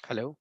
Hello.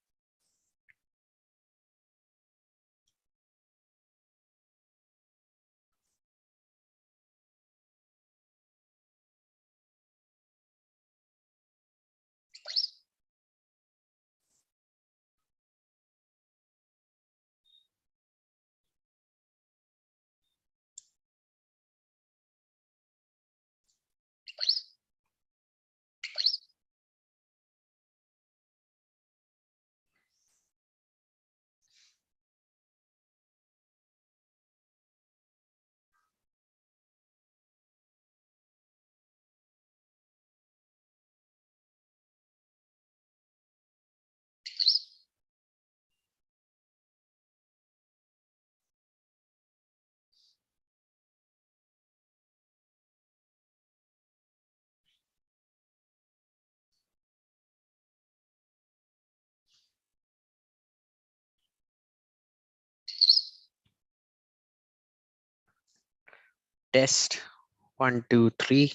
Test 1, 2, 3.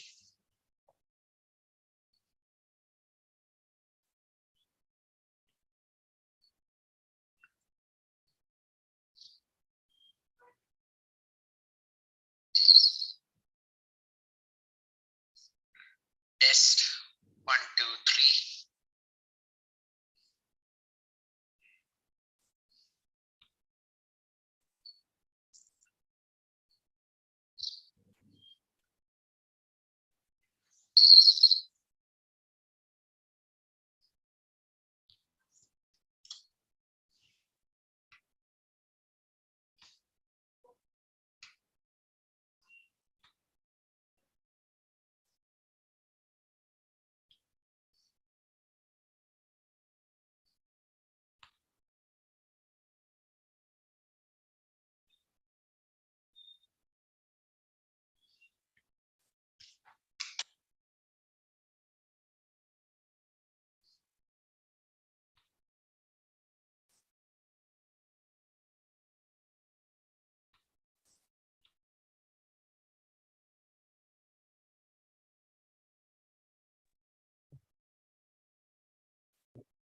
Test 1, 2, 3.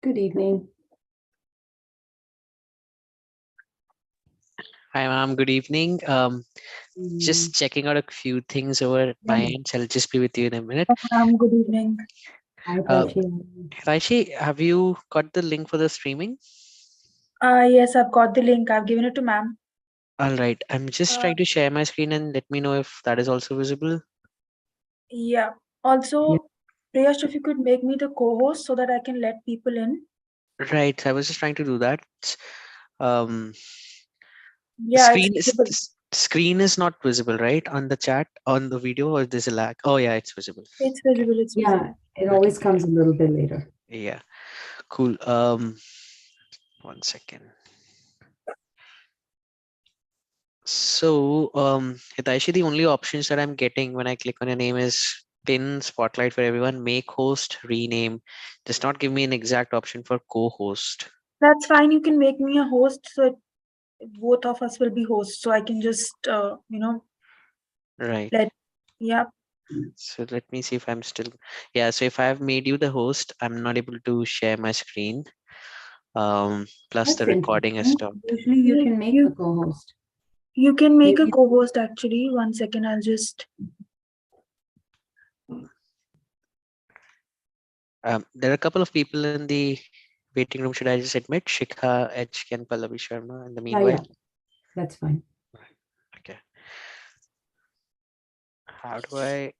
Good evening. Hi, ma'am. Good evening. Just checking out a few things over at my end. So I'll just be with you in a minute. Good evening. Hi, Uh, Tashi. Raishi, have you got the link for the streaming? Yes, I've got the link. I've given it to ma'am. All right. I'm just trying to share my screen and let me know if that is also visible. Yeah. Yeah. Also, Priyash, if you could make me the co-host so that I can let people in. Right. I was just trying to do that. Um, the Yeah, it's screen is visible. screen is not visible, right? On the chat, on the video, or there's a lag. Oh yeah, it's visible. It's Okay. visible. It's Yeah, visible. it Okay. always comes a little bit later. Yeah. Cool. 1 second. So, Hitaishi, the only options that I'm getting when I click on your name is pin, spotlight for everyone, make host, rename. Does not give me an exact option for co-host. That's fine. You can make me a host, so both of us will be hosts. So I can just, Right. let. Yeah. So let me see if I'm still, yeah. So if I've made you the host, I'm not able to share my screen. Plus the That's recording has interesting. stopped. Usually you can make the You co-host. you can make a Maybe co-host actually. 1 second. I'll just. There are a couple of people in the waiting room. Should I just admit Shikha, HK, and Pallavi Sharma in the meanwhile? yeah, that's fine. Okay. How do I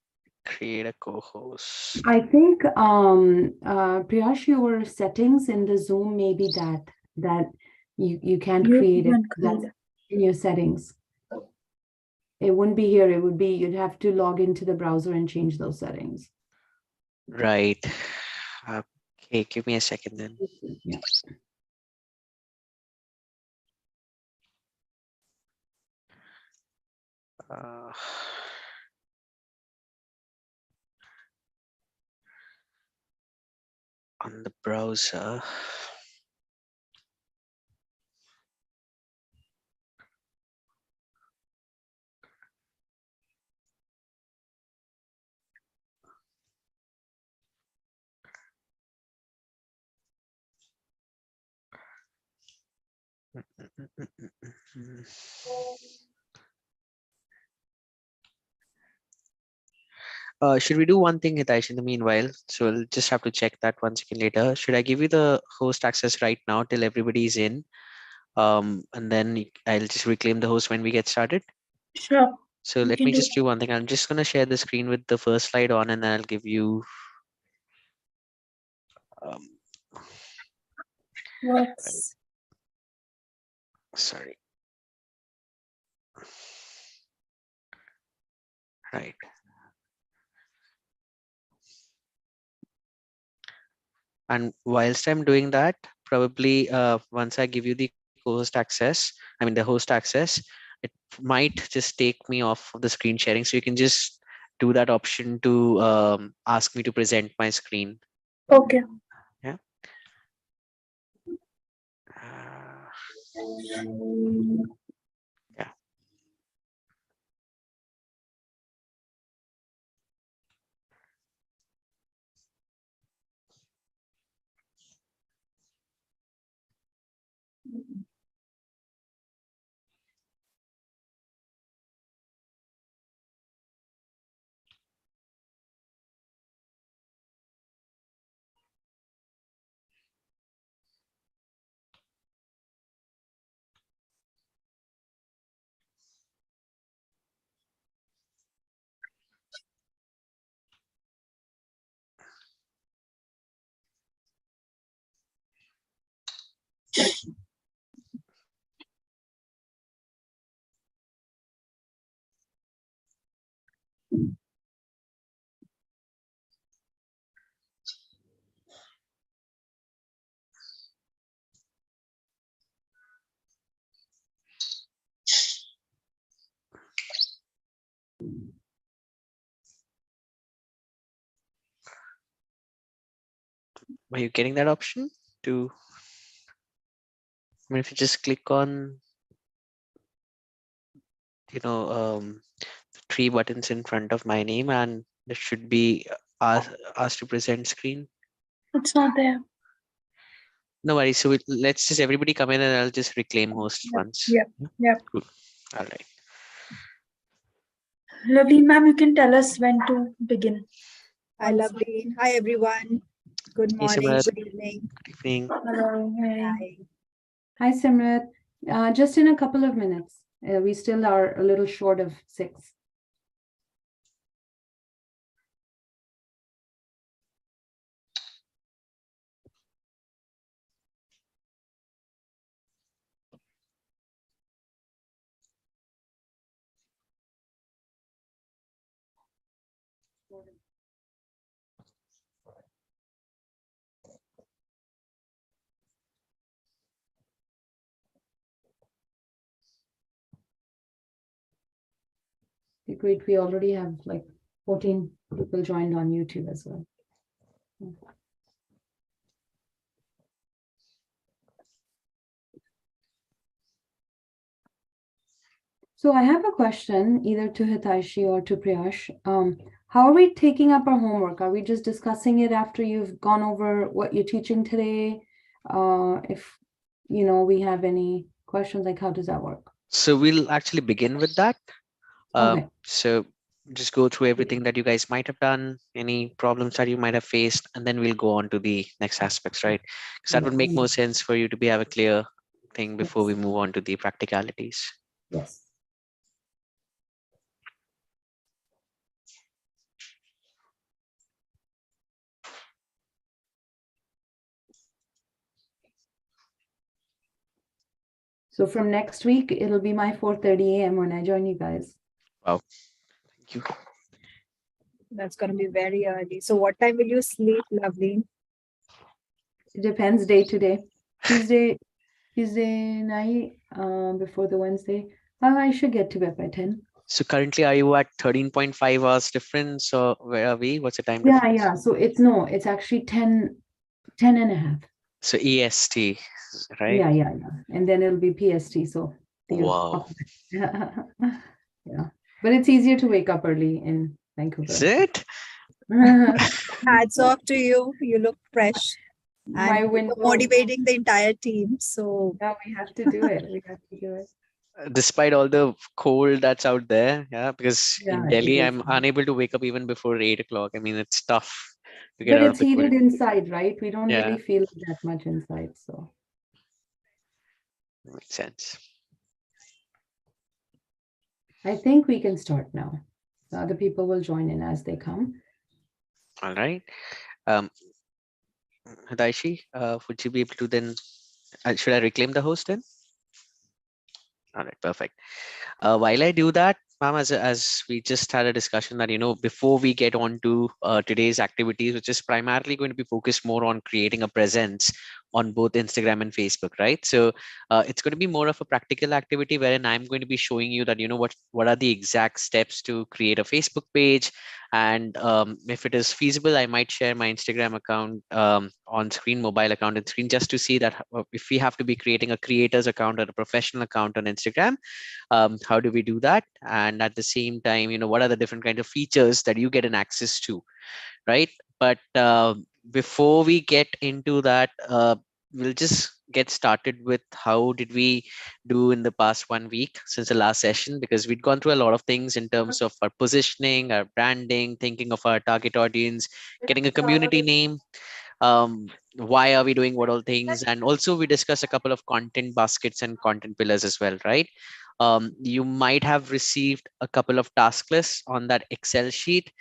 create a co-host? I think Priyash, your settings in the Zoom may be that you can't You create it. can That's create. in your settings. It wouldn't be here. It would be you'd have to log into the browser and change those settings. Right. Okay, give me a second then. Yeah. Uh, on the browser. Should we do one thing, Hitesh, in the meanwhile? So we'll just have to check that 1 second later. Should I give you the host access right now till everybody's in? And then I'll just reclaim the host when we get started. Sure. So You let can me do just do one thing. I'm just gonna share the screen with the first slide on, and then I'll give you. Um, Works. sorry. Right. And whilst I'm doing that, probably once I give you the host access, I mean the host access, it might just take me off of the screen sharing. So you can just do that option to ask me to present my screen. Okay. Yeah. Uh, yeah. Are you getting that option to? I mean, if you just click on, the three buttons in front of my name, and there should be asked to present screen. It's not there. No worries. So let's just everybody come in, and I'll just reclaim host once. Yep. Yep. Cool. All right. Lovely, ma'am, you can tell us when to begin. Hi, lovely. Hi, everyone. Good Hey, morning. Simrat. Good evening. Good evening. Hello. Hi. Hi. Hi, Simrat. Just in a couple of minutes. We still are a little short of 6. Great. We already have like 14 people joined on YouTube as well. So I have a question either to Hitashi or to Priyash. How are we taking up our homework? Are we just discussing it after you've gone over what you're teaching today? If we have any questions, like how does that work? So we'll actually begin with that. Okay. So just go through everything that you guys might have done, any problems that you might have faced, and then we'll go on to the next aspects, right? Because that would make more sense for you to have a clear thing before we move on to the practicalities. Yes. So from next week, it'll be my 4:30 a.m. when I join you guys. Wow. Thank you. That's going to be very early. So, what time will you sleep, lovely? It depends day to day. Tuesday night, before the Wednesday, I should get to bed by 10. So currently, are you at 13.5 hours difference, or where are we? What's the time difference? Yeah. So it's actually 10 and a half. So EST, right? Yeah. And then it'll be PST. So Wow. yeah. But it's easier to wake up early in Vancouver. Is it? Hats off to you. You look fresh. My and window. motivating the entire team. So Yeah, we have to do it. We have to do it. Despite all the cold that's out there, yeah, because in Yeah, it Delhi, is. I'm unable to wake up even before 8 o'clock. I mean, it's tough to get But out of it's the cold. heated inside, right? We don't Yeah, really feel it that much inside. So makes sense. I think we can start now. The other people will join in as they come. All right. Um, Hidaishi, would you be able to then, should I reclaim the host then? All right, perfect. While I do that, ma'am, as we just had a discussion that, before we get on to today's activities, which is primarily going to be focused more on creating a presence on both Instagram and Facebook, right? So it's going to be more of a practical activity wherein I'm going to be showing you that, what are the exact steps to create a Facebook page. And if it is feasible, I might share my Instagram account on screen, mobile account on screen, just to see that if we have to be creating a creator's account or a professional account on Instagram, how do we do that? And at the same time, what are the different kind of features that you get an access to, right? But before we get into that, we'll just get started with how did we do in the past 1 week since the last session, because we'd gone through a lot of things in terms of our positioning, our branding, thinking of our target audience, getting a community name, why are we doing what all things, and also we discuss a couple of content baskets and content pillars as well, right? You might have received a couple of task lists on that Excel sheet,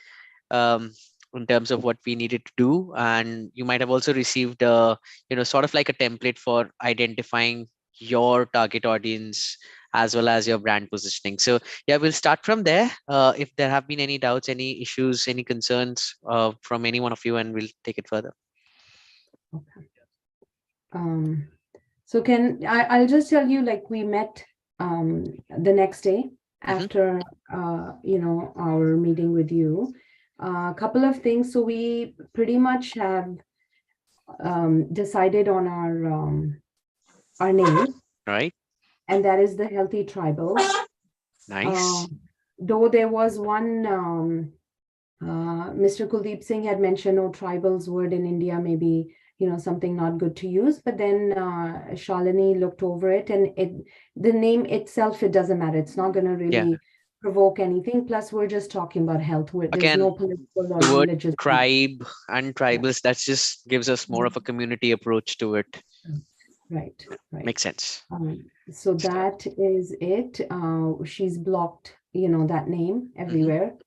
um, in terms of what we needed to do, and you might have also received sort of like a template for identifying your target audience as well as your brand positioning. So yeah, we'll start from there. If there have been any doubts, any issues, any concerns from any one of you, and we'll take it further. Okay. So I'll just tell you, like, we met the next day after our meeting with you. A couple of things. So we pretty much have decided on our name, Right. and that is the Healthy Tribal. Nice. Though there was one, Mr. Kuldeep Singh had mentioned, oh, tribals word in India may be, something not good to use. But then Shalini looked over it, and the name itself, it doesn't matter. It's not going to Yeah. really provoke anything. Plus, we're just talking about health. There's no Again, political or the word religious. tribe and tribals, that just gives us more of a community approach to it. Right. Makes sense. So that is it. She's blocked, that name everywhere.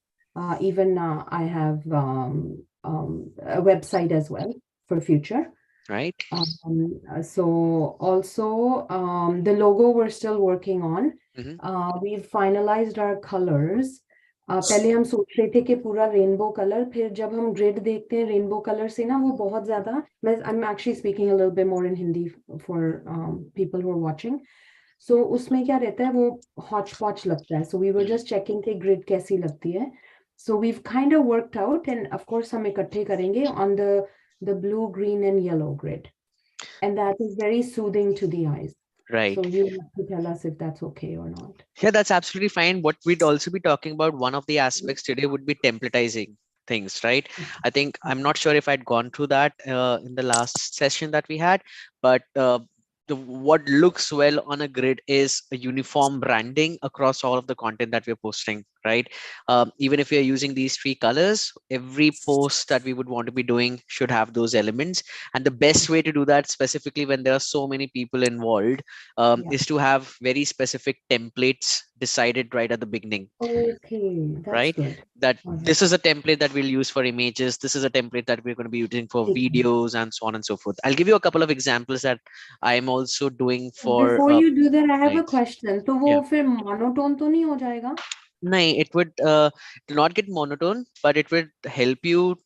Even I have a website as well for future. Right. So also the logo we're still working on. We've finalized our colors. पहले हम सोच रहे थे कि पूरा rainbow colour, फिर जब हम ग्रिड देखते हैं रेनबो कलर से ना, वो बहुत ज्यादा, I'm actually speaking a little bit more in Hindi for people who are watching. So उसमें क्या रहता है, वो hodgepodge लगता है. So we were just checking कि grid कैसी लगती है. So we've kind of worked out, and of course हम इकट्ठे करेंगे on the blue, green and yellow grid, and that is very soothing to the eyes. Right. So you have to tell us if that's okay or not. Yeah, that's absolutely fine. What we'd also be talking about, one of the aspects today would be templatizing things, right? I think, I'm not sure if I'd gone through that in the last session that we had, but what looks well on a grid is a uniform branding across all of the content that we're posting, right? Even if you're using these three colors, every post that we would want to be doing should have those elements. And the best way to do that, specifically when there are so many people involved, is to have very specific templates decided right at the beginning. Okay, that's right? good. That this is a template that we'll use for images. This is a template that we're going to be using for videos and so on and so forth. I'll give you a couple of examples that I'm also doing for. Before you do that, I have a slides. question. तो वो फिर monotone तो नहीं हो जाएगा? No, it would not get monotone, but it would help you.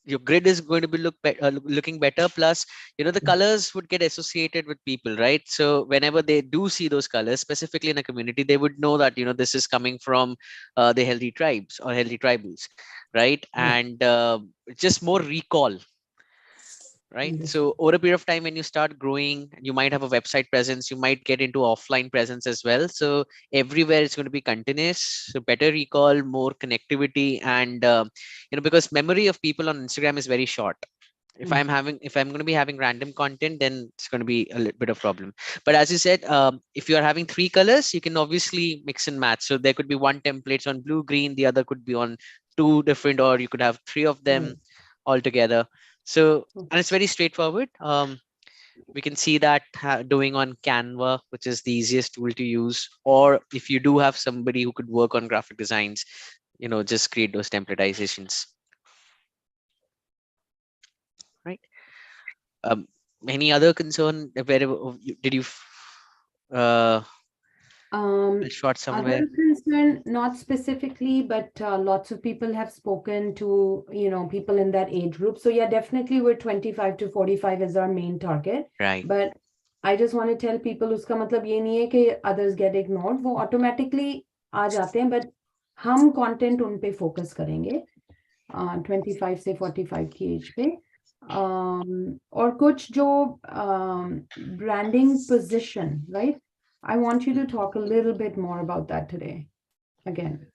Your grid is going to be looking better. Plus, the colors would get associated with people, right? So whenever they do see those colors, specifically in a community, they would know that this is coming from the healthy tribes or healthy tribals, right? And just more recall. Right. So over a period of time, when you start growing, you might have a website presence, you might get into offline presence as well. So everywhere it's going to be continuous. So better recall, more connectivity, and because memory of people on Instagram is very short. If I'm going to be having random content, then it's going to be a little bit of problem. But as you said, if you are having three colors, you can obviously mix and match. So there could be one templates on blue green, the other could be on two different, or you could have three of them all together. So, and it's very straightforward. We can see that doing on Canva, which is the easiest tool to use. Or if you do have somebody who could work on graphic designs, just create those templatizations. Right. Any other concern? Where did you uh short somewhere? Other concern, not specifically, but lots of people have spoken to, people in that age group. So yeah, definitely we're 25 to 45 is our main target. Right. But I just want to tell people उसका मतलब ये नहीं है कि others get ignored, वो automatically आ जाते हैं, but हम content उन पे focus करेंगे 25 से 45 की एज पे। और कुछ जो branding position, right? I want you to talk a little bit more about that today. Again.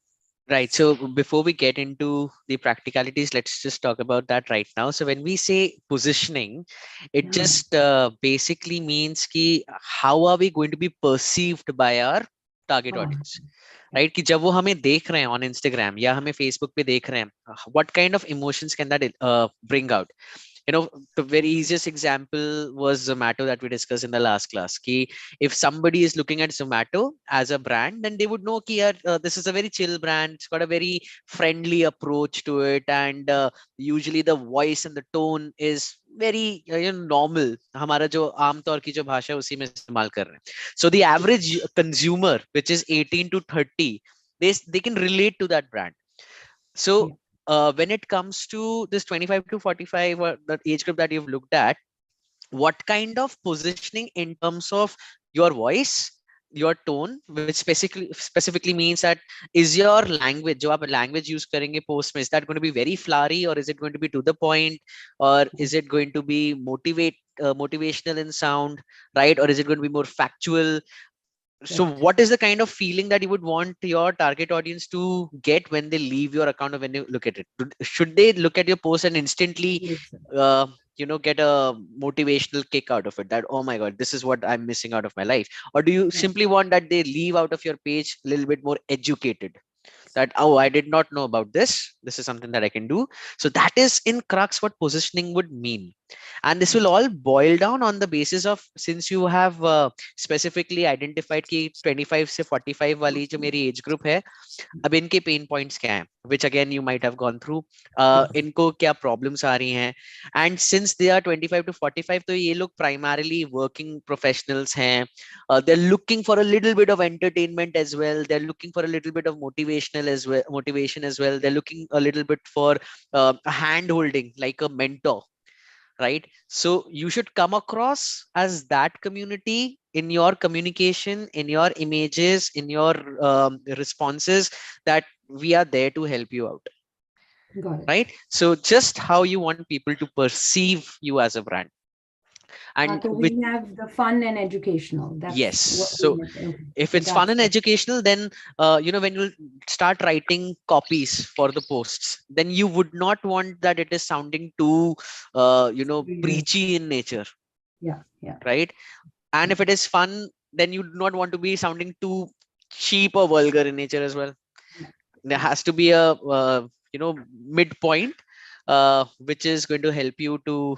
Right. So before we get into the practicalities, let's just talk about that right now. So when we say positioning, it just basically means ki how are we going to be perceived by our target audience, right? कि जब वो हमें देख रहे हैं on Instagram या हमें Facebook पे देख रहे हैं, what kind of emotions can that bring out? The very easiest example was Zomato that we discussed in the last class. Ki if somebody is looking at Zomato as a brand, then they would know ki this is a very chill brand. It's got a very friendly approach to it, and usually the voice and the tone is very normal. हमारा जो आम तौर की जो भाषा है उसी में इस्तेमाल कर रहे हैं. So the average consumer, which is 18 to 30, they can relate to that brand. So when it comes to this 25 to 45 or the age group that you've looked at, what kind of positioning in terms of your voice, your tone, which specifically means that is your language, जो आप language use करेंगे post में, is that going to be very flowery, or is it going to be to the point, or is it going to be motivational in sound, right? Or is it going to be more factual? So what is the kind of feeling that you would want your target audience to get when they leave your account, or when you look at it? Should they look at your post and instantly get a motivational kick out of it, that oh my god, this is what I'm missing out of my life? Or do you simply want that they leave out of your page a little bit more educated, that oh, I did not know about this is something that I can do? So that is in crux what positioning would mean. And this will all boil down on the basis of, since you have specifically identified कि 25 से 45 वाली जो मेरी age group है, अब इनके pain points क्या हैं, which again you might have gone through, इनको क्या problems आ रही हैं, and since they are 25 to 45, तो ये लोग primarily working professionals हैं, they're looking for a little bit of entertainment as well, they're looking for a little bit of motivation as well, they're looking a little bit for a hand holding, like a mentor, right? So you should come across as that community in your communication, in your images, in your responses, that we are there to help you out. Got it. Right? So just how you want people to perceive you as a brand. And so we have the fun and educational. That's yes. So if it's fun and educational, then when you start writing copies for the posts, then you would not want that it is sounding too preachy in nature. Yeah. Right? And if it is fun, then you do not want to be sounding too cheap or vulgar in nature as well. There has to be a midpoint, which is going to help you to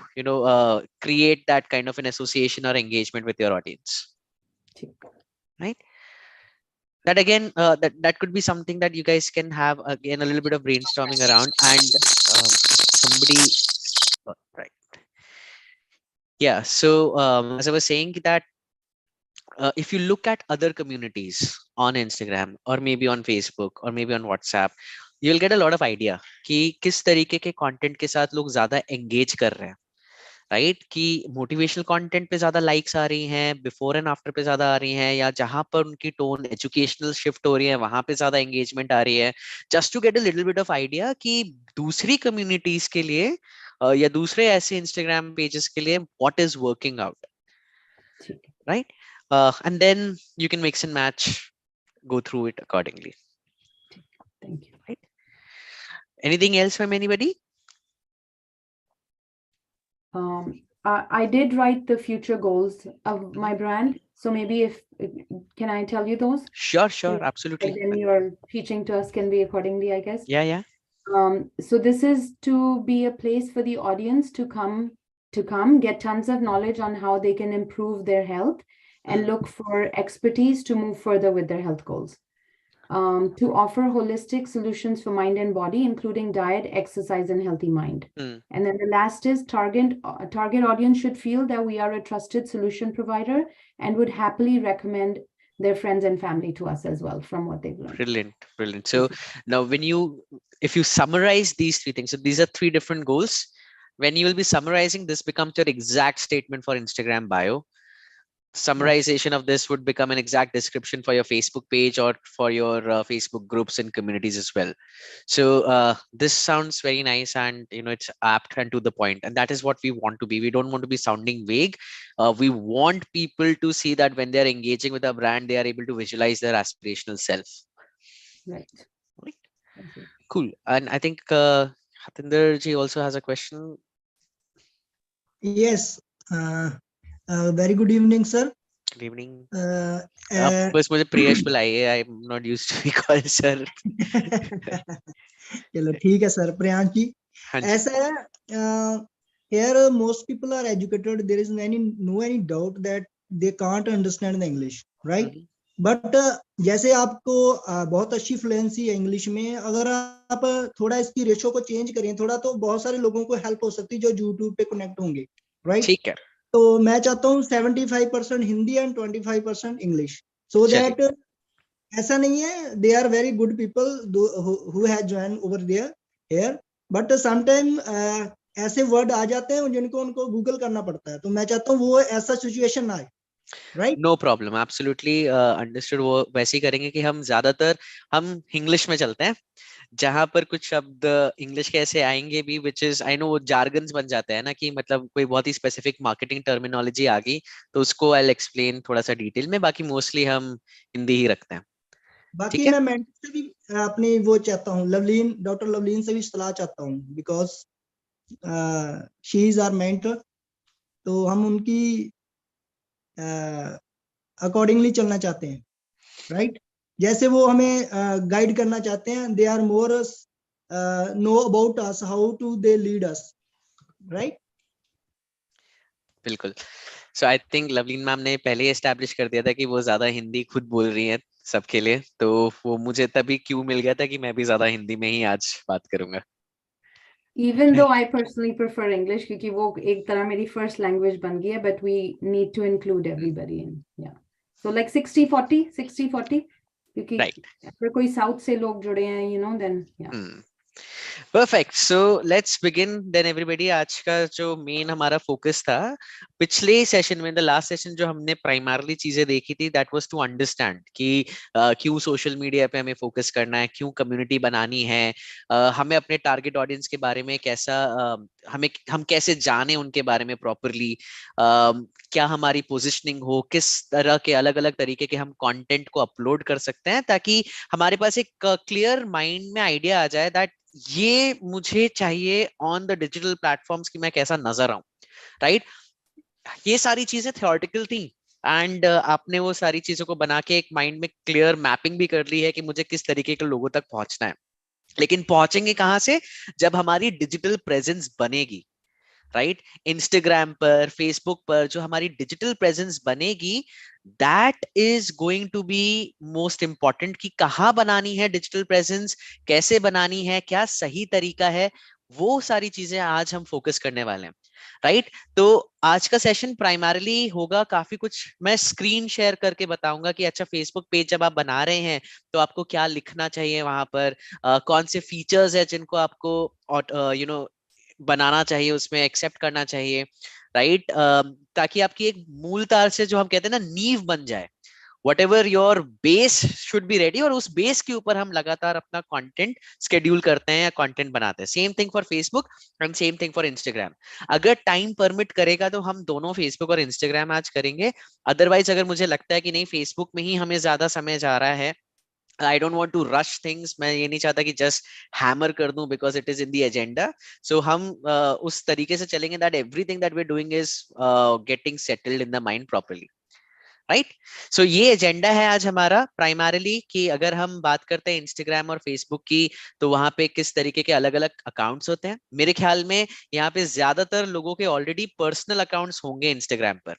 create that kind of an association or engagement with your audience. Right? That again, that could be something that you guys can have again a little bit of brainstorming around. And somebody, right? Yeah. So as I was saying that if you look at other communities on Instagram or maybe on Facebook or maybe on WhatsApp, you'll get a lot of idea कि किस तरीके के content के साथ लोग ज्यादा engage कर रहे हैं, राइट? कि मोटिवेशनल कंटेंट पे ज्यादा लाइक्स आ रही हैं, बिफोर एंड आफ्टर पे ज्यादा आ रही हैं, या जहां पर उनकी टोन एजुकेशनल शिफ्ट हो रही है वहां पे ज्यादा एंगेजमेंट आ रही है, just to get a little bit of idea कि दूसरी कम्युनिटीज के लिए या दूसरे ऐसे इंस्टाग्राम पेजेस के लिए what is working out, right? And then you can mix and match, go through it accordingly. Thank you. Right? Anything else from anybody? I did write the future goals of my brand. So maybe can I tell you those? Sure, And absolutely. then your teaching to us can be accordingly, I guess. Yeah. So this is to be a place for the audience to come, get tons of knowledge on how they can improve their health and look for expertise to move further with their health goals. To offer holistic solutions for mind and body, including diet, exercise, and healthy mind. Mm. And then the last is target audience should feel that we are a trusted solution provider and would happily recommend their friends and family to us as well from what they've learned. Brilliant. So now if you summarize these three things, so these are three different goals. When you will be summarizing, this becomes your exact statement for Instagram bio. Summarization of this would become an exact description for your Facebook page or for your Facebook groups and communities as well. So this sounds very nice, and it's apt and to the point, and that is what we want to be. We don't want to be sounding vague. We want people to see that when they're engaging with a brand, they are able to visualize their aspirational self. Right. Right. Thank you. Cool. And I think Hatinder ji also has a question. Yes. Very good evening, sir. Good evening. Uh, बस मुझे प्रियश बुलाइए. I'm not used to be called sir. चलो ठीक है sir. Priyansh ji, हाँ जी. ऐसा है, here most people are educated. There is no any doubt that they can't understand the English, right? But जैसे आपको बहुत अच्छी फ्लुएंसी है इंग्लिश में, अगर आप थोड़ा इसकी रेशो को चेंज करें थोड़ा, तो बहुत सारे लोगों को हेल्प हो सकती है जो यूट्यूब पे कनेक्ट होंगे, राइट? ठीक है. तो मैं चाहता हूँ 75% Hindi and 25% English, so that ऐसा नहीं है, they are very good people who have join over there here, but sometime ऐसे वर्ड आ जाते हैं जिनको उनको गूगल करना पड़ता है, तो मैं चाहता हूँ वो ऐसा सिचुएशन ना आए. Right, no problem, absolutely understood. वो वैसे ही करेंगे कि हम इंग्लिश में चलते हैं, जहां पर कुछ शब्द इंग्लिश के ऐसे आएंगे भी विच इज आई नो वो जार्गन्स बन जाते हैं ना, कि मतलब कोई बहुत ही स्पेसिफिक मार्केटिंग टर्मिनोलॉजी आ गई तो उसको आई एक्सप्लेन थोड़ा सा डिटेल में. बाकी मोस्टली हम हिंदी ही रखते हैं. बाकी मैं मेंटर से भी अपनी वो चाहता हूँ, डॉक्टर लवलीन से भी सलाह चाहता हूँ, because she is our mentor, तो हम उनकी अकॉर्डिंगली चलना चाहते हैं, राइट? जैसे वो हमें गाइड करना चाहते हैं, they are more know about us, how to they lead us, right? बिल्कुल. So I think Lovleen ma'am ने पहले ही एस्टैब्लिश कर दिया था कि वो ज्यादा हिंदी खुद बोल रही है सबके लिए, तो वो मुझे तभी क्यों मिल गया था कि मैं भी ज्यादा हिंदी में ही आज बात करूंगा. Even though I personally prefer English, क्योंकि वो एक तरह मेरी first language बन गई है, but we need to include everybody in. Yeah. So like 60-40, 60-40, क्योंकि अगर कोई साउथ से लोग जुड़े हैं, then yeah. Perfect. So let's begin then everybody. आज का जो मेन हमारा फोकस था पिछले सेशन में, द लास्ट सेशन, जो हमने प्राइमरली चीजें देखी थी, दैट वाज टू अंडरस्टैंड कि क्यों सोशल मीडिया पे हमें फोकस करना है, क्यों कम्युनिटी बनानी है, हमें अपने टारगेट ऑडियंस के बारे में कैसा हम कैसे जाने उनके बारे में प्रॉपरली, क्या हमारी पोजिशनिंग हो, किस तरह के अलग अलग तरीके के हम कंटेंट को अपलोड कर सकते हैं, ताकि हमारे पास एक क्लियर माइंड में आइडिया आ जाए दैट ये मुझे चाहिए ऑन द डिजिटल प्लेटफॉर्म्स की मैं कैसा नजर आऊं. राइट. ये सारी चीजें थियोरेटिकल थी, एंड आपने वो सारी चीजों को बना के एक माइंड में क्लियर मैपिंग भी कर ली है कि मुझे किस तरीके के लोगों तक पहुंचना है. लेकिन पहुंचेंगे कहां से? जब हमारी डिजिटल प्रेजेंस बनेगी. राइट. इंस्टाग्राम पर, फेसबुक पर जो हमारी डिजिटल प्रेजेंस बनेगी, that is going to be most important. कि कहाँ बनानी है डिजिटल प्रेजेंस, कैसे बनानी है, क्या सही तरीका है, वो सारी चीजें आज हम फोकस करने वाले हैं. राइट. तो आज का सेशन प्राइमरली होगा, काफी कुछ मैं स्क्रीन शेयर करके बताऊंगा कि अच्छा फेसबुक पेज जब आप बना रहे हैं तो आपको क्या लिखना चाहिए वहां पर, कौन से फीचर्स है जिनको आपको बनाना चाहिए, उसमें एक्सेप्ट करना चाहिए. राइट. ताकि आपकी एक मूल तार से जो हम कहते हैं ना नींव बन जाए. whatever your base should be ready, और उस बेस के ऊपर हम लगातार अपना कंटेंट शेड्यूल करते हैं या कंटेंट बनाते हैं. Same thing for Facebook and same thing for Instagram. अगर टाइम परमिट करेगा तो हम दोनों फेसबुक और इंस्टाग्राम आज करेंगे. अदरवाइज अगर मुझे लगता है कि नहीं फेसबुक में ही हमें ज्यादा समय जा रहा है I don't want to rush things. मैं ये नहीं चाहता कि just hammer कर दूं because it is in the agenda. So हम उस तरीके से चलेंगे that everything that we're doing is getting settled in the mind properly. Right so ये एजेंडा है आज हमारा प्राइमरली कि अगर हम बात करते हैं इंस्टाग्राम और फेसबुक की तो वहां पे किस तरीके के अलग अलग अकाउंट्स होते हैं. मेरे ख्याल में यहाँ पे ज्यादातर लोगों के ऑलरेडी पर्सनल अकाउंट्स होंगे इंस्टाग्राम पर,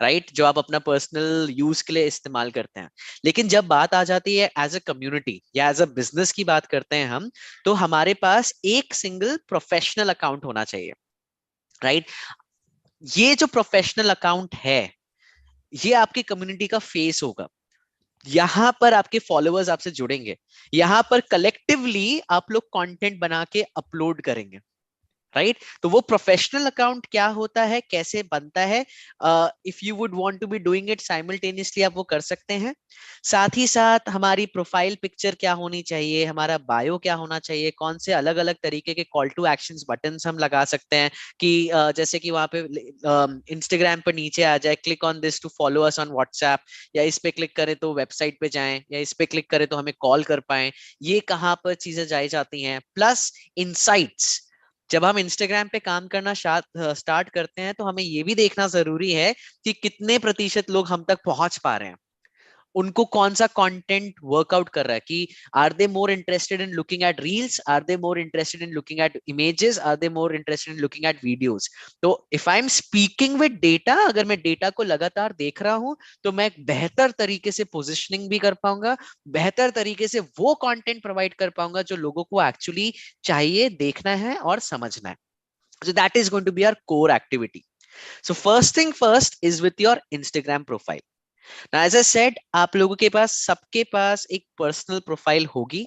राइट जो आप अपना पर्सनल यूज के लिए इस्तेमाल करते हैं. लेकिन जब बात आ जाती है एज अ कम्युनिटी या एज अ बिजनेस की बात करते हैं हम, तो हमारे पास एक सिंगल प्रोफेशनल अकाउंट होना चाहिए. राइट ये जो प्रोफेशनल अकाउंट है ये आपकी कम्युनिटी का फेस होगा. यहां पर आपके फॉलोअर्स आपसे जुड़ेंगे, यहां पर कलेक्टिवली आप लोग कंटेंट बना के अपलोड करेंगे. राइट तो वो प्रोफेशनल अकाउंट क्या होता है, कैसे बनता है, if you would want to be doing it simultaneously आप वो कर सकते हैं. साथ ही साथ हमारी प्रोफाइल पिक्चर क्या होनी चाहिए, हमारा बायो क्या होना चाहिए, कौन से अलग अलग तरीके के कॉल टू एक्शंस बटन्स हम लगा सकते हैं कि जैसे कि वहां पे इंस्टाग्राम पर नीचे आ जाए click on this to follow us on WhatsApp, या इस पे क्लिक करें तो वेबसाइट पे जाएं, या इस पे क्लिक करें तो हमें कॉल कर पाए. ये कहाँ पर चीजें जाई जाती हैं. प्लस इनसाइट्स, जब हम इंस्टाग्राम पे काम करना स्टार्ट करते हैं तो हमें ये भी देखना जरूरी है कि कितने प्रतिशत लोग हम तक पहुंच पा रहे हैं, उनको कौन सा कंटेंट वर्कआउट कर रहा है, कि are they more interested in looking at reels, are they more interested in looking at images, are they more interested in looking at videos. तो if I am speaking with data, अगर मैं data को लगातार देख रहा हूं तो मैं एक बेहतर तरीके से पोजिशनिंग भी कर पाऊंगा, बेहतर तरीके से वो कंटेंट प्रोवाइड कर पाऊंगा जो लोगों को एक्चुअली चाहिए, देखना है और समझना है. So that is going to be our core activity. So first thing first is with your Instagram profile. Now, as I said, आप लोगों के पास सबके पास एक पर्सनल प्रोफाइल होगी,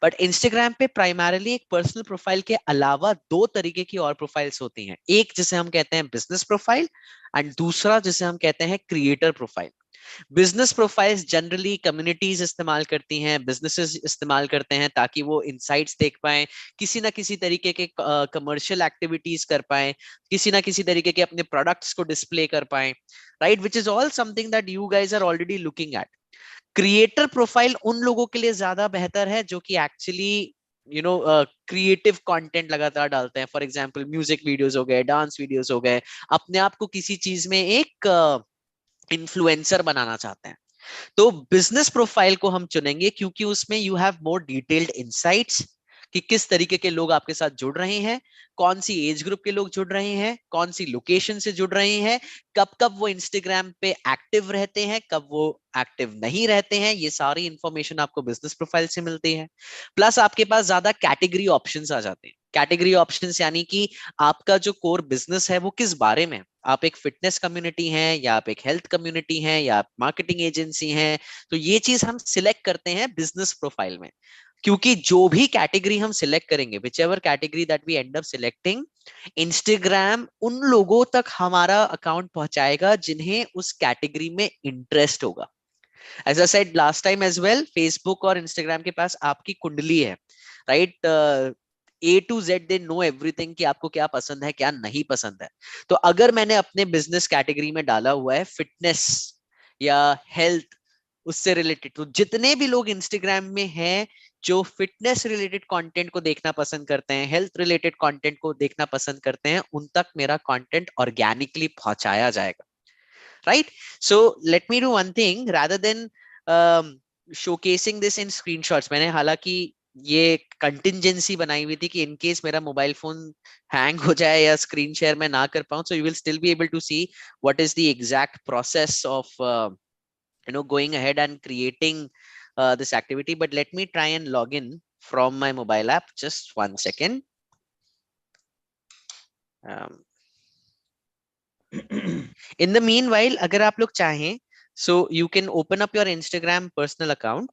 बट इंस्टाग्राम पे प्राइमरली एक पर्सनल प्रोफाइल के अलावा दो तरीके की और प्रोफाइल्स होती हैं. एक जिसे हम कहते हैं बिजनेस प्रोफाइल एंड दूसरा जिसे हम कहते हैं creator profile. Business profiles generally communities इस्तेमाल करती हैं, बिजनेसेस इस्तेमाल करते हैं ताकि वो इनसाइट्स देख पाएं, किसी ना किसी तरीके के कमर्शियल एक्टिविटीज कर पाएं, किसी ना किसी तरीके के अपने प्रोडक्ट्स को डिस्प्ले कर पाएं. Right which is all something that you guys are already looking at. Creator profile उन लोगों के लिए ज्यादा बेहतर है जो कि एक्चुअली क्रिएटिव कंटेंट लगातार डालते हैं. फॉर एग्जांपल म्यूजिक वीडियोस हो गए, डांस वीडियोस हो गए, अपने आप को किसी चीज में एक इन्फ्लुएंसर बनाना चाहते हैं. तो बिजनेस प्रोफाइल को हम चुनेंगे क्योंकि उसमें you have more detailed insights कि किस तरीके के लोग आपके साथ जुड़ रहे हैं, कौन सी एज ग्रुप के लोग जुड़ रहे हैं, कौन सी लोकेशन से जुड़ रहे हैं, कब कब वो इंस्टाग्राम पे एक्टिव रहते हैं, कब वो एक्टिव नहीं रहते हैं. ये सारी इंफॉर्मेशन आपको बिजनेस प्रोफाइल से मिलती है. प्लस आपके पास ज्यादा कैटेगरी ऑप्शंस आ जाते हैं. कैटेगरी ऑप्शंस यानी कि आपका जो कोर बिजनेस है वो किस बारे में, आप एक फिटनेस कम्युनिटी हैं या आप एक हेल्थ कम्युनिटी हैं या आप मार्केटिंग एजेंसी हैं. तो ये चीज हम सिलेक्ट करते हैं बिजनेस प्रोफाइल में, क्योंकि जो भी कैटेगरी हम सिलेक्ट करेंगे, whichever category that we end up selecting, Instagram उन लोगों तक हमारा अकाउंट पहुंचाएगा जिन्हें उस कैटेगरी में इंटरेस्ट होगा. As I said last time as well, Facebook और इंस्टाग्राम के पास आपकी कुंडली है. Right A to Z they know everything कि आपको क्या पसंद है क्या नहीं पसंद है. तो अगर मैंने अपने बिजनेस कैटेगरी में डाला हुआ है फिटनेस या हेल्थ, उससे रिलेटेड, तो जितने भी लोग इंस्टाग्राम में हैं जो फिटनेस रिलेटेड कंटेंट को देखना पसंद करते हैं, हेल्थ रिलेटेड कंटेंट को देखना पसंद करते हैं, उन तक मेरा कंटेंट ऑर्गेनिकली पहुंचाया जाएगा. Right so let me do one thing rather than showcasing this in screenshots. मैंने हालांकि ये कंटिंजेंसी बनाई हुई थी कि इन केस मेरा मोबाइल फोन हैंग हो जाए या स्क्रीन शेयर में ना कर पाऊं, so you will still be able to see what is the exact process of going ahead and creating this activity. But let me try and log in from my mobile app. Just 1 second. um, in the meanwhile agar aap log chahein, so you can open up your Instagram personal account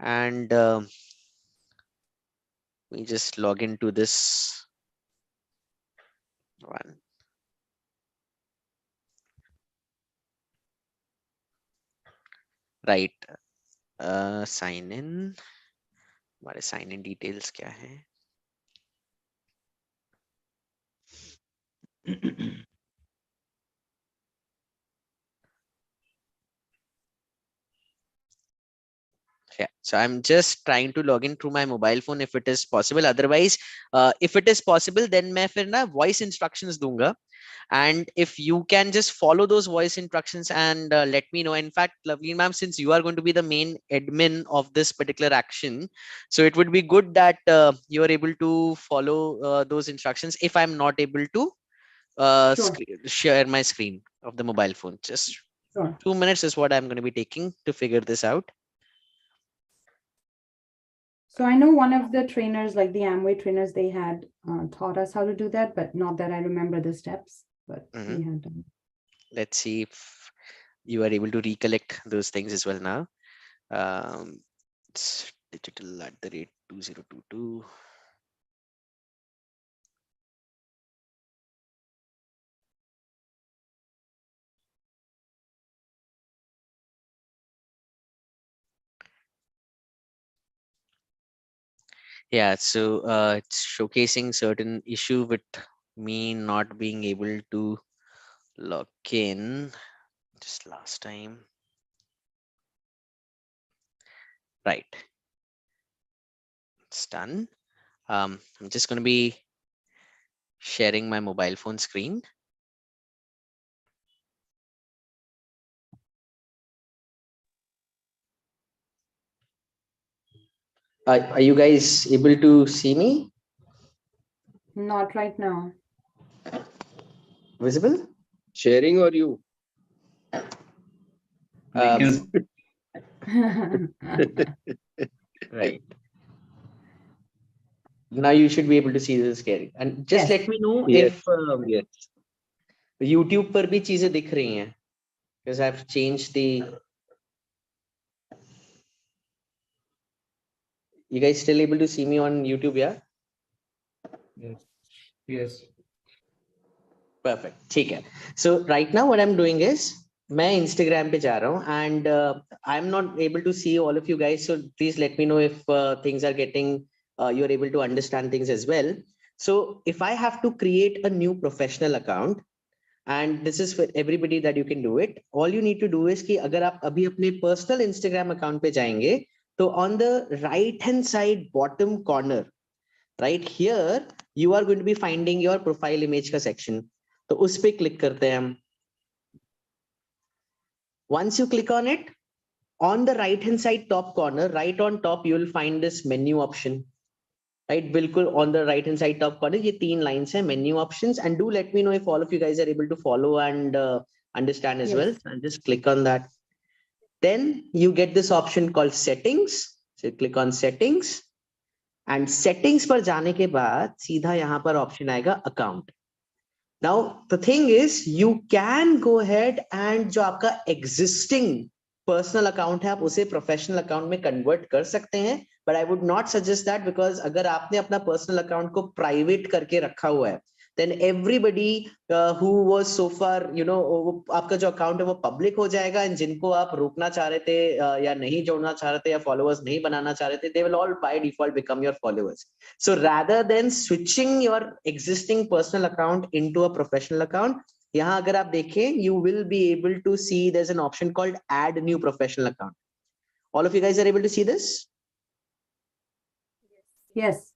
and we just log into this one. Right, sign in. हमारे sign in details क्या है? Yeah, so I'm just trying to log in through my mobile phone if it is possible. Otherwise, if it is possible, then मैं फिर ना voice instructions दूंगा. And if you can just follow those voice instructions and let me know. In fact, Lovely ma'am, since you are going to be the main admin of this particular action, so it would be good that you are able to follow those instructions if I'm not able to Sure, share my screen of the mobile phone. Just sure. 2 minutes is what I'm going to be taking to figure this out. So I know one of the trainers, like the Amway trainers, they had taught us how to do that, but not that I remember the steps, but Mhm. we had done. Let's see if you are able to recollect those things as well now. It's digital@2022. Yeah, so it's showcasing certain issue with me not being able to log in just last time. Right, it's done. I'm just going to be sharing my mobile phone screen. Are you guys able to see me? Not right now. Visible? Sharing or you? Right. Now you should be able to see this scary. And just Yes. let me know Yes. if Yes. YouTube पर भी चीजें दिख रही हैं. Because I've changed the. You guys still able to see me on YouTube, yeah? Yes. Yes. Perfect. ठीक है. So right now what I'm doing is मैं Instagram पे जा रहा हूँ and I'm not able to see all of you guys. So please let me know if things are getting you're able to understand things as well. So if I have to create a new professional account, and this is for everybody that you can do it, all you need to do is कि अगर आप अभी अपने personal Instagram account पे जाएंगे तो on the right hand side bottom corner, right here, you are going to be finding your profile image का section. तो उस पे click करते हैं हम. Once you click on it, on the right hand side top corner, right on top, you will find this menu option. Right, बिल्कुल on the right hand side top corner, ये 3 lines हैं, menu options, and do let me know if all of you guys are able to follow and understand as Yes. well. I'll just click on that. Then you get this option called settings. So click on settings, and settings पर जाने के बाद सीधा यहाँ पर option आएगा account. Now the thing is you can go ahead and जो आपका existing personal account है आप उसे professional account में convert कर सकते हैं, but I would not suggest that, because अगर आपने अपना personal account को private करके रखा हुआ है, then everybody who was so far, you know, आपका जो account है वो public हो जाएगा, and जिनको आप रोकना चाह रहे थे या नहीं जोड़ना चाह रहे थे या followers नहीं बनाना चाह रहे थे, they will all by default become your followers. So rather than switching your existing personal account into a professional account, यहाँ अगर आप देखें, you will be able to see there's an option called add new professional account. All of you guys are able to see this? Yes.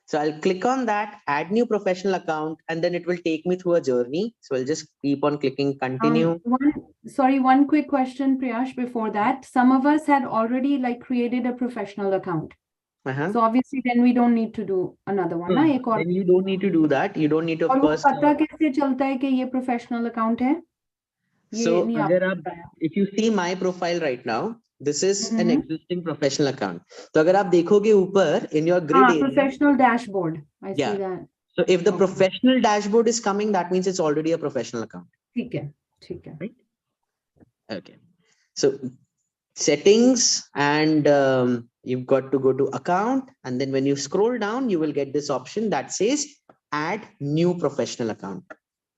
So I'll click on that, add new professional account, and then it will take me through a journey. So I'll just keep on clicking continue. One quick question, Priyash, before that. Some of us had already like created a professional account. So obviously then we don't need to do another one. ना एक और Then you don't need to do that. You don't need to, of और वो course. पता कैसे चलता है कि ये प्रोफेशनल अकाउंट है? ये So नहीं अगर आपको आप, पता है. if you see my profile right now, this is an Mhm. existing professional account. तो अगर आप देखोगे ऊपर in your grid हाँ, area, professional dashboard. I see yeah. that. So if the Okay. professional dashboard is coming, that means it's already a professional account. ठीक है, ठीक है. Right? Okay. So settings, and you've got to go to account, and then when you scroll down, you will get this option that says add new professional account.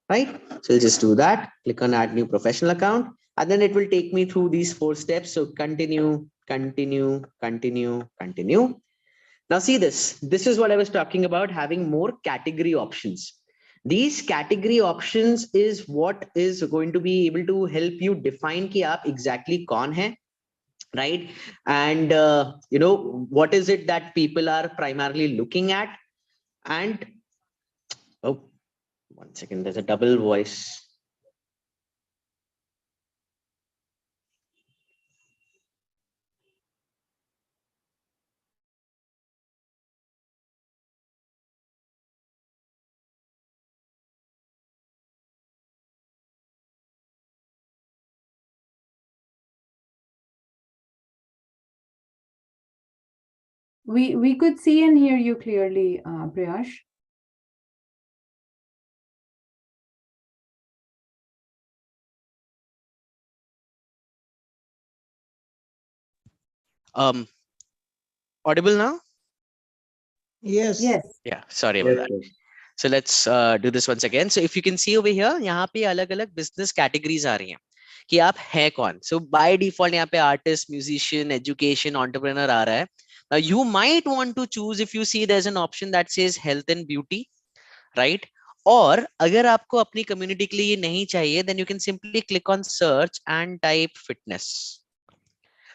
Right? So we'll just do that. Click on add new professional account, and then it will take me through these 4 steps. So continue, continue, continue, continue. Now see this. This is what I was talking about, having more category options. These category options is what is going to be able to help you define कि आप exactly कौन है, right? And what is it that people are primarily looking at? And oh, 1 second, there's a double voice. We could see and hear you clearly, Priyash. um Audible now? Yes. Yes. Yeah, sorry about Yes, that. yes. So let's do this once again. So if you can see over here, यहाँ पे अलग-अलग business categories आ रही हैं कि आप है कौन. So by default यहाँ पे artist, musician, education, entrepreneur आ रहा है. Now you might want to choose, if you see there's an option that says health and beauty, right? और अगर आपको अपनी community के लिए ये नहीं चाहिए, then you can simply click on search and type fitness.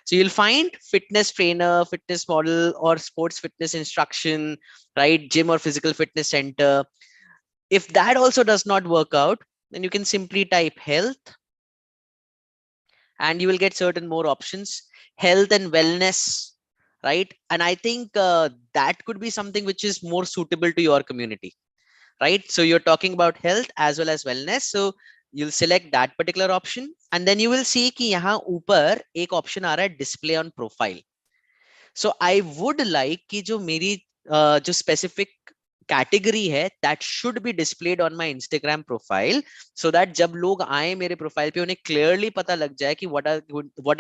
So you'll find fitness trainer, fitness model, or sports fitness instruction, right? Gym or physical fitness center. If that also does not work out, then you can simply type health and you will get certain more options. Health and wellness, right? And I think that could be something which is more suitable to your community, right? So you're talking about health as well as wellness. So you'll select that particular option and then you will see कि यहाँ ऊपर एक option आ रहा है display on profile. So I would like कि जो मेरी जो specific category है that should be displayed on my Instagram profile so that जब लोग आए मेरे profile पे उन्हें clearly पता लग जाए कि what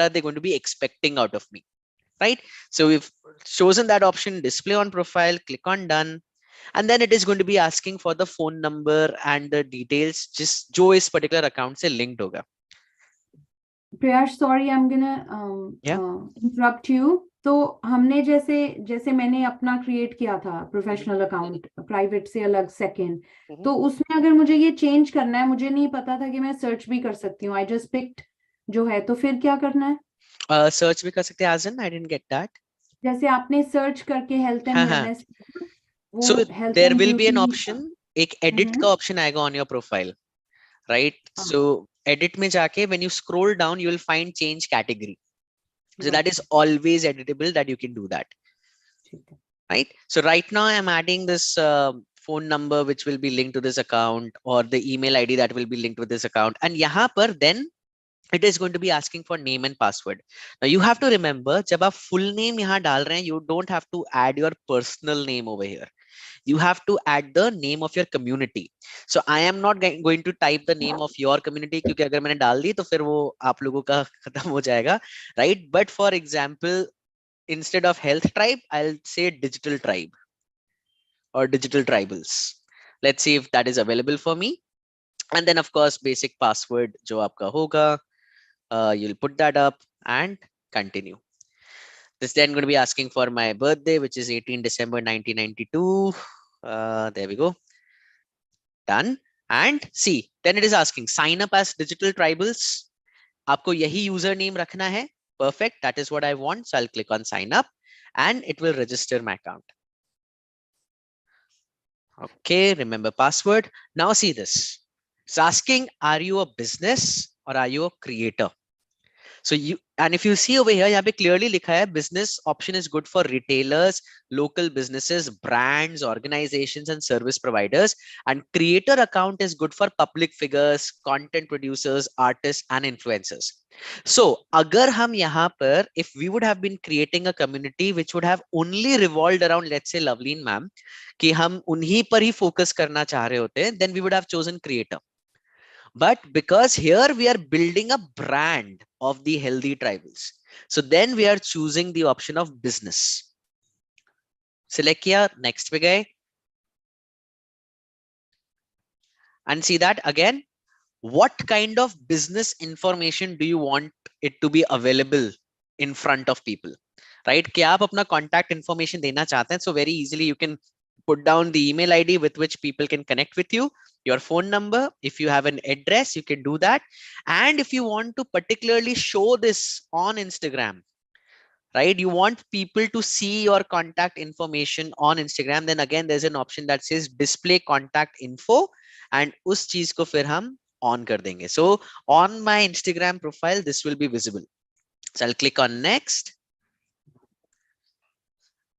are they going to be expecting out of me, right? So we've chosen that option, display on profile, click on done, and then it is going to be asking for the phone number and the details just जो इस particular account से linked होगा. Priyash, sorry, I'm gonna Yeah. interrupt you. तो हमने जैसे जैसे मैंने अपना क्रिएट किया था प्रोफेशनल अकाउंट, प्राइवेट से अलग सेकंड, तो उसमें अगर मुझे ये चेंज करना है, मुझे नहीं पता था कि मैं सर्च भी कर सकती हूँ. आई जस्ट पिक्ड जो है, तो फिर क्या करना है? सर्च भी कर सकते हैं, as in I didn't get that. जैसे आपने सर्च करके हेल्थ एंड हाँ हाँ. वेलनेस, So वो health there and will be an beauty. option, एक edit का option आएगा on your profile, right? So edit में जाके when you scroll down you will find change category. So that is always editable, that you can do that, right? So right now I'm adding this phone number which will be linked to this account, or the email ID that will be linked with this account, and यहाँ पर then it is going to be asking for name and password. Now you have to remember जब आप full name यहाँ डाल रहे हैं, you don't have to add your personal name over here. You have to add the name of your community. So I am not going to type the name of your community क्योंकि अगर मैंने डाल दी तो फिर वो आप लोगों का खत्म हो जाएगा, right? But for example, instead of health tribe, I'll say digital tribe or digital tribals. Let's see if that is available for me. And then of course basic password जो आपका होगा, you'll put that up and continue. This then going to be asking for my birthday, which is 18 December 1992. There we go. Done. And see, then it is asking sign up as digital tribals. आपको यही username रखना है. Perfect. That is what I want. So I'll click on sign up and it will register my account. Okay, remember password. Now see this. It's asking, are you a business or are you a creator? So you, and if you see over here, यहाँ पे clearly लिखा है business option is good for retailers, local businesses, brands, organizations, and service providers. And creator account is good for public figures, content producers, artists, and influencers. So अगर हम यहाँ पर, if we would have been creating a community which would have only revolved around, let's say Loveleen ma'am, कि हम उन्हीं पर ही focus करना चाह रहे होते, then we would have chosen creator. But because here we are building a brand of the healthy tribals, so then we are choosing the option of business. Select here, next पे गए, and see that again, what kind of business information do you want it to be available in front of people, right? कि आप अपना contact information देना चाहते हैं, so very easily you can put down the email ID with which people can connect with you, your phone number. If you have an address, you can do that. And if you want to particularly show this on Instagram, right? You want people to see your contact information on Instagram, then again there's an option that says display contact info, and उस चीज को फिर हम on कर देंगे. So on my Instagram profile this will be visible. So I'll click on next.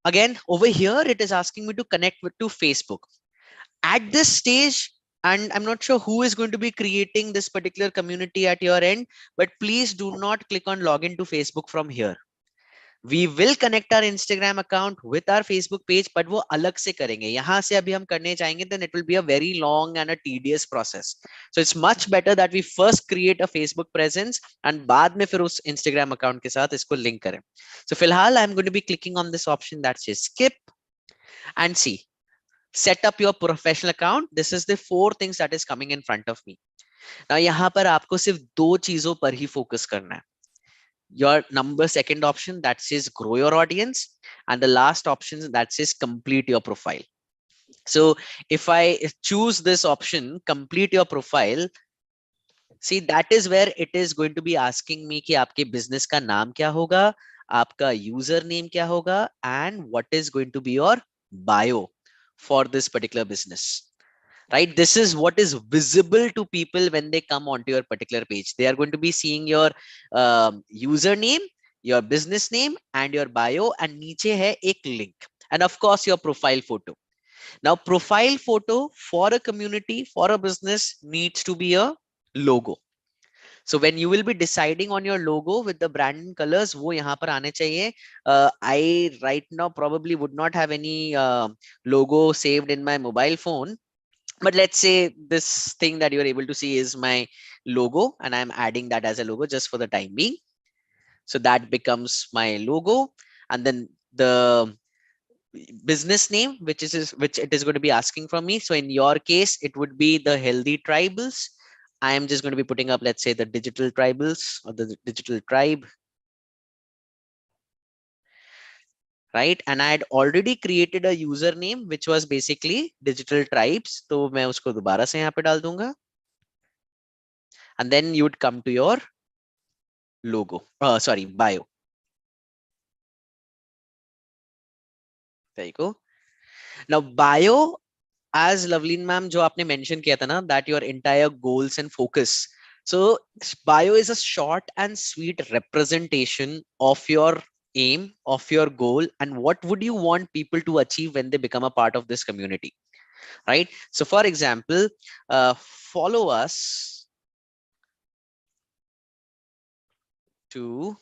Again over here it is asking me to connect with to Facebook. At this stage, and I'm not sure who is going to be creating this particular community at your end, but please do not click on login to Facebook from here. We will connect our Instagram account with our Facebook page, but वो अलग से करेंगे. यहाँ से अभी हम करने जाएंगे, then it will be a very long and a tedious process. So it's much better that we first create a Facebook presence and बाद में फिर उस Instagram account के साथ इसको link करें. So फिलहाल I'm going to be clicking on this option that says skip and see. Set up your professional account. This is the 4 things that is coming in front of me. Now यहाँ पर आपको सिर्फ 2 चीजों पर ही focus करना है. Your second option that says grow your audience, and the last option that says complete your profile. So if I choose this option, complete your profile, see that is where it is going to be asking me कि आपके business का नाम क्या होगा, आपका user name क्या होगा, and what is going to be your bio for this particular business. Right, this is what is visible to people when they come onto your particular page. They are going to be seeing your username, your business name, and your bio, and नीचे है एक link, and of course your profile photo. Now profile photo for a community, for a business, needs to be a logo. So when you will be deciding on your logo with the brand colors, वो यहाँ पर आने चाहिए. I right now probably would not have any logo saved in my mobile phone, but let's say this thing that you're able to see is my logo, and I'm adding that as a logo just for the time being. So that becomes my logo, and then the business name, which it is going to be asking from me. So in your case, it would be the Healthy Tribals. I am just going to be putting up, let's say, the Digital Tribals or the Digital Tribe. Right, and I had already created a username which was basically Digital Tribes, तो मैं उसको दोबारा से यहाँ पे डाल दूंगा, and then you would come to your logo, sorry, bio. There you go. Now bio, as Loveleen ma'am जो आपने mention किया था ना, that your entire goals and focus. So bio is a short and sweet representation of your aim, of your goal, and what would you want people to achieve when they become a part of this community, right? So for example, follow us to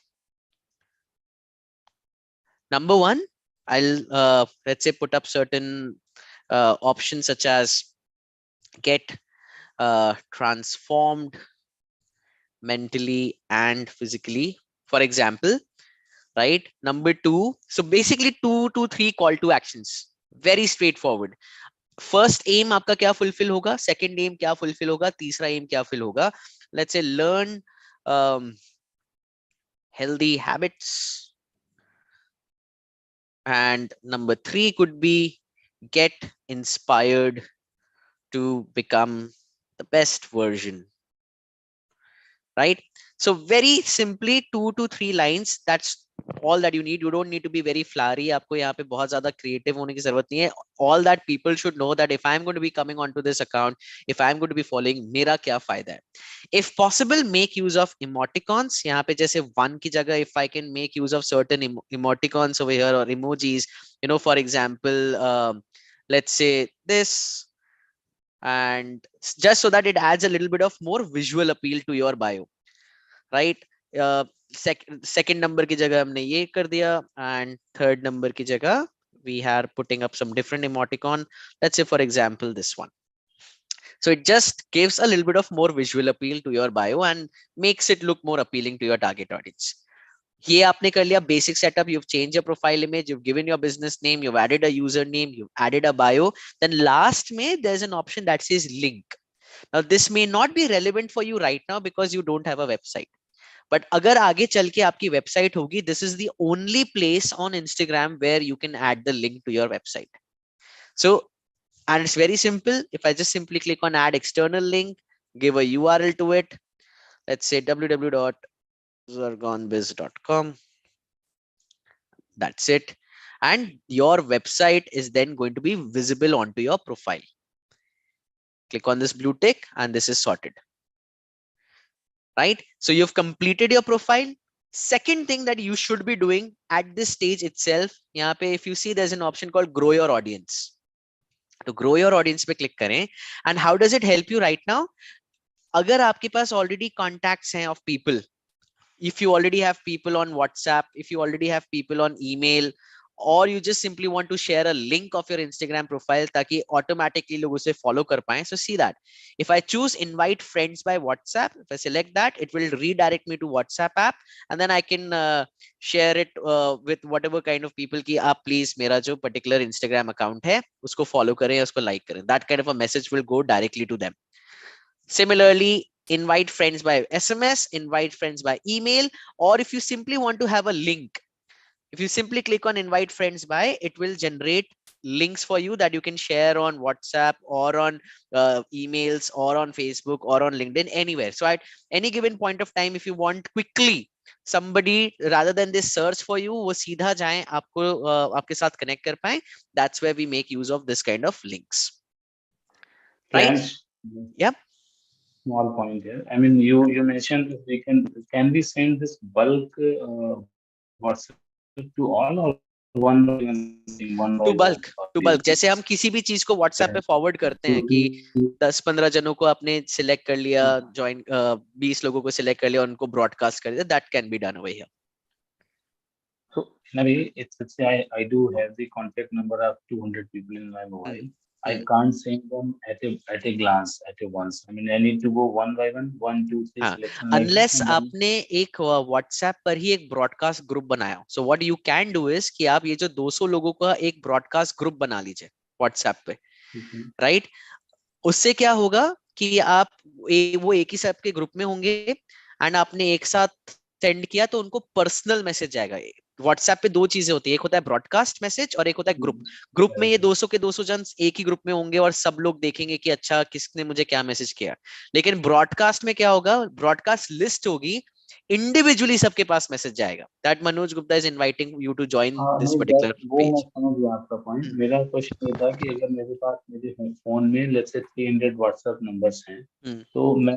number 1. I'll let's say put up certain options such as get transformed mentally and physically, for example, right? Number 2, so basically 2 to 3 call to actions, very straightforward. First aim आपका क्या fulfill होगा, second aim क्या fulfill होगा, तीसरा aim क्या fill होगा. Let's say learn healthy habits, and number 3 could be get inspired to become the best version, right? So very simply 2 to 3 lines, that's all that you need. You don't need to be very flowery. आपको यहाँ पे बहुत ज़्यादा creative होने की ज़रूरत नहीं है. All that people should know that if I'm going to be coming onto this account, if I'm going to be following, मेरा क्या फायदा है. If possible, make use of emoticons. यहाँ पे जैसे one की जगह, if I can make use of certain emoticons over here or emojis, you know, for example, let's say this, and just so that it adds a little bit of more visual appeal to your bio, right? Second number की जगह हमने ये कर दिया, and third number की जगह we are putting up some different emoticon. Let's say for example this one. So it just gives a little bit of more visual appeal to your bio and makes it look more appealing to your target audience. ये आपने कर लिया basic setup. You've changed your profile image, you've given your business name, you've added a username, you've added a bio. Then last में there's an option that says link. Now this may not be relevant for you right now because you don't have a website. But अगर आगे चल के आपकी website होगी, this is the only place on Instagram where you can add the link to your website. So, and it's very simple. If I just simply click on add external link, give a URL to it, let's say www.zargonbiz.com, That's it. And your website is then going to be visible onto your profile. Click on this blue tick and this is sorted. Right? So you've completed your profile. Second thing that you should be doing at this stage itself, yahan pe if you see there's an option called grow your audience. To grow your audience पे click करें. And how does it help you right now? अगर आपके पास already contacts हैं of people, if you already have people on WhatsApp, if you already have people on email, or you just simply want to share a link of your Instagram profile ताकि automatically लोग उसे follow कर पाएं. So see that if I choose invite friends by WhatsApp, if I select that, it will redirect me to WhatsApp app, and then I can share it with whatever kind of people कि आप please मेरा जो particular Instagram account है उसको follow करें, उसको like करें. That kind of a message will go directly to them. Similarly, invite friends by SMS, invite friends by email, or if you simply want to have a link, if you simply click on invite friends by, it will generate links for you that you can share on WhatsApp or on emails or on Facebook or on LinkedIn, anywhere. So at any given point of time, if you want quickly somebody, rather than this search for you, वो सीधा जाएं आपको आपके साथ connect कर पाएं, that's where we make use of this kind of links. Right? Friends, Yeah. small point here. I mean, you mentioned that can we send this bulk WhatsApp to all or one by one thing, one by to one? Bulk जैसे हम किसी भी चीज को WhatsApp पे forward करते हैं कि 10-15 जनों को आपने सिलेक्ट कर लिया, ज्वाइन 20 लोगों को सिलेक्ट कर लिया, उनको ब्रॉडकास्ट कर दिया, that can be done over here. So in a way, let's say I do have the contact number of 200 people in my mobile. I can't send them at a glance, at a once. I mean, I need to go one by one, 1, 2, 3 selection. Unless आपने एक WhatsApp पर ही एक broadcast group बनाया. So what you can do is कि आप ये जो 200 लोगों का एक ब्रॉडकास्ट ग्रुप बना लीजिए व्हाट्सएप पे. राइट? उससे क्या होगा कि आप वो एक ही सब के ग्रुप में होंगे एंड आपने एक साथ सेंड किया तो उनको पर्सनल मैसेज जाएगा. व्हाट्सएप पे दो चीजें होती है, एक होता है ब्रॉडकास्ट मैसेज और एक होता है ग्रुप. ग्रुप में ये 200 के 200 जन एक ही ग्रुप में होंगे और सब लोग देखेंगे कि अच्छा किसने मुझे क्या मैसेज किया. लेकिन ब्रॉडकास्ट में क्या होगा, ब्रॉडकास्ट लिस्ट होगी, इंडिविजुअली सबके पास मैसेज जाएगा. That Manoj Gupta is inviting you to join this particular वो मैं पेज. समझ गया आपका पॉइंट. मेरा क्वेश्चन ये था कि अगर मेरे पास मेरे फोन में लेट्स से 300 व्हाट्सएप नंबर्स हैं, तो मैं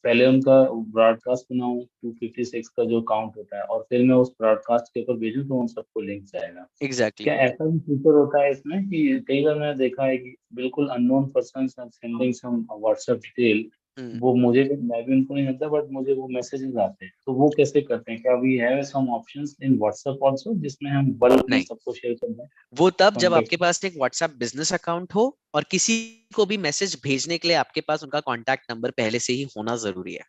पहले उनका ब्रॉडकास्ट बनाऊं 256 का जो काउंट होता है और फिर मैं उस ब्रॉडकास्ट के ऊपर भेजूं तो उन सबको लिंक जाएगा. एग्जैक्टली. क्या ऐसा भी फीचर होता है इसमें कि कई बार मैंने देखा है कि बिल्कुल अननोन पर्सन सेंडिंग सम व्हाट्सएप डिटेल, वो मुझे मैं भी उनको नहीं जानता बट मुझे वो मैसेजेस आते हैं, तो वो कैसे करते हैं? क्या we have some options in WhatsApp also जिसमें हम बल्क में सबको शेयर कर दें? वो तब जब आपके पास एक व्हाट्सएप बिजनेस अकाउंट हो और किसी को भी मैसेज भेजने के लिए आपके पास उनका कांटेक्ट नंबर पहले से ही होना जरूरी है.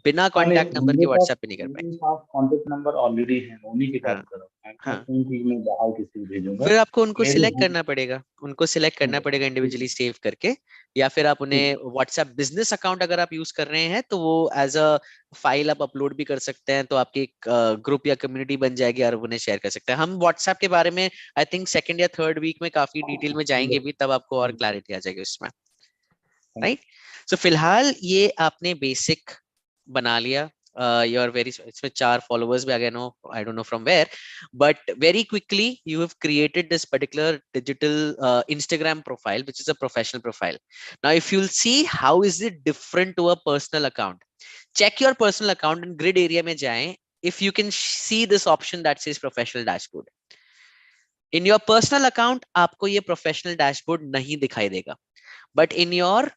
बिना कांटेक्ट नंबर के व्हाट्सएप पे नहीं कर पाएंगे. कांटेक्ट नंबर ऑलरेडी है, उन्हीं की बात करो. मैं बाहर किसी को भेजूंगा, फिर आपको उनको सिलेक्ट करना पड़ेगा, उनको सिलेक्ट करना पड़ेगा इंडिविजुअली सेव करके, या फिर आप उन्हें व्हाट्सएप बिजनेस अकाउंट अगर आप यूज कर रहे हैं तो वो एज अ फाइल आप अपलोड भी कर सकते हैं, तो आपकी एक ग्रुप या कम्युनिटी बन जाएगी और उन्हें शेयर कर सकते हैं. हम व्हाट्सएप के बारे में आई थिंक सेकंड या थर्ड वीक में काफी डिटेल में जाएंगे भी, तब आपको और क्लैरिटी आ जाएगी उसमें. राइट? सो फिलहाल ये आपने बेसिक बना लिया. You are very, इसमें 4 followers भी आ गए, I don't know from where, but very quickly you have created this particular digital Instagram profile, which is a professional profile. Now if you'll see how is it different to a personal account, check your personal account and grid area में जाएं. If you can see this option that says professional dashboard, in your personal account आपको ये professional dashboard नहीं दिखाई देगा, but in your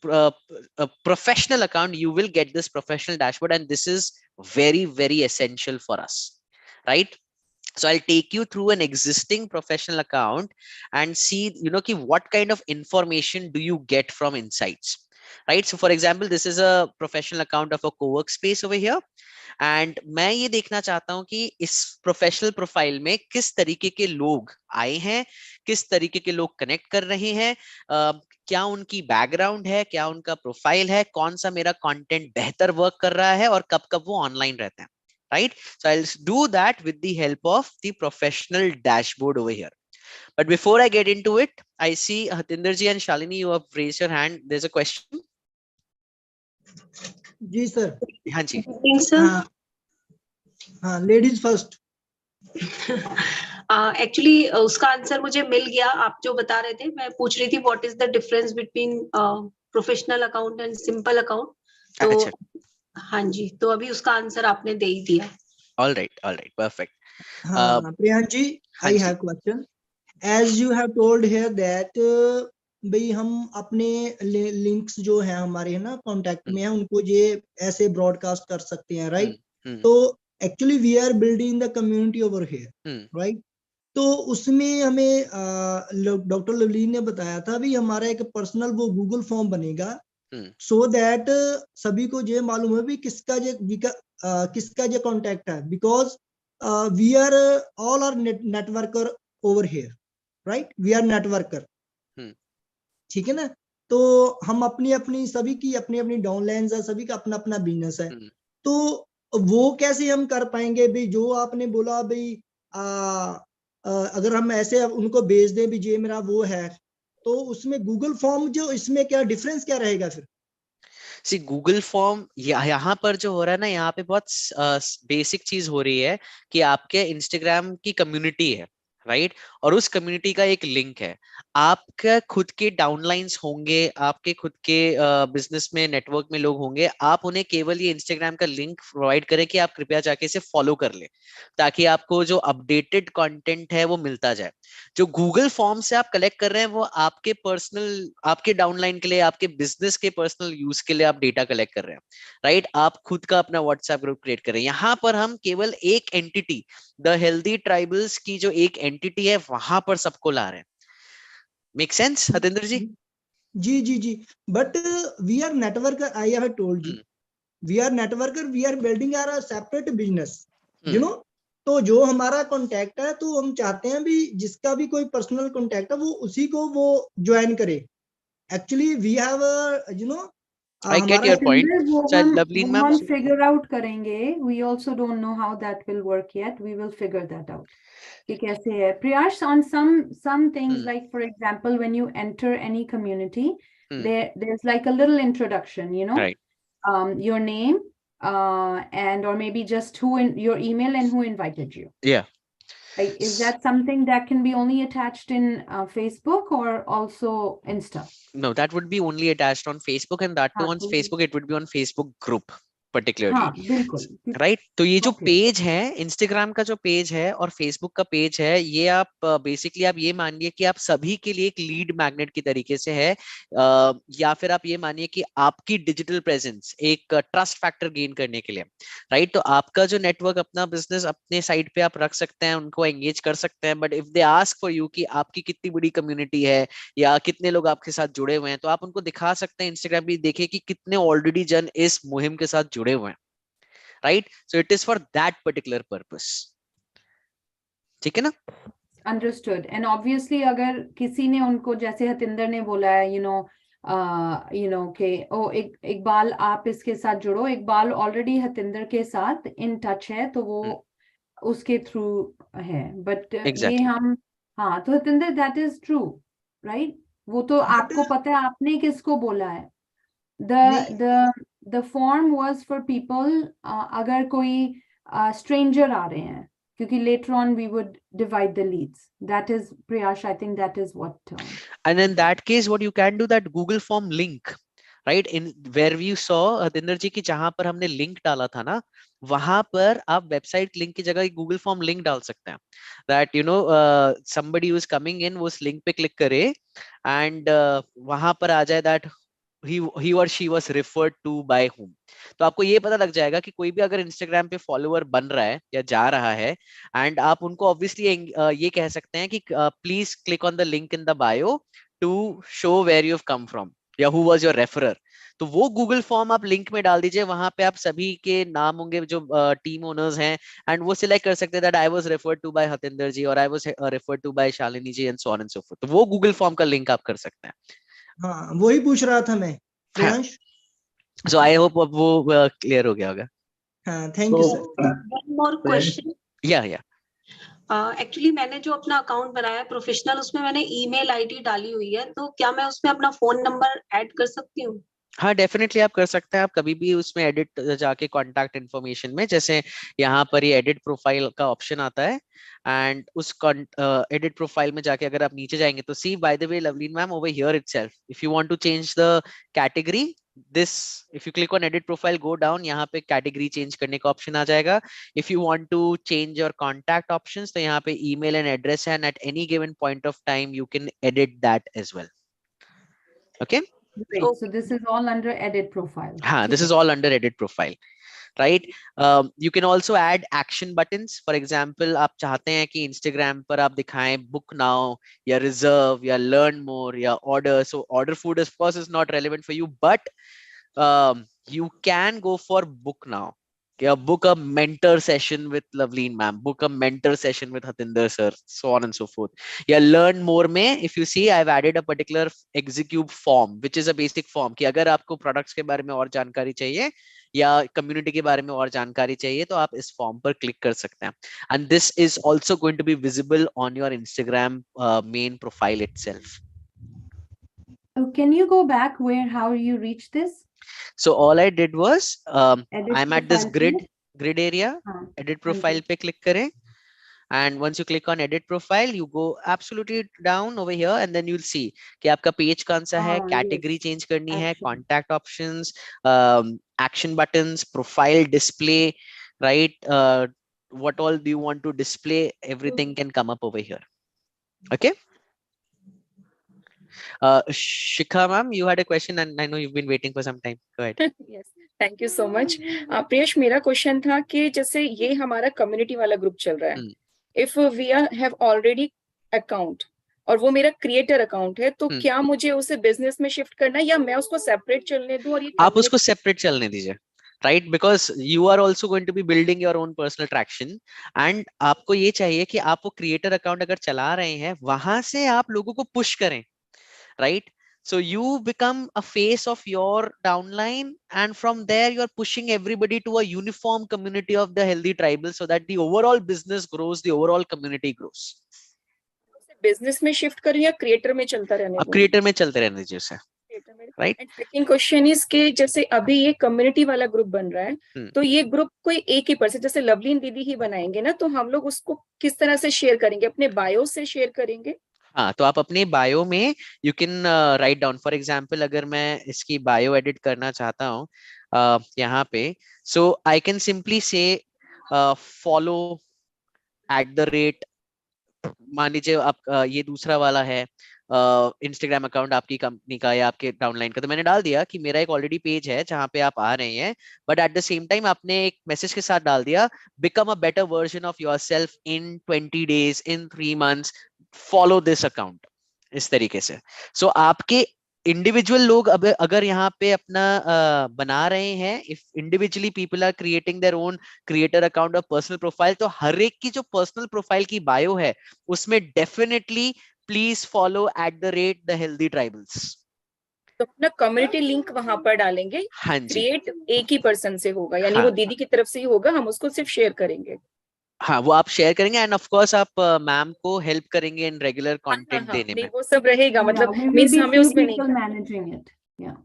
a professional account you will get this professional dashboard, and this is very very essential for us. Right? So I'll take you through an existing professional account and see ki what kind of information do you get from insights. Right? So for example, this is a professional account of a co-work space over here, and मैं ये देखना चाहता हूं कि इस professional profile में किस तरीके के लोग आए हैं, किस तरीके के लोग कनेक्ट कर रहे हैं, क्या उनकी बैकग्राउंड है, क्या उनका प्रोफाइल है, कौन सा मेरा कंटेंट बेहतर वर्क कर रहा है और कब कब वो ऑनलाइन रहते हैं. Right? So I'll do that with the help of the professional dashboard over here. But before I get into it, I see Hatinder ji and Shalini, you have raised your hand. There's a question. जी sir. हाँ जी. हाँ, ladies first. Actually उसका answer मुझे मिल गया, आप जो बता रहे थे। मैं पूछ रही थी what is the difference between professional account and simple account. तो अच्छा, हाँ जी, तो अभी उसका आंसर आपने दे ही दिया। All right, perfect. हाँ प्रियांश जी, हाँ आई जी। Have question. As you have told here that भाई हम अपने लिंक्स जो है हमारे है ना कॉन्टेक्ट में है उनको ये ऐसे ब्रॉडकास्ट कर सकते हैं, राइट? तो actually we are building the community over here, right? तो उसमें हमें डॉक्टर लवलीन ने बताया था भी हमारा एक पर्सनल वो गूगल फॉर्म बनेगा, सो दैट सभी को ये मालूम है भी किसका ये कॉन्टेक्ट है, because we are all are networker over here, right? We are networker, ठीक है ना? तो हम अपनी अपनी सभी की अपनी अपनी डाउनलाइंस है, सभी का अपना अपना बिजनेस है। तो वो कैसे हम कर पाएंगे भी जो आपने बोला भाई अगर हम ऐसे उनको भेज दें भी ये मेरा वो है, तो उसमें गूगल फॉर्म जो इसमें क्या डिफरेंस क्या रहेगा फिर? सी गूगल फॉर्म यहाँ पर जो हो रहा है ना, यहाँ पे बहुत बेसिक चीज हो रही है कि आपके इंस्टाग्राम की कम्युनिटी है, राइट? और उस कम्युनिटी का एक लिंक है। आपका खुद के डाउनलाइंस होंगे, आपके खुद के बिजनेस में नेटवर्क में लोग होंगे, आप उन्हें केवल ये इंस्टाग्राम का लिंक प्रोवाइड करें कि आप कृपया जाके इसे फॉलो कर ले, ताकि आपको जो अपडेटेड कंटेंट है वो मिलता जाए। जो गूगल फॉर्म से आप कलेक्ट कर रहे हैं वो आपके पर्सनल, आपके डाउनलाइन के लिए, आपके बिजनेस के पर्सनल यूज के लिए आप डेटा कलेक्ट कर रहे हैं, राइट? आप खुद का अपना व्हाट्सएप ग्रुप क्रिएट कर रहे हैं। यहाँ पर हम केवल एक एंटिटी, द हेल्दी ट्राइबल्स की जो एक एंटिटी है वहां पर सबको ला रहे हैं। Make sense Hatendra ji? जी जी जी, but we are networker, I have told you, we are networker, we are building are separate business, you know. तो जो हमारा कॉन्टैक्ट है तो हम चाहते हैं भी जिसका भी कोई पर्सनल कॉन्टैक्ट है वो उसी को वो ज्वाइन करे। Actually we have you know I get हमारा your point. Similar, so Lovleen वो मैम, हम figure out करेंगे. We also don't know how that will work yet. We will figure that out. कि कैसे है. Priyash, on some things, like for example, when you enter any community, there's like a little introduction, you know, right, your name, and or maybe just your email and who invited you. yeah. Like, is that something that can be only attached in Facebook or also Insta? No, that would be only attached on Facebook, and that too हाँ on तो Facebook it would be on Facebook group particularly, हाँ बिल्कुल. Right? तो ये जो Okay. Page है, Instagram का जो पेज है और फेसबुक का पेज है, ये आप बेसिकली आप ये मानिए कि आप सभी के लिए एक लीड मैग्नेट की तरीके से है, या फिर आप ये मानिए कि आपकी डिजिटल प्रेजेंस एक ट्रस्ट फैक्टर गेन करने के लिए, राइट? तो आपका जो नेटवर्क, अपना बिजनेस अपने साइड पे आप रख सकते हैं, उनको एंगेज कर सकते हैं, but if they ask for you कि आपकी कितनी बड़ी कम्युनिटी है या कितने लोग आपके साथ जुड़े हुए हैं, तो आप उनको दिखा सकते हैं इंस्टाग्राम पे, देखिए कि कितने ऑलरेडी जन इस मुहिम के साथ जुड़े हुए हैं, right? So it is for that particular purpose. ठीक है ना? Understood. And obviously अगर किसी ने उनको जैसे हतिंदर ने बोला है, you know कि ओ इकबाल आप इसके साथ जुड़ो, इकबाल ऑलरेडी हतिंदर के साथ इन टच है तो वो उसके थ्रू है, बट ये Exactly. हम हाँ तो Hatinder that is true, right? वो तो आपको पता है आपने किसको बोला है. The form was for people अगर कोई stranger आ रहे हैं, क्योंकि later on we would divide the leads. That is, Priyash, I think that is what. And in that case, what you can do, that Google form link, right? In where we saw हतेंद्र जी की जहां पर हमने link डाला था ना, वहां पर आप वेबसाइट लिंक की जगह गूगल फॉर्म लिंक डाल सकते हैं, that somebody who is coming in वो उस लिंक पे क्लिक करे एंड वहां पर आ जाए that he or she was referred to by whom. तो आपको ये पता लग जाएगा कि कोई भी अगर इंस्टाग्राम पे फॉलोअर बन रहा है या जा रहा है, एंड आप उनको ऑब्वियसली ये कह सकते हैं कि please click on the link in the bio to show where you have come from या हु वाज योर रेफरर। तो वो गूगल फॉर्म आप लिंक में डाल दीजिए, वहां पे आप सभी के नाम होंगे जो टीम ओनर्स हैं, एंड वो सिलेक्ट कर सकते हैं that I was referred to by Hatendra ji और I was referred to by Shalini ji and so on and so forth. तो वो गूगल फॉर्म का लिंक आप कर सकते हैं। हाँ वही पूछ रहा था मैं, प्रियांश। सो आई होप अब वो क्लियर हो गया होगा। हाँ thank you sir. One more question. या एक्चुअली मैंने जो अपना अकाउंट बनाया है प्रोफेशनल, उसमें मैंने ईमेल आईडी डाली हुई है, तो क्या मैं उसमें अपना फोन नंबर ऐड कर सकती हूँ? हाँ डेफिनेटली आप कर सकते हैं। आप कभी भी उसमें एडिट जाके कांटेक्ट इन्फॉर्मेशन में, जैसे यहाँ पर ये एडिट प्रोफाइल का ऑप्शन आता है, एंड उस एडिट प्रोफाइल में जाके अगर आप नीचे जाएंगे तो see by the way Loveleen ma'am over here itself if you want to change the category this, if you click on edit profile go down, यहाँ पे कैटेगरी चेंज करने का ऑप्शन आ जाएगा। If you want to change your contact options तो यहाँ पे email and address है, and at any given point of time you can edit that as well. Okay, Great. So this is all under edit profile. हाँ ठीक this है. Is all under edit profile, right. You can also add action buttons. For example आप चाहते हैं कि Instagram पर आप दिखाएं बुक नाउ या रिजर्व या लर्न मोर या order, so order food of course is not relevant for you, but you can go for book now. Yeah, book a mentor session with Loveleen ma'am, book a mentor session with Hatinder sir, so on and so forth. Yeah, learn more में if you see I've added a particular execute form which is a basic form कि अगर आपको products के बारे में और जानकारी चाहिए या community के बारे में और जानकारी चाहिए तो आप इस form पर click कर सकते हैं, and this is also going to be visible on your Instagram main profile itself. Oh, can you go back where how you reach this? So all I did was Edit I'm at this profile पे? grid area, हाँ, edit हाँ profile जी. पे click करें, and once you click on edit profile you go absolutely down over here and then you'll see कि आपका page कौन सा है, category Yes. change करनी है, Action. contact options, action buttons, profile display, right, what all do you want to display, everything can come up over here. Okay. Shikha ma'am, you had a question and I know you've been waiting for some time. Go ahead. Yes, thank you so much. Priyash, मेरा question था कि जैसे ये हमारा community वाला group चल रहा है, if we have already account और वो मेरा क्रिएटर अकाउंट है, तो क्या मुझे उसे बिजनेस में शिफ्ट करना है या मैं उसको सेपरेट चलने दूं? और ये आप उसको सेपरेट चलने दीजिए, right, because you are also going to be building your own personal traction, and आपको ये चाहिए कि आप वो क्रिएटर अकाउंट अगर चला रहे हैं वहां से आप लोगों को पुश करें, right? So you become a face of your downline, and from there you are pushing everybody to a uniform community of the healthy tribal so that the overall business grows, the overall community grows. Business में shift करूं या creator में चलता रहने अब दूं? Creator में चलते रहने दीजिए उसे, right. And second question is कि जैसे अभी ये कम्युनिटी वाला ग्रुप बन रहा है, तो ये ग्रुप कोई एक ही पर्सन, जैसे लवलीन दीदी ही बनाएंगे ना, तो हम लोग उसको किस तरह से शेयर करेंगे? अपने बायो से शेयर करेंगे? हाँ, तो आप अपने बायो में you can write down, for example अगर मैं इसकी बायो एडिट करना चाहता हूँ यहाँ पे, सो आई कैन सिंपली से फॉलो @ मान लीजिए आप ये दूसरा वाला है इंस्टाग्राम अकाउंट आपकी कंपनी का या आपके डाउनलाइन का, तो मैंने डाल दिया कि मेरा एक ऑलरेडी पेज है जहां पे आप आ रहे हैं, but at the same time आपने एक मैसेज के साथ डाल दिया become a better version of yourself in 20 days, in 3 months, follow this account, इस तरीके से। सो आपके इंडिविजुअल लोग अब अगर यहाँ पे अपना बना रहे हैं, if individually people are creating their own creator account और पर्सनल प्रोफाइल, तो हर एक की जो पर्सनल प्रोफाइल की बायो है उसमें definitely please follow @ the healthy tribals. तो अपना कम्युनिटी लिंक वहां पर डालेंगे। हाँ जी, क्रिएट एक ही पर्सन से होगा, यानी हाँ वो दीदी की तरफ से ही होगा, हम उसको सिर्फ शेयर करेंगे। हाँ, वो आप शेयर करेंगे, एंड ऑफ कोर्स आप मैम को हेल्प करेंगे इन रेगुलर कंटेंट देने नहीं, में, वो सब रहेगा, Yeah, मतलब we will मीन्स be हमें few उसमें नहीं people करना। managing it. Yeah.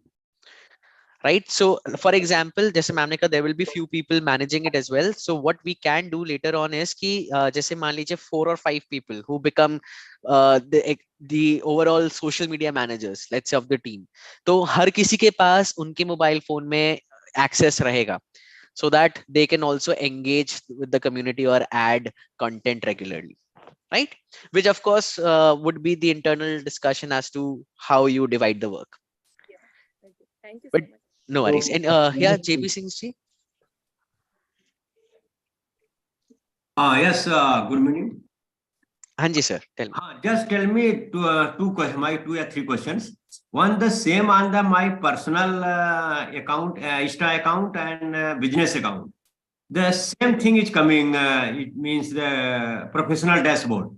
right? So for example, जैसे मैम ने कहा there will be few people managing it as well. So what we can do later on is कि जैसे मान लीजिए 4 or 5 people who become the overall social media managers, let's say, of the team. तो हर किसी के पास उनके mobile phone में access रहेगा, so that they can also engage with the community or add content regularly, right? Which of course would be the internal discussion as to how you divide the work. Thank you so But much. no worries. And yeah, JP Singh ji. Yes, good morning. Hanji sir, tell me. Just tell me two questions, my 2 or 3 questions. One, the same on my personal account, Insta account and business account. The same thing is coming. It means the professional dashboard.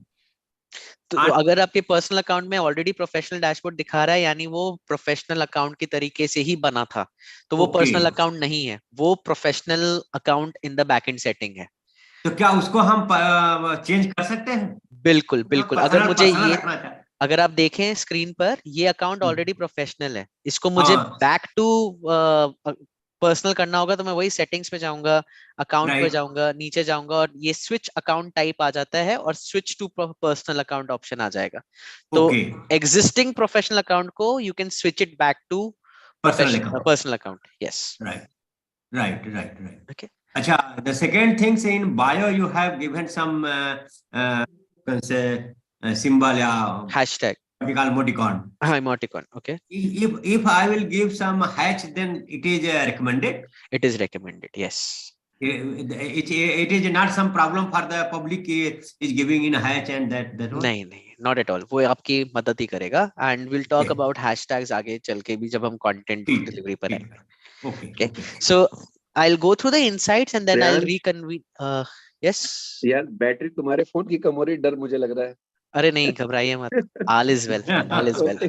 तो अगर आपके personal account में already professional dashboard दिखा रहा है, यानी वो professional account की तरीके से ही बना था, तो वो पर्सनल अकाउंट नहीं है, वो professional account in the backend setting है। तो क्या उसको हम चेंज कर सकते हैं? बिल्कुल बिल्कुल, अगर मुझे ये अगर आप देखें स्क्रीन पर, ये अकाउंट ऑलरेडी प्रोफेशनल है, इसको मुझे हाँ, बैक टू पर्सनल करना होगा तो मैं वही सेटिंग्स पे जाऊंगा, अकाउंट पे right. जाऊंगा, नीचे जाऊंगा और ये स्विच अकाउंट टाइप आ जाता है और switch to personal account option आ जाएगा। तो Okay. एग्जिस्टिंग प्रोफेशनल अकाउंट को you can switch it back to Personal account. Personal account. Yes. Right. Right. Okay. Acha, the second things in bio you have given some can say symbol या Hashtag. what you call emoticon. Emoticon. Okay. If I will give some hatch, then it is recommended. It is recommended. Yes. It is not some problem for the public is giving in hatch and that one. नहीं, not at all. वो आपकी मदद ही करेगा and we'll talk about hashtags आगे चल के भी जब हम content delivery पर आएंगे. Okay. So I'll go through the insights and then I'll reconvene. Yes. यार बैटरी तुम्हारे फोन की कम हो रही, डर मुझे लग रहा है। अरे नहीं, घबराइए मत. All is well. All is well.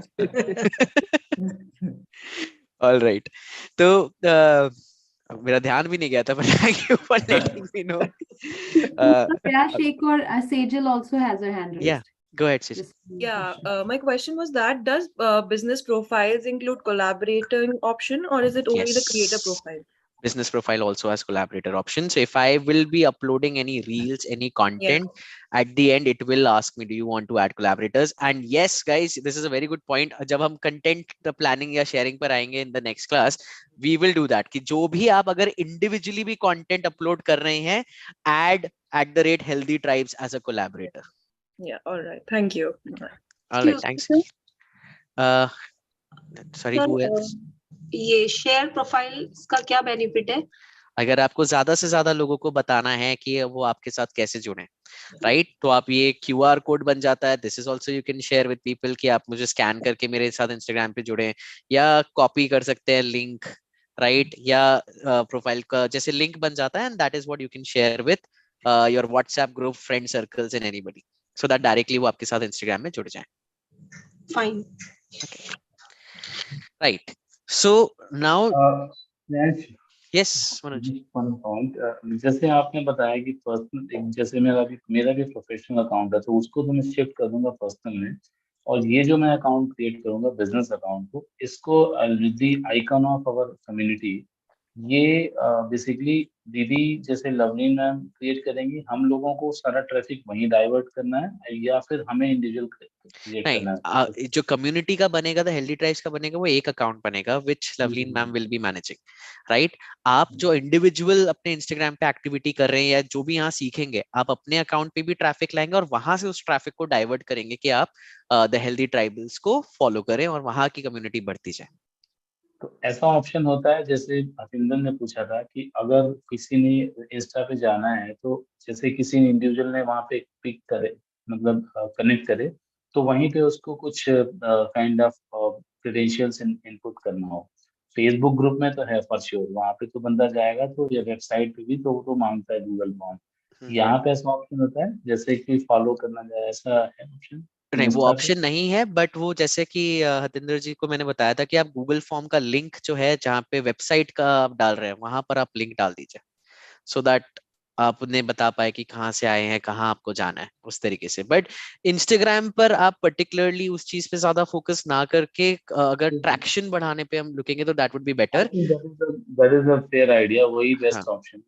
All right. तो मेरा ध्यान भी नहीं गया था, but thank you for letting me know. Sheikh or Sejal also has her hand raised. Yeah, go ahead, Sejal. Yeah, my question was that does business profiles include collaborating option or is it only the creator Yes. profile? Business profile also has collaborator option. So if I will be uploading any reels, any content, at the end it will ask me, do you want to add collaborators? And yes, guys, this is a very good point. जब हम content the planning या sharing पर आएंगे in the next class, we will do that. कि जो भी आप अगर individually भी content upload कर रहे हैं, add @healthy tribes as a collaborator. Yeah, all right. Thank you. All right, thanks. Sorry, who else? ये शेयर प्रोफाइल का क्या बेनिफिट है? अगर आपको ज्यादा से ज्यादा लोगों को बताना है कि वो आपके साथ कैसे जुड़े, राइट, तो आप ये QR कोड बन जाता है. This is also you can share with people कि आप मुझे स्कैन करके मेरे साथ इंस्टाग्राम पे जुड़े, या कॉपी कर सकते हैं लिंक, राइट, या प्रोफाइल का जैसे लिंक बन जाता है, and that is what you can share with your WhatsApp group, friend circles and anybody, so that directly वो आपके साथ इंस्टाग्राम में जुड़ जाए. Fine. Right. So now, yes, Manoj. One point, जैसे आपने बताया कि पर्सनल, जैसे मेरा भी प्रोफेशनल अकाउंट है तो उसको तो मैं शिफ्ट कर दूंगा पर्सनल में, और ये जो मैं अकाउंट क्रिएट करूंगा बिजनेस अकाउंट को, इसको with the icon of our community, ये बेसिकली दीदी जैसे लवली मैम क्रिएट करेंगी, हम लोगों को सारा ट्रैफिक वहीं डाइवर्ट करना है या फिर हमें इंडिविजुअल क्रिएट करना है? नहीं, जो कम्युनिटी का बनेगा, द हेल्दी ट्राइब्स का बनेगा, वो एक अकाउंट बनेगा which Loveleen ma'am will be managing, right. आप जो इंडिविजुअल अपने इंस्टाग्राम पे एक्टिविटी कर रहे हैं या जो भी यहाँ सीखेंगे, आप अपने अकाउंट पे भी ट्रैफिक लाएंगे और वहां से उस ट्रैफिक को डाइवर्ट करेंगे कि आप द हेल्दी ट्राइबल्स को फॉलो करें और वहां की कम्युनिटी बढ़ती जाए. तो ऐसा ऑप्शन होता है, जैसे अभिनंदन ने पूछा था कि अगर किसी ने इंस्टा पे जाना है तो जैसे किसी इंडिविजुअल ने वहां पे पिक करे, मतलब कनेक्ट करे, तो वहीं पे उसको कुछ काइंड ऑफ क्रेडेंशियल्स इनपुट करना हो. फेसबुक ग्रुप में तो है फॉर श्योर, वहां पे तो बंदा जाएगा तो, या वेबसाइट पे भी तो मांगता है गूगल फॉर्म. यहाँ पे ऐसा ऑप्शन होता है जैसे कि फॉलो करना जाए, ऐसा है ऑप्शन? नहीं, वो ऑप्शन नहीं है, बट वो जैसे कि हतिंदर जी को मैंने बताया था कि आप गूगल फॉर्म का लिंक जो है जहाँ पे वेबसाइट का आप डाल रहे हैं वहां पर आप लिंक डाल दीजिए, सो दैट आप उन्हें बता पाए कि कहाँ से आए हैं, कहाँ आपको जाना है, उस तरीके से. बट इंस्टाग्राम पर आप पर्टिकुलरली उस चीज पे ज्यादा फोकस ना करके अगर ट्रैक्शन बढ़ाने पे हम रुकेंगे तो that would be better. That is a fair idea, वही best option.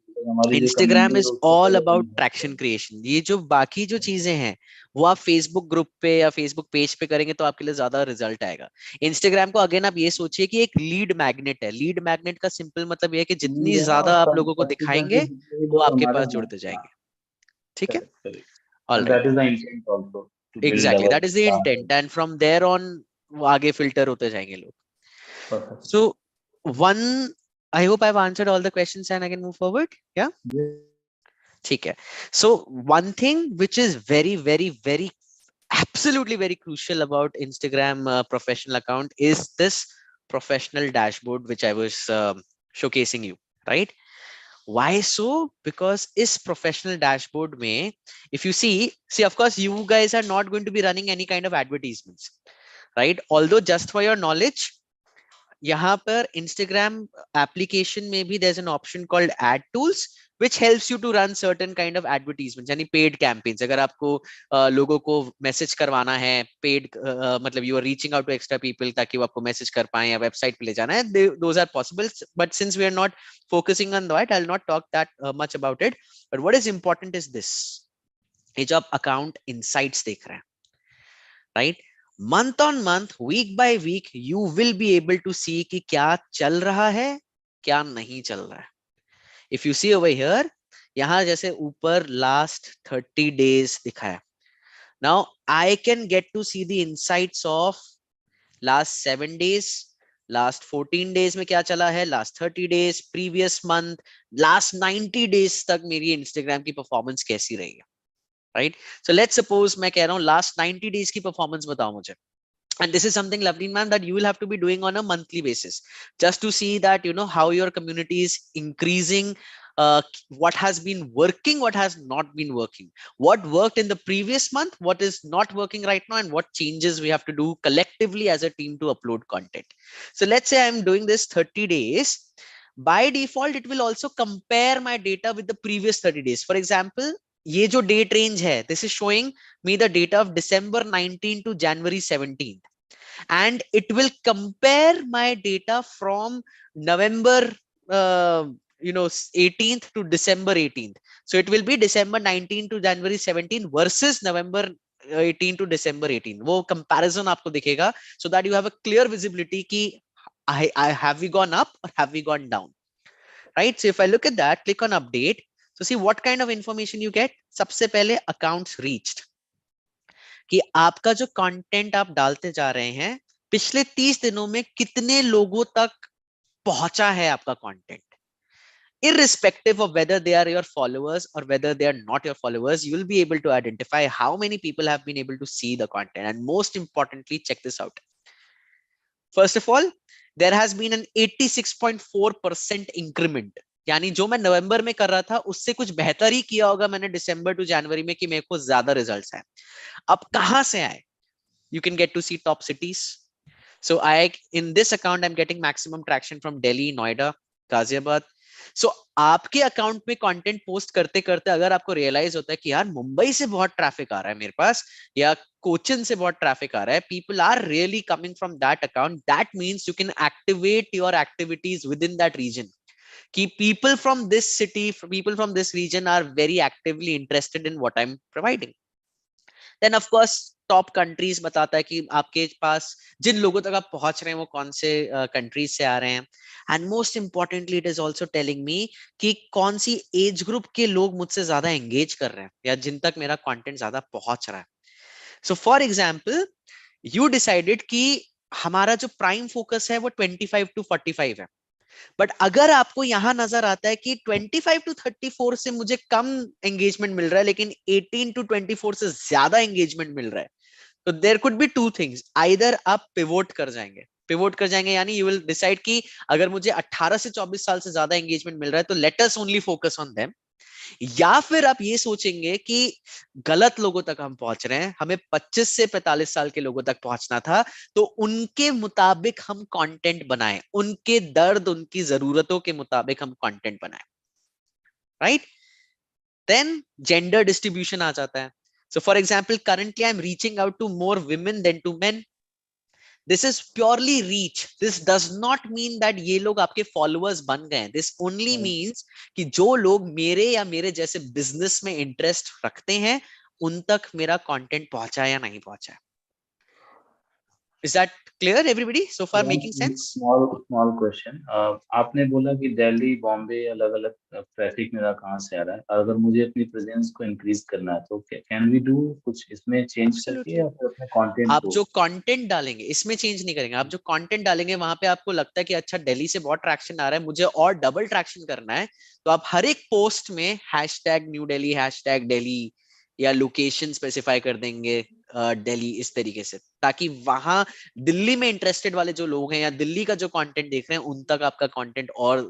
Instagram is all about traction creation. ये जो बाकी जो चीजें हैं वो आप Facebook ग्रुप पे या Facebook पेज पे करेंगे तो आपके लिए ज्यादा रिजल्ट आएगा. Instagram को अगेन आप ये सोचिए कि एक लीड मैग्नेट है. लीड मैग्नेट का सिंपल मतलब ये है कि जितनी ज्यादा आप लोगों को दिखाएंगे वो आपके पास जुड़ते जाएंगे. ठीक है? All right. That is the intent also. Exactly, that is the intent, and from there on वो आगे फिल्टर होते जाएंगे लोग. So one, I hope I've answered all the questions and I can move forward. Yeah. ठीक है. So one thing which is very absolutely very crucial about Instagram professional account is this professional dashboard which I was showcasing you, right? Why so? Because is professional dashboard mein, if you see, of course you guys are not going to be running any kind of advertisements, right? Although just for your knowledge, यहाँ पर Instagram application में भी there's an option called ad tools which helps you to run certain kind of advertisements, यानी paid campaigns. अगर आपको लोगों को message करवाना है, paid मतलब you are reaching out to extra people ताकि वो आपको मैसेज कर पाए या वेबसाइट पे ले जाना है, those are possible. But since we are not focusing on that, I'll not talk that much about it. But what is important is this, ये जो आप अकाउंट इनसाइट्स देख रहे हैं, right, month on month, week by week, you will be able to see कि क्या चल रहा है, क्या नहीं चल रहा है. If you see over here, यहां जैसे ऊपर लास्ट 30 डेज दिखाया. Now I can get to see the insights of last 7 days, last 14 days में क्या चला है, last 30 days, previous month, last 90 days तक मेरी इंस्टाग्राम की परफॉर्मेंस कैसी रही है, राइट. सो लेट्स सपोज मैं कह रहा हूं लास्ट 90 डेज की परफॉर्मेंस बताओ मुझे. And this is something, lovely man, that you will have to be doing on a monthly basis, just to see that, you know, how your community is increasing, what has been working, what has not been working, what worked in the previous month, what is not working right now, and what changes we have to do collectively as a team to upload content. So let's say I'm doing this 30 days. By default, it will also compare my data with the previous 30 days. For example, ये जो date range है, this is showing me the data of December 19 to January 17th, and it will compare my data from November 18th to December 18th. So it will be December 19 to January 17 versus November 18 to December 18. वो comparison आपको दिखेगा, so that you have a clear visibility कि I have we gone up or have we gone down, right? So if I look at that, click on update. So see what kind of information you get. सबसे पहले accounts reached, कि आपका जो content आप डालते जा रहे हैं, पिछले 30 दिनों में कितने लोगों तक पहुंचा है आपका content. Irrespective of whether they are your followers or whether they are not your followers, you will be able to identify how many people have been able to see the content. And most importantly, check this out. First of all, there has been an 86.4% increment. यानी जो मैं नवंबर में कर रहा था उससे कुछ बेहतर ही किया होगा मैंने दिसंबर टू जनवरी में, कि मेरे को ज्यादा रिजल्ट्स आए. अब कहां से आए? You can get to see top cities. So in this account, I'm getting maximum traction from Delhi, Noida, Ghaziabad. So आपके अकाउंट में कंटेंट पोस्ट करते करते अगर आपको रियलाइज होता है कि यार मुंबई से बहुत ट्रैफिक आ रहा है मेरे पास, या कोचिन से बहुत ट्रैफिक आ रहा है, people are really coming from that account, that means you can activate your activities within that region. कि people from this city, people from this region are very actively interested in what I'm providing. Then of course top countries बताता है कि आपके पास जिन लोगों तक आप पहुंच रहे हैं वो कौन से कंट्रीज से आ रहे हैं. And most importantly it is also telling me कि कौन सी एज ग्रुप के लोग मुझसे ज्यादा एंगेज कर रहे हैं या जिन तक मेरा कंटेंट ज्यादा पहुंच रहा है. So for example, you decided कि हमारा जो प्राइम फोकस है वो 25 to 45 है, बट अगर आपको यहां नजर आता है कि 25 to 34 से मुझे कम एंगेजमेंट मिल रहा है लेकिन 18 to 24 से ज्यादा एंगेजमेंट मिल रहा है, तो there could be two things. Either आप पिवोट कर जाएंगे, पिवोट कर जाएंगे यानी यू विल डिसाइड कि अगर मुझे 18 से 24 साल से ज्यादा एंगेजमेंट मिल रहा है तो let us only focus on them. या फिर आप ये सोचेंगे कि गलत लोगों तक हम पहुंच रहे हैं, हमें 25 से 45 साल के लोगों तक पहुंचना था, तो उनके मुताबिक हम कंटेंट बनाएं, उनके दर्द उनकी जरूरतों के मुताबिक हम कंटेंट बनाएं, राइट. देन जेंडर डिस्ट्रीब्यूशन आ जाता है. So for example, currently I'm reaching out to more women than to men. This is purely reach. This does not mean that ये लोग आपके followers बन गए. This only means कि जो लोग मेरे या मेरे जैसे business में interest रखते हैं उन तक मेरा content पहुंचा है या नहीं पहुंचा है. Is that clear, everybody? So far making sense? Small question. आपने बोला कि दिल्ली, बॉम्बे अलग अलग ट्रैफिक मेरा कहाँ से आ रहा है, अगर मुझे अपनी प्रेजेंस को इंक्रीज करना है तो कैन वी डू कुछ इसमें चेंज करके या फिर अपने कंटेंट आप को? जो कंटेंट डालेंगे इसमें चेंज नहीं करेंगे. आप जो कंटेंट डालेंगे वहां पे आपको लगता है कि अच्छा दिल्ली से बहुत ट्रैक्शन आ रहा है, मुझे और डबल ट्रैक्शन करना है, तो आप हर एक पोस्ट में hashtag new Delhi, hashtag Delhi या लोकेशन स्पेसिफाई कर देंगे दिल्ली, इस तरीके से, ताकि वहां दिल्ली में इंटरेस्टेड वाले जो लोग हैं या दिल्ली का जो कंटेंट देख रहे हैं उन तक आपका कंटेंट और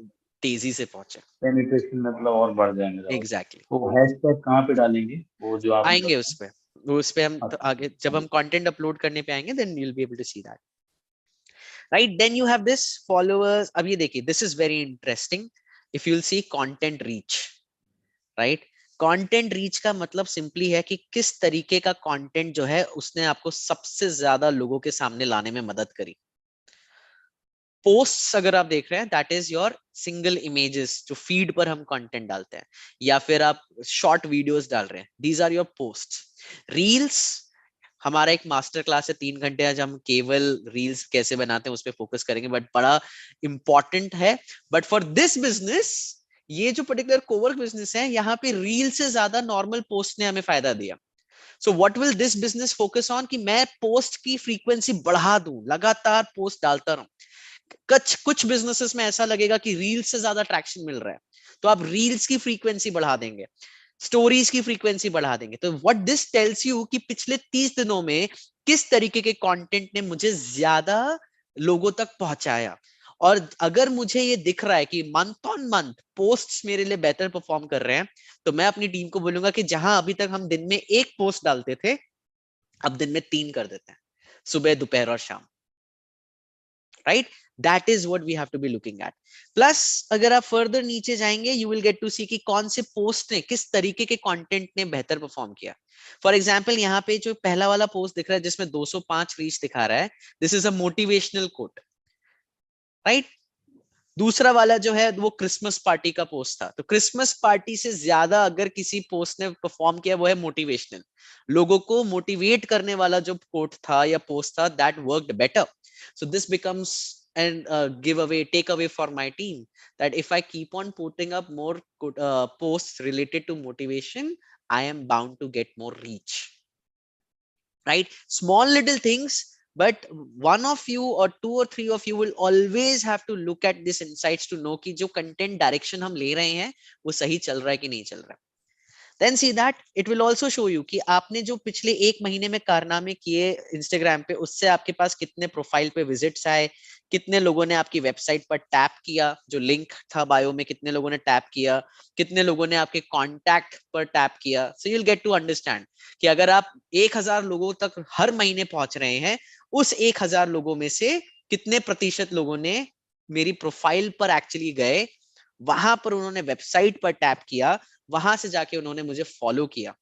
तेजी से पहुंचे, पेनिट्रेशन मतलब और बढ़ जाए मेरा. एग्जैक्टली. वो हैशटैग कहाँ पे डालेंगे, वो जो आप आएंगे उस पे हम तो आगे जब हम कंटेंट अपलोड करने पे आएंगे, then you will be able to see that, right. Then you have this followers. अब ये देखिए, this is very interesting. If you will see content reach, right? Content reach का मतलब सिंपली है कि किस तरीके का कंटेंट जो है उसने आपको सबसे ज्यादा लोगों के सामने लाने में मदद करी। पोस्ट अगर आप देख रहे हैं, that is your single images जो फीड पर हम कंटेंट डालते हैं, या फिर आप शॉर्ट वीडियोस डाल रहे हैं, these are your post. Reels, हमारा एक मास्टर क्लास है 3 घंटे, आज हम केवल रील्स कैसे बनाते हैं उस पर फोकस करेंगे, बट बड़ा इंपॉर्टेंट है। बट फॉर दिस बिजनेस, ये जो पर्टिकुलर कोवर्क बिजनेस है, यहाँ पे रील से ज्यादा नॉर्मल पोस्ट ने हमें फायदा दिया। So what will this business focus on, कि मैं पोस्ट की फ्रीक्वेंसी बढ़ा दूं, लगातार पोस्ट डालता रहूं। कुछ बिजनेसेस में ऐसा लगेगा कि रील्स से ज्यादा ट्रैक्शन मिल रहा है, तो आप रील्स की फ्रीक्वेंसी बढ़ा देंगे, स्टोरीज की फ्रीक्वेंसी बढ़ा देंगे। तो व्हाट दिस टेल्स यू कि पिछले 30 दिनों में किस तरीके के कंटेंट ने मुझे ज्यादा लोगों तक पहुंचाया। और अगर मुझे ये दिख रहा है कि मंथ ऑन मंथ पोस्ट्स मेरे लिए बेहतर परफॉर्म कर रहे हैं, तो मैं अपनी टीम को बोलूंगा कि जहां अभी तक हम दिन में एक पोस्ट डालते थे, अब दिन में 3 कर देते हैं, सुबह, दोपहर और शाम। Right? That is what we have to be looking at. Plus अगर आप फर्दर नीचे जाएंगे, you will get to see कि कौन से पोस्ट ने, किस तरीके के कंटेंट ने बेहतर परफॉर्म किया। फॉर एग्जांपल, यहाँ पे जो पहला वाला पोस्ट दिख रहा है जिसमें 205 रीच दिखा रहा है, this is a motivational quote, right? दूसरा वाला जो है वो क्रिसमस पार्टी का पोस्ट था, तो क्रिसमस पार्टी से ज्यादा अगर किसी पोस्ट ने परफॉर्म किया वो है मोटिवेशनल, लोगों को मोटिवेट करने वाला जो कोट था या पोस्ट था, that worked better. So this becomes an giveaway, takeaway for my team, that if I keep on putting up more posts related to motivation, I am bound to get more reach. Right? Small little things, but one of you or 2 or 3 of you will always have to look at these insights to know कि जो content direction हम ले रहे हैं वो सही चल रहा है कि नहीं चल रहा है। Then see that it will also show you कि आपने जो पिछले 1 महीने में कारनामे किए इंस्टाग्राम पे, उससे आपके पास कितने प्रोफाइल पे विजिट्स आए, कितने लोगों ने आपकी वेबसाइट पर टैप किया, जो लिंक था बायो में कितने लोगों ने टैप किया, कितने लोगों ने आपके कॉन्टैक्ट पर टैप किया। So you will get to understand कि अगर आप 1000 लोगों तक हर महीने पहुंच रहे हैं, उस 1000 लोगों में से कितने प्रतिशत लोगों ने मेरी प्रोफाइल पर एक्चुअली गए, वहां पर उन्होंने वेबसाइट पर टैप किया, वहां से जाके उन्होंने मुझे फॉलो किया।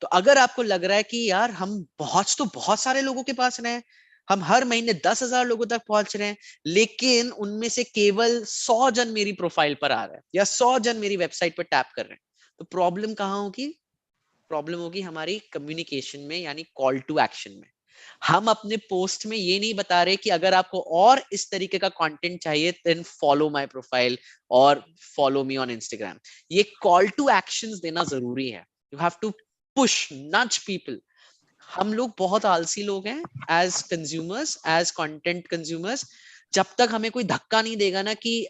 तो अगर आपको लग रहा है कि यार हम पहुंच तो बहुत सारे लोगों के पास रहे हैं, हम हर महीने 10,000 लोगों तक पहुंच रहे हैं, लेकिन उनमें से केवल 100 जन मेरी प्रोफाइल पर आ रहे हैं या 100 जन मेरी वेबसाइट पर टैप कर रहे हैं, तो प्रॉब्लम कहां होगी? प्रॉब्लम होगी हमारी कम्युनिकेशन में, यानी कॉल टू एक्शन में। हम अपने पोस्ट में ये नहीं बता रहे कि अगर आपको और इस तरीके का कंटेंट चाहिए देन फॉलो माय प्रोफाइल और फॉलो मी ऑन इंस्टाग्राम। ये कॉल टू एक्शंस देना जरूरी है। You have to push, nudge people. हम लोग बहुत आलसी लोग हैं as consumers, as content consumers. जब तक हमें कोई धक्का नहीं देगा ना कि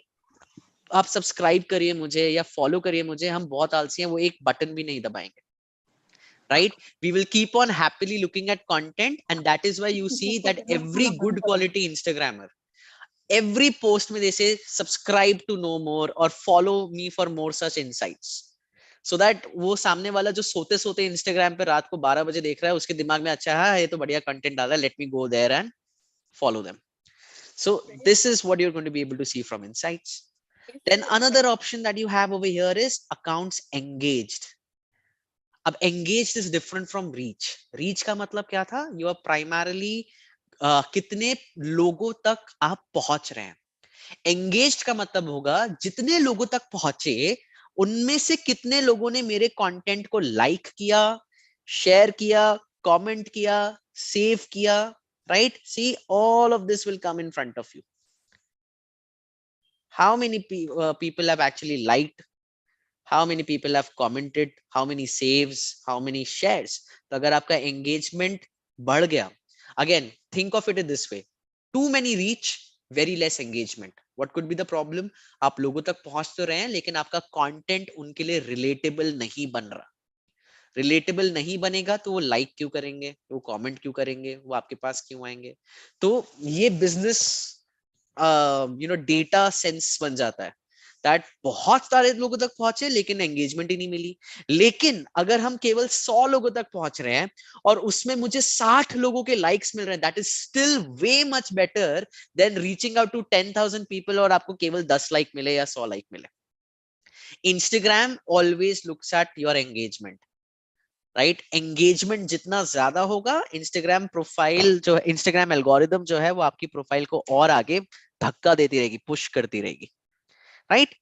आप सब्सक्राइब करिए मुझे या फॉलो करिए मुझे, हम बहुत आलसी हैं, वो एक बटन भी नहीं दबाएंगे। Right? We will keep on happily looking at content, and that is why you see that every good quality Instagrammer, every post में they say subscribe to know more or follow me for more such insights, so that वो सामने वाला जो सोते सोते Instagram पे रात को 12 बजे देख रहा है, उसके दिमाग में अच्छा है ये तो बढ़िया कंटेंट डाला है, let me go there and follow them. So this is what you're going to be able to see from insights. Then another option that you have over here is accounts engaged. अब engaged is different from reach. Reach का मतलब क्या था? You are primarily कितने लोगों तक आप पहुंच रहे हैं। Engaged का मतलब होगा जितने लोगों तक पहुंचे, उनमें से कितने लोगों ने मेरे कंटेंट को लाइक किया, शेयर किया, कमेंट किया, सेव किया। Right? See, all of this will come in front of you. How many people have actually liked? How many people have commented? How many saves? How many shares? तो अगर आपका engagement बढ़ गया, again think of it this way: too many reach, very less engagement. What could be the problem? आप लोगों तक पहुंच तो रहे हैं, लेकिन आपका content उनके लिए relatable नहीं बन रहा। रिलेटेबल नहीं बनेगा तो वो लाइक क्यों करेंगे, वो कमेंट क्यों करेंगे, वो आपके पास क्यों आएंगे? तो ये बिजनेस डेटा सेंस बन जाता है दैट बहुत सारे लोगों तक पहुंचे लेकिन एंगेजमेंट ही नहीं मिली। लेकिन अगर हम केवल 100 लोगों तक पहुंच रहे हैं और उसमें मुझे 60 लोगों के लाइक्स मिल रहे हैं, that is still way much better than reaching out to 10,000 people और आपको केवल 10 लाइक मिले या 100 लाइक मिले। Instagram always looks at your engagement, right? Engagement जितना ज्यादा होगा, इंस्टाग्राम प्रोफाइल जो है, इंस्टाग्राम एल्गोरिदम जो है वो आपकी प्रोफाइल को और आगे धक्का देती रहेगी, पुश करती रहेगी, right?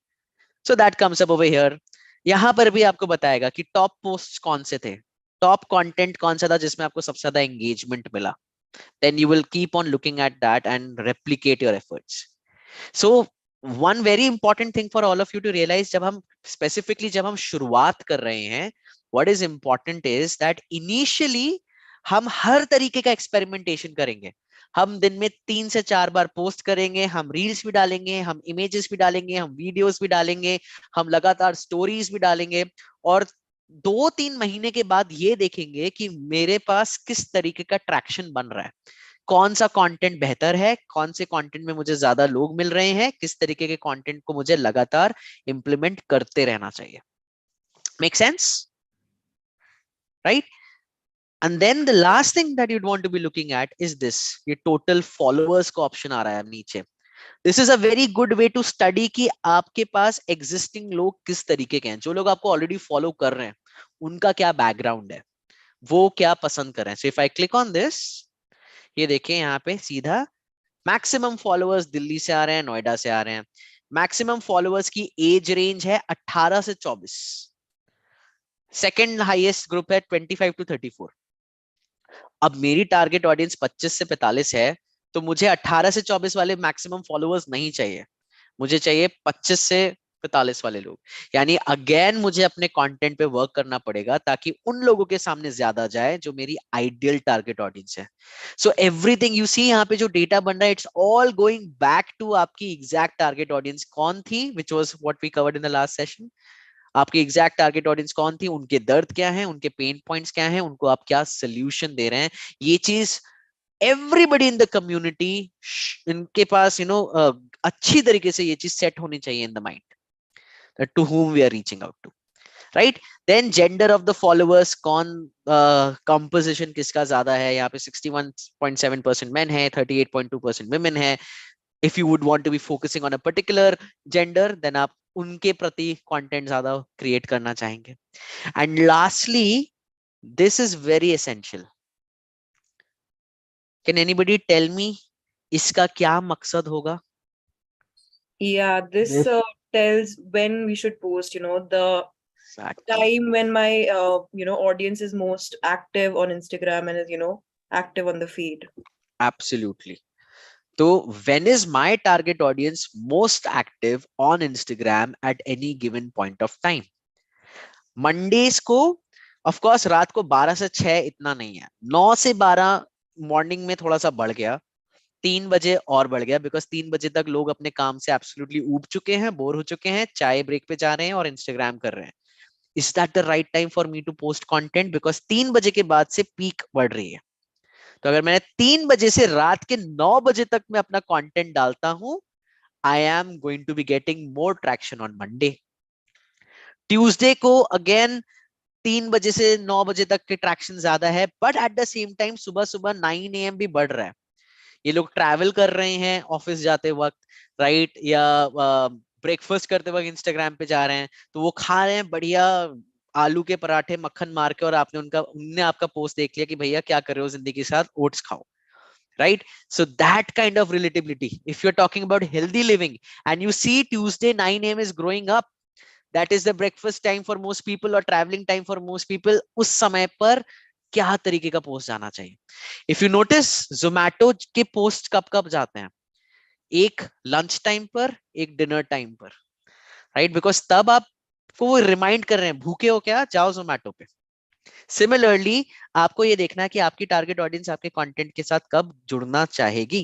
So that comes up over here. यहां पर भी आपको बताएगा कि टॉप पोस्ट कौन से थे, टॉप कंटेंट कौन सा था जिसमें आपको सबसे ज्यादा एंगेजमेंट मिला। Then you will keep on looking at that and replicate your efforts. So one very important thing for all of you to realize, जब हम स्पेसिफिकली जब हम शुरुआत कर रहे हैं, what is important is that initially हम हर तरीके का एक्सपेरिमेंटेशन करेंगे। हम दिन में 3 से 4 बार पोस्ट करेंगे, हम रील्स भी डालेंगे, हम इमेजेस भी डालेंगे, हम वीडियोस भी डालेंगे, हम लगातार स्टोरीज भी डालेंगे, और 2-3 महीने के बाद ये देखेंगे कि मेरे पास किस तरीके का ट्रैक्शन बन रहा है, कौन सा कंटेंट बेहतर है, कौन से कंटेंट में मुझे ज्यादा लोग मिल रहे हैं, किस तरीके के कंटेंट को मुझे लगातार इंप्लीमेंट करते रहना चाहिए। Make sense, right? And then the last thing that you'd want to be looking at is this, ये टोटल फॉलोअर्स का ऑप्शन आ रहा है नीचे। This is a very good way to study कि आपके पास एग्जिस्टिंग लोग किस तरीके के हैं। जो लोग आपको ऑलरेडी फॉलो कर रहे हैं उनका क्या बैकग्राउंड है, वो क्या पसंद कर रहे हैं। So if I click on this, ये देखिए यहाँ पे सीधा मैक्सिमम फॉलोअर्स दिल्ली से आ रहे हैं, नोएडा से आ रहे हैं। मैक्सिमम फॉलोअर्स की एज रेंज है 18 से 24। सेकंड हाईएस्ट ग्रुप है 25 टू 34। अब मेरी टारगेट ऑडियंस 25 से 45 है, तो मुझे 18 से 24 वाले मैक्सिमम फॉलोअर्स नहीं चाहिए, मुझे चाहिए 25 से 45 वाले लोग। यानी अगेन मुझे अपने कंटेंट पे वर्क करना पड़ेगा ताकि उन लोगों के सामने ज्यादा जाए जो मेरी आइडियल टारगेट ऑडियंस है। सो एवरीथिंग यू सी यहाँ पे जो डेटा बन रहा है, it's all going back to आपकी एग्जैक्ट टारगेट ऑडियंस कौन थी, which was what we covered in the last session. आपकी एग्जैक्ट टारगेट ऑडियंस कौन थी, उनके दर्द क्या है, उनके पेन पॉइंट्स क्या है, उनको आप क्या सोल्यूशन दे रहे हैं। ये चीज एवरीबडी इन द कम्युनिटी, इनके पास अच्छी तरीके से ये चीज सेट होनी चाहिए in the mind to whom we are reaching out to, right? Then gender of the followers, कौन composition किसका ज्यादा है, यहाँ पे 61.7% men है, 38.2% women है। if you would want to be focusing on a particular gender, then आप उनके प्रति कंटेंट ज्यादा क्रिएट करना चाहेंगे। And lastly, this is very essential, can anybody tell me इसका क्या मकसद होगा? Yeah, this tells when we should post, the time when my audience is most active on Instagram and is active on the feed. Absolutely. So when is my target audience most active on Instagram at any given point of time? Mondays को of course रात को 12 से 6 इतना नहीं है, 9 से 12 morning में थोड़ा सा बढ़ गया, 3 बजे और बढ़ गया, बिकॉज 3 बजे तक लोग अपने काम से एब्सोल्युटली ऊब चुके हैं, बोर हो चुके हैं, चाय ब्रेक पे जा रहे हैं और इंस्टाग्राम कर रहे हैं। Is that the right time for me to post content? Because 3 बजे के बाद से पीक बढ़ रही है। तो अगर मैंने 3 बजे से रात के 9 बजे तक मैं अपना कंटेंट डालता हूं, I am going to be getting more traction on Monday. Tuesday को अगेन 3 बजे से 9 बजे तक के ट्रैक्शन ज्यादा है, but at the same time सुबह सुबह 9 AM भी बढ़ रहा है। ये लोग ट्रैवल कर रहे हैं ऑफिस जाते वक्त, राइट, या ब्रेकफास्ट करते वक्त इंस्टाग्राम पे जा रहे हैं, तो वो खा रहे हैं बढ़िया आलू के पराठे मक्खन मार के, और उनने आपका पोस्ट देख लिया कि भैया क्या कर रहे हो जिंदगी के साथ, ओट्स खाओ, right? So that kind of relatability, if you're talking about healthy living and you see Tuesday 9 AM is growing up, that is the breakfast time for most people or traveling time for most people, उस समय पर क्या तरीके का post जाना चाहिए? If you notice, Zomato के post कब कब जाते हैं? एक लंच टाइम पर, एक डिनर टाइम पर, राइट? बिकॉज तब आपको वो रिमाइंड कर रहे हैं, भूखे हो क्या, जाओ जोमैटो पे। सिमिलरली आपको ये देखना है कि आपकी टारगेट ऑडियंस आपके कंटेंट के साथ कब जुड़ना चाहेगी।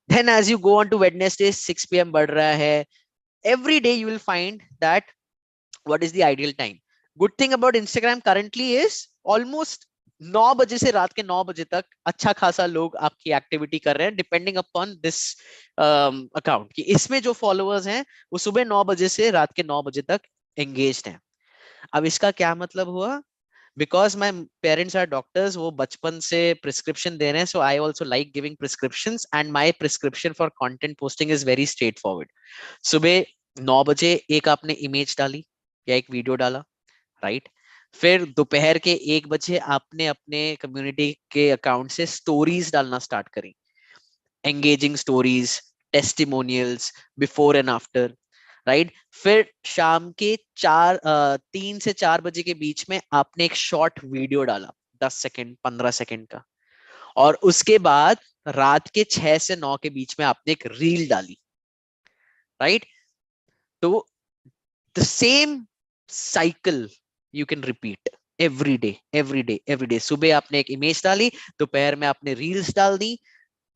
Then as you go on to Wednesday, 6 PM बढ़ रहा है, every day you will find that what is the ideal time. Good thing about Instagram currently is almost 9 बजे से रात के 9 बजे तक अच्छा खासा लोग आपकी एक्टिविटी कर रहे हैं, डिपेंडिंग अपॉन दिस अकाउंट, कि इसमें जो फॉलोअर्स हैं वो सुबह 9 बजे से रात के 9 बजे तक एंगेज्ड हैं। अब इसका क्या मतलब हुआ? Because my parents are doctors, वो बचपन से प्रिस्क्रिप्शन दे रहे हैं, so I also like giving prescriptions, and my prescription for content posting is very straight forward. सुबह 9 बजे एक आपने इमेज डाली या एक वीडियो डाला, राइट? फिर दोपहर के 1 बजे आपने अपने कम्युनिटी के अकाउंट से स्टोरीज डालना स्टार्ट करी, engaging stories, testimonials, before and after, right? फिर शाम के 3 से 4 बजे के बीच में आपने एक शॉर्ट वीडियो डाला, 10 सेकंड 15 सेकंड का, और उसके बाद रात के 6 से 9 के बीच में आपने एक रील डाली, राइट? तो the same cycle you can repeat every day every day every day. सुबह आपने एक इमेज डाली, दोपहर में आपने रील्स डाल दी,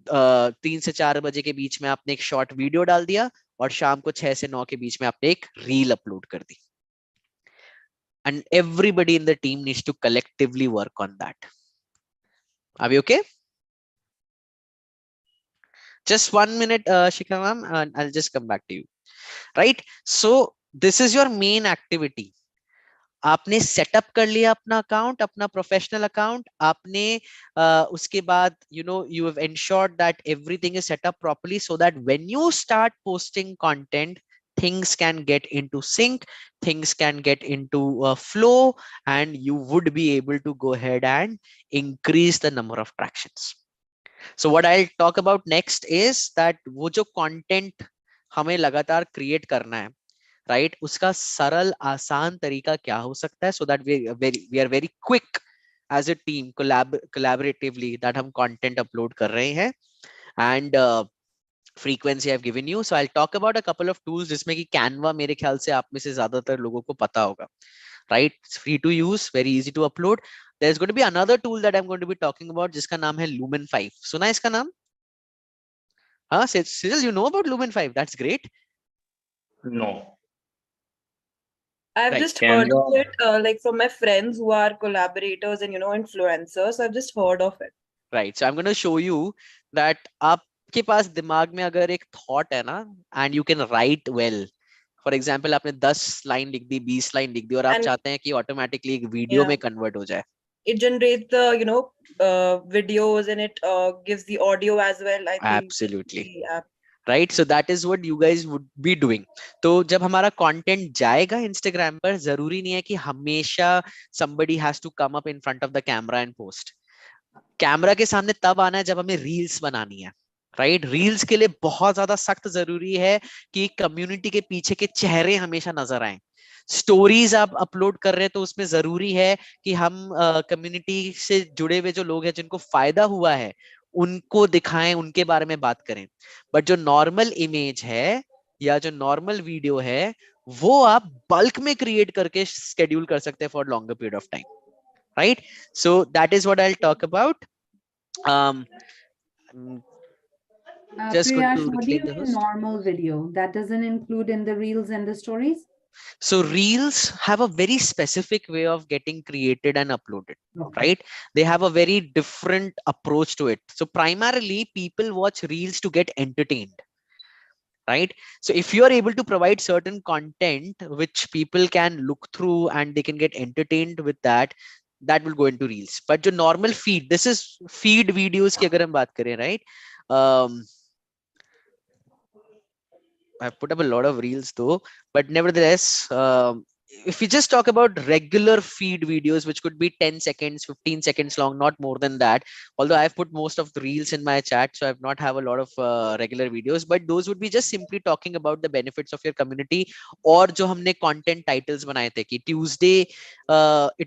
3 से 4 बजे के बीच में आपने एक शॉर्ट वीडियो डाल दिया, और शाम को 6 से 9 के बीच में आपने एक रील अपलोड कर दी। And everybody in the team needs to collectively work on that. Are we okay? Just 1 minute, Shikha ma'am, and I'll just come back to you. Right? So this is your main activity. आपने setup कर लिया अपना account, अपना professional account, आपने उसके बाद you have ensured that everything is set up properly so that when you start posting content, things can get into sync, things can get into flow, and you would be able to go ahead and increase the number of tractions. So what I'll talk about next is that वो जो content हमें लगातार create करना है, right? उसका सरल आसान तरीका क्या हो सकता है, so that we are very quick as a team collaboratively that हम कंटेंट अपलोड कर रहे हैं। And frequency I have given you, so I will talk about a couple of tools, जिसमें कि कैनवा मेरे ख्याल से आप में से ज्यादातर लोगों को पता होगा, right? Free to use, very easy to upload. There is going to be another tool that I am going to be talking about, जिसका नाम है लूमेन 5। सुना है इसका नाम? हाँ sizzle, you know about lumen 5? That's great. No. I've Right. just heard Canva. of it, like from my friends who are collaborators and influencers. I've just heard of it. Right. So I'm going to show you that आपके पास दिमाग में अगर एक thought है ना, and you can write well. For example, आपने 10 line लिख दी, 20 line लिख दी, और आप And चाहते हैं कि ऑटोमेटिकली एक वीडियो yeah, में कन्वर्ट हो जाए, it generates the videos, and it gives the audio as well. I think Absolutely. the app. Right? So that is what you guys would be doing. तो जब हमारा कंटेंट जाएगा Instagram पर, जरूरी नहीं है कि हमेशा somebody has to come up in front of the camera and post. Camera के सामने तब आना है जब हमें रील्स बनानी है, राइट? रील्स के लिए बहुत ज्यादा सख्त जरूरी है कि कम्युनिटी के पीछे के चेहरे हमेशा नजर आए। स्टोरीज आप अपलोड कर रहे हैं तो उसमें जरूरी है कि हम कम्युनिटी से जुड़े हुए जो लोग हैं, जिनको फायदा हुआ है, उनको दिखाएं, उनके बारे में बात करें। बट जो नॉर्मल इमेज है या जो नॉर्मल वीडियो है, वो आप बल्क में क्रिएट करके शेड्यूल कर सकते हैं for longer period of time, right? So that is what I'll talk about. um just going Priyash, to what do reclaim you the mean host. normal video? That doesn't include in the reels and the stories? So reels have a very specific way of getting created and uploaded, Okay. right? They have a very different approach to it. So primarily people watch reels to get entertained, right? So if you are able to provide certain content which people can look through and they can get entertained with that, that will go into reels. But the normal feed, this is feed videos की अगर हम बात करें, right? I've put up a lot of reels though, but nevertheless, if we just talk about regular feed videos, which could be 10 seconds, 15 seconds long, not more than that, although I've put most of the reels in my chat, so I've not have a lot of regular videos, but those would be just simply talking about the benefits of your community, or जो हमने content titles बनाए थे कि Tuesday,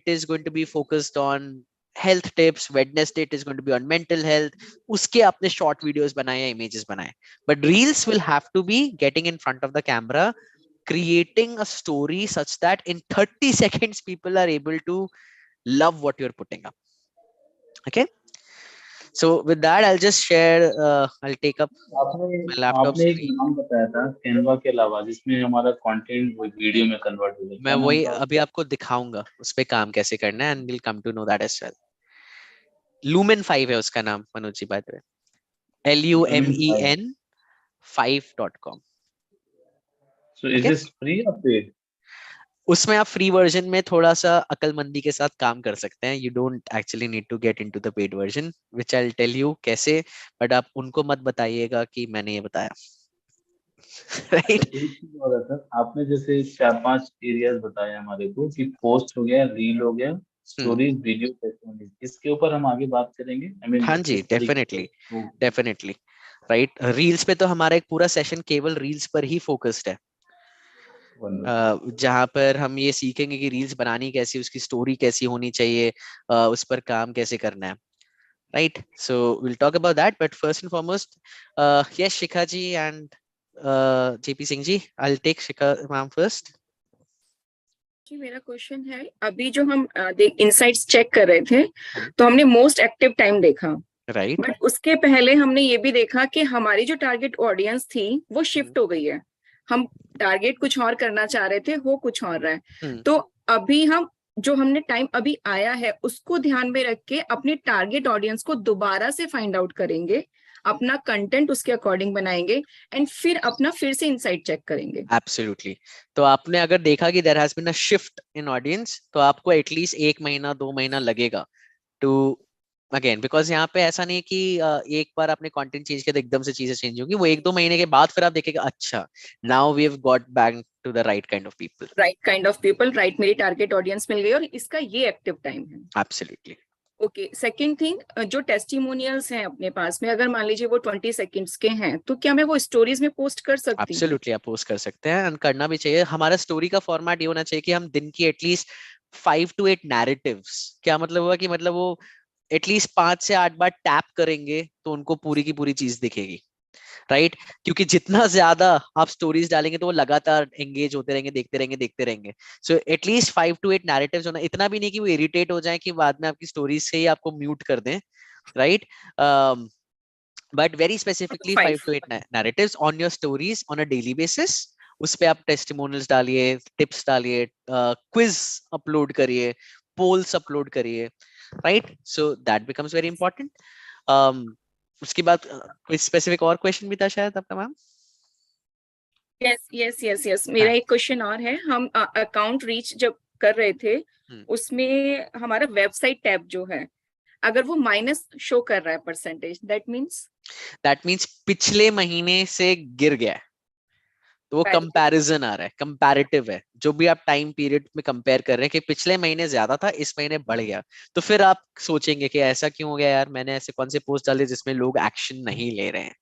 it is going to be focused on health tips, Wednesday it is going to be on mental health, उसके आपने short videos बनाए या images बनाए. But reels will have to be getting in front of the camera, creating a story such that in 30 seconds people are able to love what you're putting up. Okay, so with that I'll just share, I'll take up आपने my laptop आपने एक screen. नाम बताया था Canva के अलावा जिसमें हमारा कंटेंट वो वीडियो में कन्वर्ट हो जाए, मैं क्या नाम वही था अभी उसका? आपको दिखाऊंगा उस पे काम कैसे करना है, and we'll come to know that as well. Lumen 5 है उसका नाम, Manoj ji, by the way. Lumen 5. LUMEN 5.com. So is Okay, this free or paid? उसमें आप फ्री वर्जन में थोड़ा सा अकलमंदी के साथ काम कर सकते हैं. You don't actually need to get into the paid version, which I will tell you कैसे, बट आप उनको मत बताइएगा कि मैंने ये बताया. राइट। एक चीज और है सर, आपने जैसे 4-5 एरियाज बताए हमारे को कि पोस्ट हो गया, रील हो गया, स्टोरीज, वीडियो, टेस्टिमोनीज, इसके ऊपर हम आगे बात करेंगे। आई मीन हाँ जी, किस तरीके से डेफिनेटली, वो डेफिनेटली। राइट, रील्स पे तो हमारा एक पूरा सेशन केवल रील्स पर ही फोकस्ड है, जहां पर हम ये सीखेंगे कि रील्स बनानी कैसी, उसकी स्टोरी कैसी होनी चाहिए, उस पर काम कैसे करना है। Right, so will talk about that, but first and foremost, yes Shikha ji and JP Singh ji, I will take Shikha ma'am first. जी मेरा क्वेश्चन है, अभी जो हम इनसाइट्स चेक कर रहे थे तो हमने मोस्ट एक्टिव टाइम देखा, राइट, बट उसके पहले हमने ये भी देखा कि हमारी जो टारगेट ऑडियंस थी वो शिफ्ट हो गई है। हम टारगेट कुछ और करना चाह रहे थे, हो कुछ और रहा है। तो अभी हम जो हमने टाइम अभी आया है उसको ध्यान में रख के अपने टारगेट ऑडियंस को दोबारा से फाइंड आउट करेंगे, अपना कंटेंट उसके अकॉर्डिंग बनाएंगे एंड फिर से इनसाइट चेक करेंगे। एब्सोल्युटली। तो आपने अगर देखा कि there has been a shift in audience, तो आपको एटलीस्ट 1 महीना 2 महीना लगेगा टू अगेन, बिकॉज यहाँ पे ऐसा नहीं है कि एक बार आपने कंटेंट चेंज किया तो एकदम से चीजें चेंज होंगी। वो 1-2 महीने के बाद फिर आप देखेगा, अच्छा now we have got back to the right kind of people. Right kind of people, right, मेरी टारगेट ऑडियंस मिल गई और इसका ये एक्टिव टाइम है। एब्सोल्युटली। ओके, सेकंड थिंग, जो टेस्टिमोनियल्स हैं अपने पास में, अगर मान लीजिए वो 20 सेकंड्स के हैं तो क्या मैं वो स्टोरीज में पोस्ट कर सकती हूँ? एब्सोल्युटली, आप पोस्ट कर सकते हैं, and करना भी चाहिए। हमारा स्टोरी का फॉर्मेट ये होना चाहिए कि हम दिन की एटलीस्ट 5 to 8 नैरेटिव्स, क्या मतलब हुआ कि मतलब वो एटलीस्ट 5 से 8 बार टैप करेंगे तो उनको पूरी की पूरी चीज दिखेगी। राइट, क्योंकि जितना ज्यादा आप स्टोरीज डालेंगे तो वो लगातार एंगेज होते रहेंगे, देखते रहेंगे, देखते रहेंगे। सो एटलीस्ट 5 to 8 नैरेटिव्स होना, इतना भी नहीं कि वो इरिटेट हो जाए कि बाद में आपकी स्टोरीज से ही आपको म्यूट कर दें। Right, but very specifically 5 to 8 narratives on your stories on a daily basis। उस पे आप टेस्टिमोनियल्स डालिए, टिप्स डालिए, क्विज अपलोड करिए, पोल्स अपलोड करिए। Right, so that becomes very important. उसके बाद कोई स्पेसिफिक और क्वेश्चन भी था शायद आपका ma'am? Yes yes yes yes, मेरा एक क्वेश्चन और है। हम अकाउंट रीच जब कर रहे थे उसमें हमारा वेबसाइट टैब जो है, अगर वो माइनस शो कर रहा है परसेंटेज, दैट मीन्स पिछले महीने से गिर गया है, तो वो कंपैरिजन आ रहा है, कंपैरेटिव है। जो भी आप टाइम पीरियड में कंपेयर कर रहे हैं कि पिछले महीने ज्यादा था, इस महीने बढ़ गया, तो फिर आप सोचेंगे कि ऐसा क्यों हो गया यार, मैंने ऐसे कौन से पोस्ट डाले जिसमें लोग एक्शन नहीं ले रहे हैं,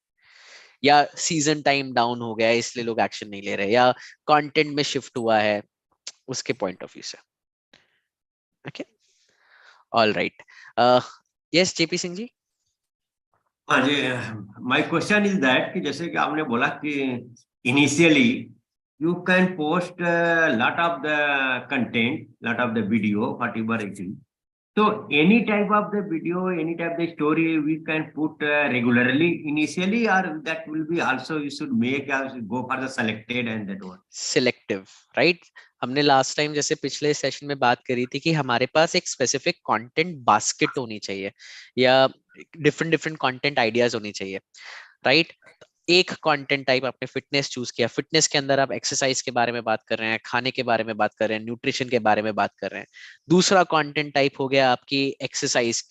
या सीजन टाइम डाउन हो गया है इसलिए लोग एक्शन नहीं ले रहे, या कंटेंट में शिफ्ट हुआ है, उसके पॉइंट ऑफ व्यू से। Okay, all right, yes JP Singh ji. हाँ जी, माय क्वेश्चन इज दैट कि जैसे कि आपने बोला कि initially you can post lot of the content, lot of the video, whatever it is. So any type of the video, any type of the story we can put regularly initially, or that will be also you should make or go for the selected and that one. Selective, right. हमने last time जैसे पिछले session में बात करी थी कि हमारे पास एक स्पेसिफिक कंटेंट बास्केट होनी चाहिए, या डिफरेंट डिफरेंट कंटेंट आइडियाज होनी चाहिए। राइट, एक कंटेंट टाइप आपने फिटनेस चूज किया, फिटनेस के अंदर आप एक्सरसाइज के बारे में बात कर रहे हैं, खाने के बारे में बात कर रहे हैं, न्यूट्रिशन के बारे में बात कर रहे हैं। दूसरा कंटेंट टाइप हो गया आपकी एक्सरसाइज,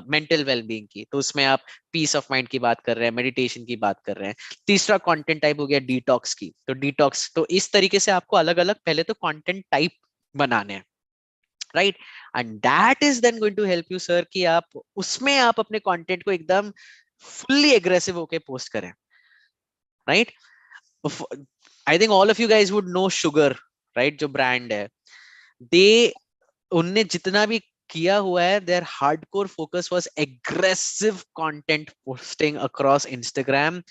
मेंटल वेलबींग की, तो उसमें आप पीस ऑफ माइंड की बात कर रहे हैं, मेडिटेशन की बात कर रहे हैं। तीसरा कंटेंट टाइप हो गया डिटॉक्स की, तो डिटॉक्स, तो इस तरीके से आपको अलग अलग पहले तो कंटेंट टाइप बनाने हैं। Right, and that is then going to help you sir कि आप उसमें आप अपने कंटेंट को एकदम फुल्ली एग्रेसिव होके पोस्ट करें। Right, I think all of you guys would know Sugar, right, जो ब्रांड है, दे उनने जितना भी किया हुआ है, their hardcore focus was aggressive content posting across Instagram,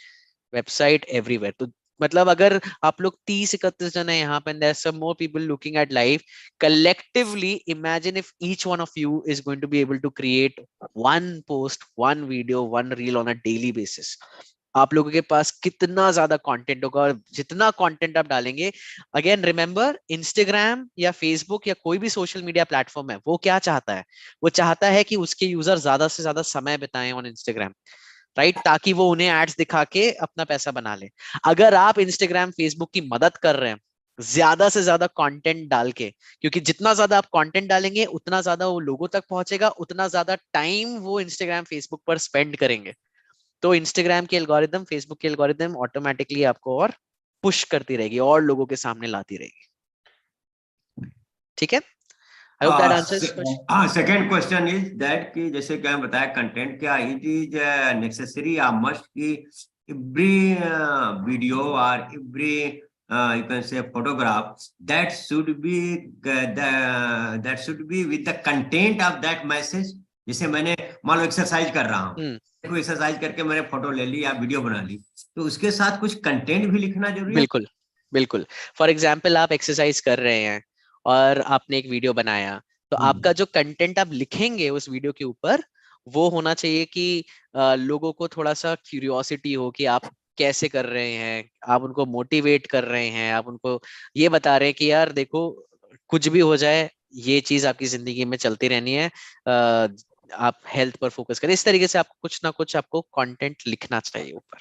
website, everywhere. तो मतलब अगर आप लोग 30-31 जन है यहाँ पे, there some more people looking at life, collectively imagine if each one of you is going to be able to create one post, one video, one reel on a daily basis, आप लोगों के पास कितना ज्यादा content होगा। और जितना content आप डालेंगे, अगेन रिमेंबर, इंस्टाग्राम या फेसबुक या कोई भी सोशल मीडिया प्लेटफॉर्म है, वो क्या चाहता है, वो चाहता है कि उसके यूजर ज्यादा से ज्यादा समय बिताएं ऑन इंस्टाग्राम। राइट, ताकि वो उन्हें एड्स दिखा के अपना पैसा बना ले। अगर आप इंस्टाग्राम फेसबुक की मदद कर रहे हैं ज्यादा से ज्यादा कंटेंट डाल के, क्योंकि जितना ज्यादा आप कंटेंट डालेंगे उतना ज्यादा वो लोगों तक पहुंचेगा, उतना ज्यादा टाइम वो इंस्टाग्राम फेसबुक पर स्पेंड करेंगे, तो इंस्टाग्राम के एल्गोरिदम, फेसबुक के एल्गोरिदम ऑटोमेटिकली आपको और पुश करती रहेगी और लोगों के सामने लाती रहेगी। ठीक है, I hope that answers question. हाँ, सेकंड क्वेश्चन इज दैट कि जैसे क्या बताया कंटेंट, क्या इट इज नेसेसरी या मस्ट कि एवरी वीडियो और every you can say photograph that should be that should be with the content of that message. जैसे मैंने मान लो एक्सरसाइज कर रहा हूँ, देखो एक्सरसाइज करके मैंने फोटो ले ली या वीडियो बना ली, तो उसके साथ कुछ कंटेंट भी लिखना जरूरी है। बिल्कुल बिल्कुल। फॉर एग्जाम्पल आप एक्सरसाइज कर रहे हैं और आपने एक वीडियो बनाया, तो आपका जो कंटेंट आप लिखेंगे उस वीडियो के ऊपर वो होना चाहिए कि लोगों को थोड़ा सा क्यूरियोसिटी हो कि आप कैसे कर रहे हैं, आप उनको मोटिवेट कर रहे हैं, आप उनको ये बता रहे हैं कि यार देखो कुछ भी हो जाए ये चीज आपकी जिंदगी में चलती रहनी है, आप हेल्थ पर फोकस करें। इस तरीके से आपको कुछ ना कुछ आपको कंटेंट लिखना चाहिए ऊपर,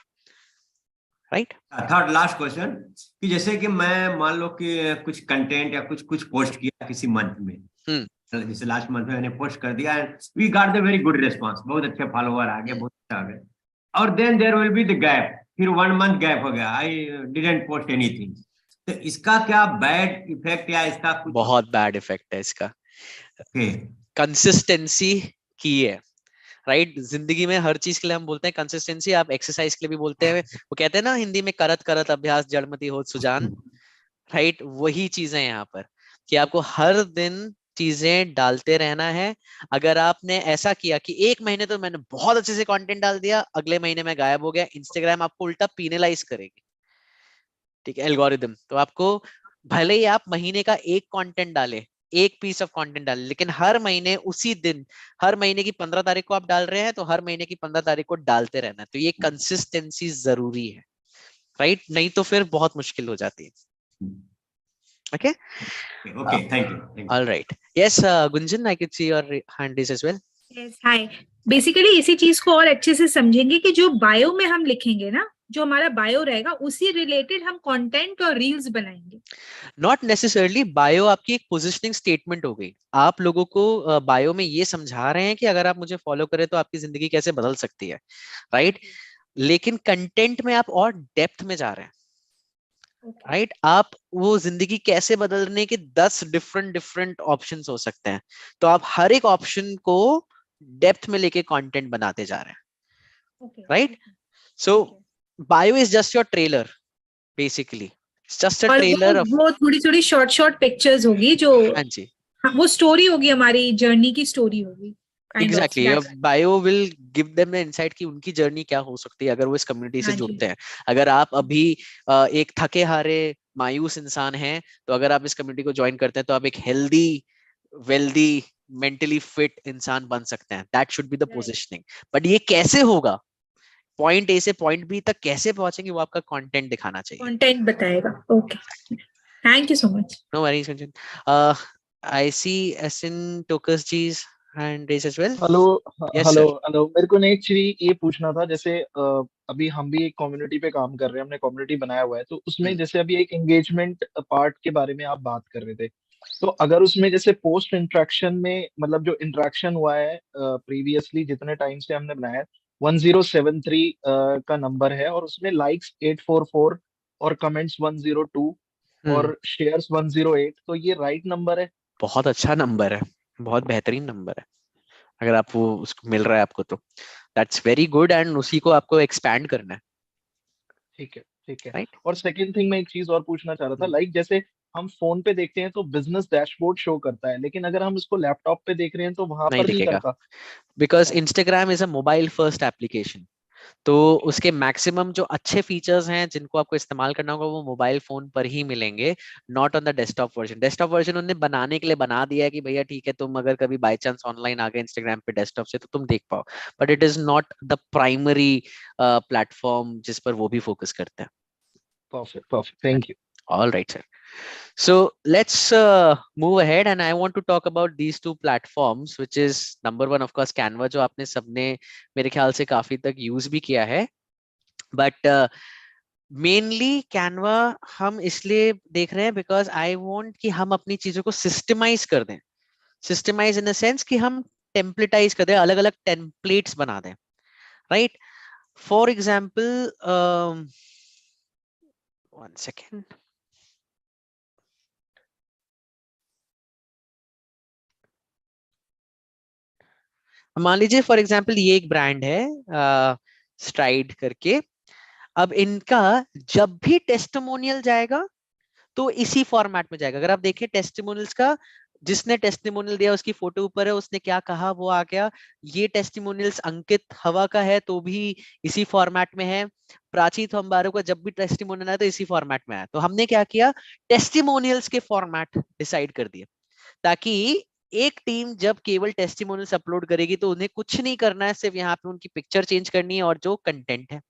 राइट। थर्ड लास्ट क्वेश्चन कि जैसे कि मैं मान लो कि कुछ कंटेंट या कुछ कुछ पोस्ट किया किसी मंथ में, जैसे लास्ट मंथ में मैंने पोस्ट कर दिया and we got the very good response, बहुत अच्छे फॉलोवर आ गए, बहुत अच्छा आ गए, और then there will be the gap, फिर 1 मंथ गैप हो गया, आई डिडंट पोस्ट एनीथिंग, तो इसका क्या बैड इफेक्ट या इसका कुछ? बहुत बैड इफेक्ट है इसका। कंसिस्टेंसी की है, राइट। जिंदगी में हर चीज के लिए हम बोलते हैं कंसिस्टेंसी, आप एक्सरसाइज के लिए भी बोलते हैं, वो कहते हैं ना हिंदी में करत करत अभ्यास जड़मति होत सुजान, राइट। वही चीजें यहाँ पर कि आपको हर दिन चीजें डालते रहना है। अगर आपने ऐसा किया कि 1 महीने तो मैंने बहुत अच्छे से कंटेंट डाल दिया, अगले महीने में गायब हो गया, इंस्टाग्राम आपको उल्टा पीनलाइज करेगी, ठीक है, एल्गोरिदम। तो आपको भले ही आप महीने का एक कंटेंट डाले, एक पीस ऑफ कंटेंट डाले, लेकिन हर महीने उसी दिन, हर महीने की 15 तारीख को आप डाल रहे हैं तो हर महीने की 15 तारीख को डालते रहना है। तो ये कंसिस्टेंसी जरूरी है, राइट, नहीं तो फिर बहुत मुश्किल हो जाती है। Okay okay, thank you. All right, yes Gunjan, I can see your hand is as well. Yes, hi. Basically इसी चीज को और अच्छे से समझेंगे कि जो बायो में हम लिखेंगे ना, जो हमारा बायो रहेगा उसी रिलेटेड हम कंटेंट और रील्स बनाएंगे। नॉट नेसेसरली, बायो आपकी एक पोजिशनिंग स्टेटमेंट हो गई। आप लोगों को बायो में ये समझा रहे हैं कि अगर आप मुझे फॉलो करें तो आपकी जिंदगी कैसे बदल सकती है, राइट। लेकिन कंटेंट में आप और डेप्थ में जा रहे हैं, राइट। आप वो जिंदगी कैसे बदलने के 10 डिफरेंट ऑप्शंस हो सकते हैं, तो आप हर एक ऑप्शन को डेप्थ में लेके कंटेंट बनाते जा रहे हैं, right. So bio is just your trailer, basically just a और ट्रेलर ऑफ, वो थोड़ी थोड़ी शॉर्ट पिक्चर्स होगी जो, हाँ जी, वो स्टोरी होगी, हमारी जर्नी की स्टोरी होगी। Exactly. Bio will give them the insight कि उनकी जर्नी क्या हो सकती है अगर वो इस कम्युनिटी से जुड़ते हैं। अगर आप अभी एक थके हारे मायूस इंसान हैं, तो अगर आप इस कम्युनिटी को ज्वाइन करते हैं तो आप एक हेल्दी, वेल्दी, मेंटली फिट इंसान बन सकते हैं। That should be the positioning. But ये कैसे होगा, पॉइंट ए से पॉइंट बी तक कैसे पहुंचेंगे, वो आपका कंटेंट दिखाना चाहिए, कंटेंट बताएगा। Okay, thank you so much. No worries Kanchan. I see एसिन टोकस जी's hand raised as well. Hello Yes hello sir. Hello, मेरे को एक्चुअली ये पूछना था, जैसे अभी हम भी एक कम्युनिटी पे काम कर रहे हैं, हमने कम्युनिटी बनाया हुआ है, तो उसमें जैसे अभी एक एंगेजमेंट पार्ट के बारे में आप बात कर रहे थे, तो अगर उसमें जैसे पोस्ट इंटरेक्शन में, मतलब जो इंटरेक्शन हुआ है प्रीवियसली जितने टाइम से हमने बनाया है, 1073 का नंबर है, और उसमें लाइक्स 844 और कमेंट्स 102 और शेयर्स 108, तो ये राइट नंबर है? बहुत अच्छा नंबर है, बहुत बेहतरीन नंबर है। अगर आप वो उसको मिल रहा है आपको तो दैट्स वेरी गुड, एंड उसी को आपको एक्सपैंड करना है। ठीक है, ठीक है। राइट। और सेकंड थिंग मैं एक चीज और पूछना चाह रहा था, लाइक जैसे हम फोन पे देखते हैं तो बिजनेस डैशबोर्ड शो करता है, लेकिन अगर हम इसको लैपटॉप पे देख रहे हैं तो वहां नहीं पर नहीं दिखेगा, करता। Because Instagram is a mobile first application. तो उसके मैक्सिमम जो अच्छे फीचर्स हैं जिनको आपको इस्तेमाल करना होगा वो मोबाइल फोन पर ही मिलेंगे, not on the desktop version. Desktop version उन्होंने बनाने के लिए बना दिया है कि भैया ठीक है, तुम अगर कभी बाय चांस ऑनलाइन आ गए इंस्टाग्राम पे डेस्कटॉप से तो तुम देख पाओ, but it is not the primary platform जिस पर वो भी फोकस करते हैं। Perfect, perfect, thank you. All right, sir. So let's move ahead, and I want to talk about these two platforms, which is number one, of course, Canva, जो आपने सबने मेरे ख्याल से काफी तक यूज भी किया है, बट मेनली कैनवा हम इसलिए देख रहे हैं बिकॉज आई वांट कि हम अपनी चीजों को सिस्टमाइज कर दें। सिस्टमाइज इन द सेंस कि हम टेम्पलेटाइज कर दें, अलग अलग टेम्पलेट्स बना दें, राइट। For example 1 second. मान लीजिए फॉर एग्जांपल ये एक ब्रांड है स्ट्राइड करके। अब इनका जब भी टेस्टिमोनियल जाएगा तो इसी फॉर्मेट में जाएगा। अगर आप देखें टेस्टिमोनियल्स का, जिसने टेस्टिमोनियल दिया उसकी फोटो ऊपर है, उसने क्या कहा वो आ गया। ये टेस्टिमोनियल्स अंकित हवा का है तो भी इसी फॉर्मेट में है। प्राची थम्बारो का जब भी टेस्टिमोनियल है तो इसी फॉर्मेट में है। तो हमने क्या किया, टेस्टिमोनियल्स के फॉर्मेट डिसाइड कर दिए, ताकि एक टीम जब केवल टेस्टिमोनियल्स अपलोड करेगी तो उन्हें कुछ नहीं करना है, सिर्फ यहाँ पे उनकी पिक्चर चेंज करनी है और जो कंटेंट है।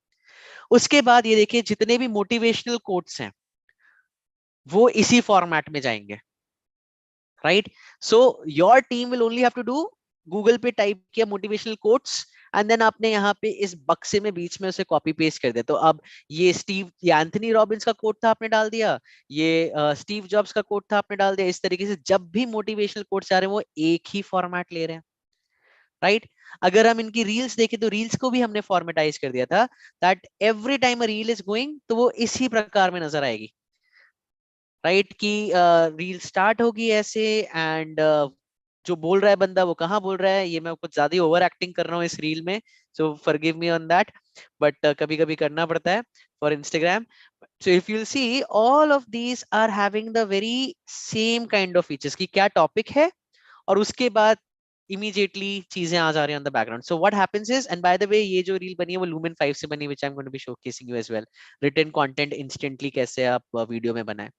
उसके बाद ये देखिए जितने भी मोटिवेशनल कोट्स हैं वो इसी फॉर्मेट में जाएंगे, right. So your team will only have to do, Google पे टाइप किया मोटिवेशनल कोट्स एंड देन आपने यहाँ पे इस बक्से में बीच में उसे कॉपी पेस्ट कर दिया। तो अब ये एंथनी रॉबिन्स का कोट था आपने डाल दिया, ये स्टीव जॉब्स का कोट था आपने डाल दिया। इस तरीके से जब भी मोटिवेशनल कोट्स आ रहे हैं वो एक ही फॉर्मेट ले रहे हैं, राइट। अगर हम इनकी रील्स देखें तो रील्स को भी हमने फॉर्मेटाइज कर दिया था, that every time a reel is going तो वो इसी प्रकार में नजर आएगी, राइट। कि रील स्टार्ट होगी ऐसे एंड जो बोल रहा है बंदा वो कहाँ बोल रहा है, ये मैं कुछ ज्यादा ओवर एक्टिंग कर रहा हूँ इस रील में, so forgive me on that, but कभी कभी करना पड़ता है for Instagram. So if you see all of these are having the very same kind of features कि क्या टॉपिक है और उसके बाद इमीडिएटली चीजें आ जा रही हैं on the background. So what happens is, and bye the वे ये जो रील बनी है वो लूमेन 5 से बनी, which I am going to be showcasing you as well. Written content instantly कैसे आप वीडियो में बनाएं।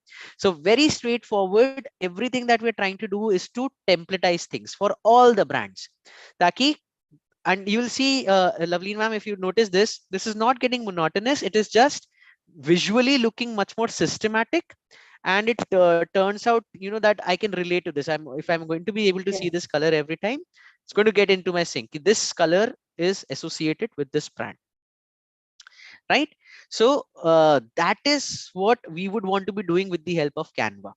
So very straight forward, everything that we are trying to do is to templatize things for all the brands, ताकि and you will see Loveleen ma'am, if you notice this is not getting monotonous, it is just visually looking much more systematic, and it turns out that I can relate to this. If I'm going to be able to see this color every time, it's going to get into my sync. This color is associated with this brand, right? So that is what we would want to be doing with the help of Canva.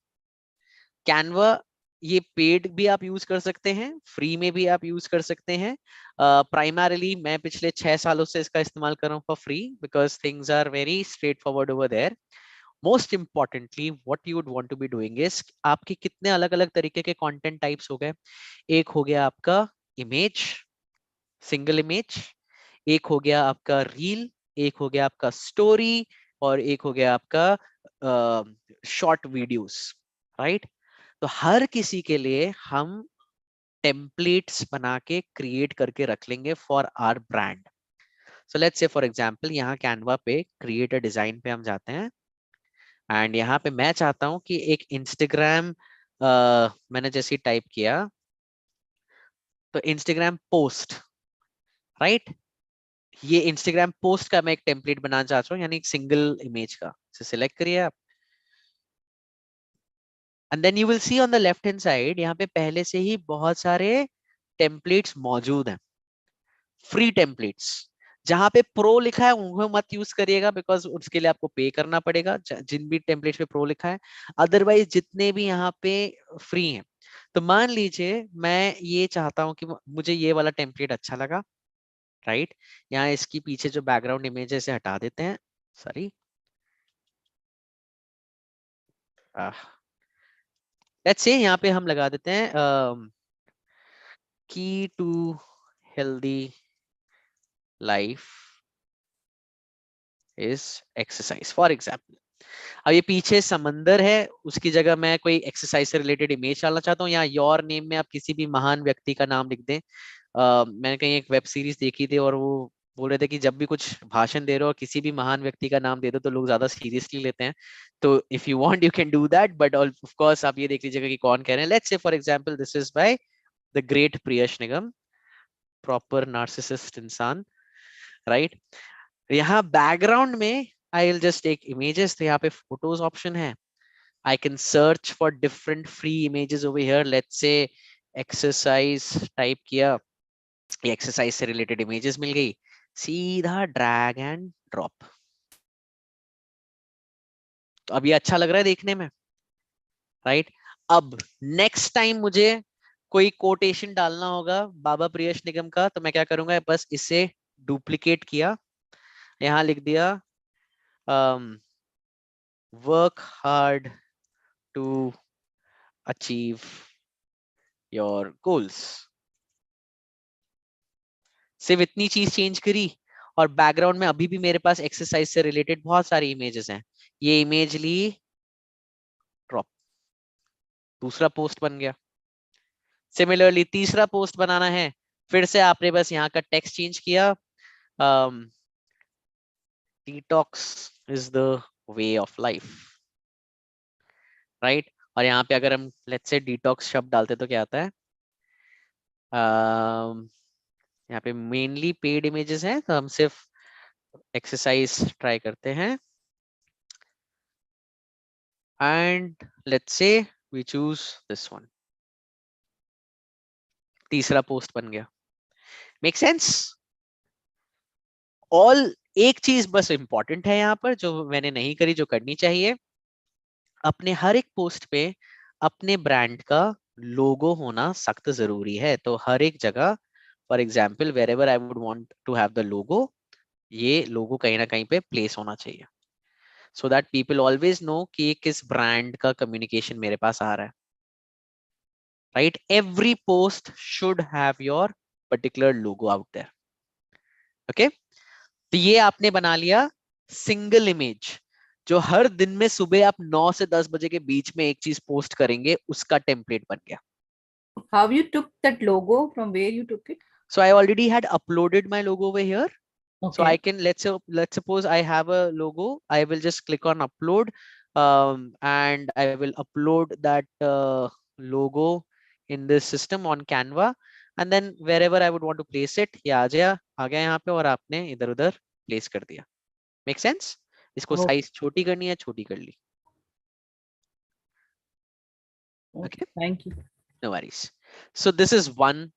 ये paid भी आप use कर सकते हैं, free में भी आप use कर सकते हैं। प्राइमरली मैं पिछले 6 सालों से इसका इस्तेमाल कर रहा हूँ for free, because things are very straight forward over there. Most importantly what you would want to be doing is, आपके कितने अलग अलग तरीके के कंटेंट टाइप्स हो गए। एक हो गया आपका इमेज, सिंगल इमेज, एक हो गया आपका रील, एक हो गया आपका स्टोरी, और एक हो गया आपका शॉर्ट वीडियोस, राइट। तो हर किसी के लिए हम टेम्पलेट्स बना के क्रिएट करके रख लेंगे for our brand. So let's say for example यहाँ कैनवा पे क्रिएट अ डिजाइन पे हम जाते हैं, एंड यहाँ पे मैं चाहता हूँ कि एक इंस्टाग्राम मैंने जैसे टाइप किया तो इंस्टाग्राम पोस्ट, राइट। ये इंस्टाग्राम पोस्ट का मैं एक टेम्पलेट बनाना चाहता हूँ, यानी एक सिंगल इमेज का। सिलेक्ट करिए आप, and then you will see on the left hand side यहाँ पे पहले से ही बहुत सारे टेम्पलेट्स मौजूद हैं, फ्री टेम्पलेट्स। जहां पे प्रो लिखा है उन्हें मत यूज करिएगा, बिकॉज उसके लिए आपको पे करना पड़ेगा जिन भी टेम्पलेट्स पे प्रो लिखा है। अदरवाइज जितने भी यहाँ पे फ्री हैं, तो मान लीजिए मैं ये चाहता हूँ कि मुझे ये वाला टेम्पलेट अच्छा लगा, राइट। यहाँ इसकी पीछे जो बैकग्राउंड इमेज है इसे हटा देते हैं, सॉरी। लेट्स से यहाँ पे हम लगा देते हैं key to healthy life is exercise for example. अब ये पीछे समंदर है, उसकी जगह मैं कोई एक्सरसाइज से रिलेटेड इमेज डालना चाहता हूँ। यहाँ योर नेम में आप किसी भी महान व्यक्ति का नाम लिख दें। मैंने कहीं एक वेब सीरीज देखी थी और वो बोल रहे थे कि जब भी कुछ भाषण दे रहे हो किसी भी महान व्यक्ति का नाम दे दो तो लोग ज्यादा सीरियसली लेते हैं। तो if you want you can do that, but of course आप ये देख लीजिएगा कि कौन कह रहे हैं। Let's say for example this is by the great Priyash Nigam, proper narcissist इंसान, राइट। यहाँ बैकग्राउंड में I will just take images, तो यहाँ पे फोटोज ऑप्शन है। I can search for different free images over here. Let's say exercise type किया, ये exercise से related images मिल गई, सीधा drag and drop। तो अब ये अच्छा लग रहा है देखने में, right? अब next time मुझे कोई कोटेशन डालना होगा बाबा प्रियश निगम का, तो मैं क्या करूंगा, बस इसे डुप्लीकेट किया, यहाँ लिख दिया work hard to achieve your goals. सिर्फ इतनी चीज चेंज करी और बैकग्राउंड में अभी भी मेरे पास एक्सरसाइज से रिलेटेड बहुत सारी इमेजेस हैं, ये इमेज ली, ड्रॉप, दूसरा पोस्ट बन गया। सिमिलरली तीसरा पोस्ट बनाना है, फिर से आपने बस यहाँ का टेक्स्ट चेंज किया, detox is the way of life, right. और यहाँ पे अगर हम लेट्स से डिटॉक्स शब्द डालते तो क्या आता है, यहाँ पे मेनली पेड इमेजेस हैं, तो हम सिर्फ एक्सरसाइज ट्राई करते हैं and let's say we choose this one, तीसरा पोस्ट बन गया। Make sense? ऑल एक चीज बस इंपॉर्टेंट है यहाँ पर जो मैंने नहीं करी, जो करनी चाहिए, अपने हर एक पोस्ट पे अपने ब्रांड का लोगो होना सख्त जरूरी है। तो हर एक जगह, for example wherever I would want to have the logo, ये लोगो कहीं ना कहीं पे प्लेस होना चाहिए, so that people always know कि किस ब्रांड का कम्युनिकेशन मेरे पास आ रहा है, right. Every post should have your particular logo out there, okay. तो ये आपने बना लिया सिंगल इमेज, जो हर दिन में सुबह आप 9 से 10 बजे के बीच में एक चीज पोस्ट करेंगे, उसका टेम्पलेट बन गया। How you took that logo? From where you took it? So I already had uploaded my logo over here. So I Okay. can, let's suppose I have a logo, I will just click on upload, and I will upload that logo in this system on Canva, and then wherever I would want to place it, ये आ गया यहाँ पे, और आपने इधर उधर place कर दिया। Make sense? इसको Okay. साइज छोटी करनी है, छोटी कर ली, Okay. Thank you. No worries. So this is one.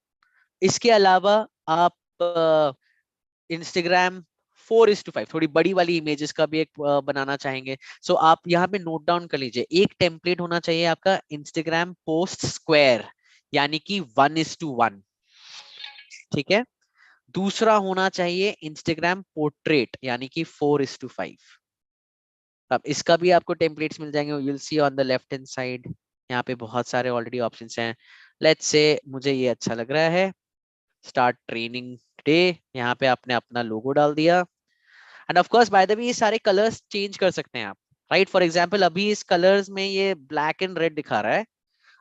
इसके अलावा आप इंस्टाग्राम 4:5 थोड़ी बड़ी वाली इमेजेस का भी एक बनाना चाहेंगे, सो आप यहाँ पे नोट डाउन कर लीजिए, एक टेम्पलेट होना चाहिए आपका इंस्टाग्राम पोस्ट स्क्वायर, यानी कि 1:1, ठीक है। दूसरा होना चाहिए इंस्टाग्राम पोर्ट्रेट, यानी कि 4:5। अब इसका भी आपको टेम्पलेट्स मिल जाएंगे, you'll see on the left hand side, यहाँ पे बहुत सारे ऑलरेडी ऑप्शंस हैं। लेट्स से मुझे ये अच्छा लग रहा है, स्टार्ट ट्रेनिंग डे, यहाँ पे आपने अपना लोगो डाल दिया, end of course buy the वे ये सारे कलर्स चेंज कर सकते हैं आप, राइट। फॉर एग्जांपल अभी इस कलर्स में ये ब्लैक एंड रेड दिखा रहा है,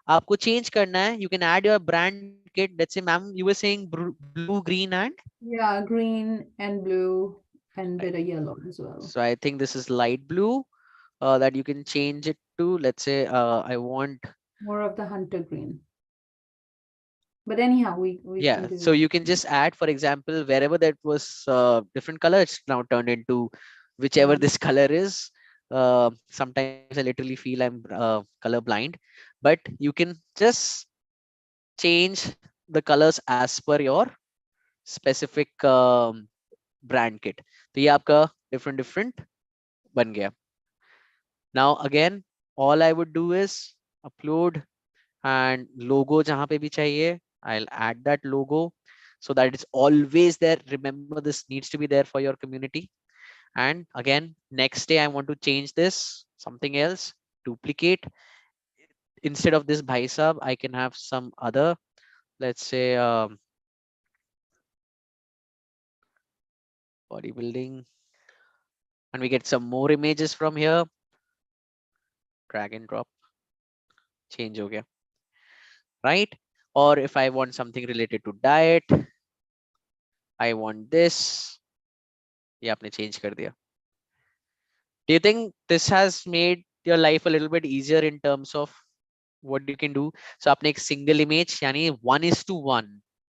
आपको चेंज करना है, you can add your brand kit, let's say ma'am you were saying blue green and, Yeah, green and blue and bit of yellow as well. so I think this is light blue, that you can change it to, let's say I want More of the hunter green. But anyhow, we yeah, can do so you can just add, for example, wherever that was different color, it's now turned into whichever this color is. Sometimes I literally feel I'm color blind, but you can just change the colors as per your specific brand kit. तो ये आपका different बन गया। Now again, all I would do is upload, and logo जहाँ पे भी चाहिए, I'll add that logo so that it's always there. Remember, this needs to be there for your community. And again, next day I want to change this, something else, duplicate. Instead of this bhai sahab, I can have some other, let's say bodybuilding, and we get some more images from here, drag and drop, change हो गया, right? Or if I want something related to diet, I want this, ये आपने change कर दिया। Do you think this has made your life a little bit easier in terms of what you can do? So आपने एक single image, यानी 1:1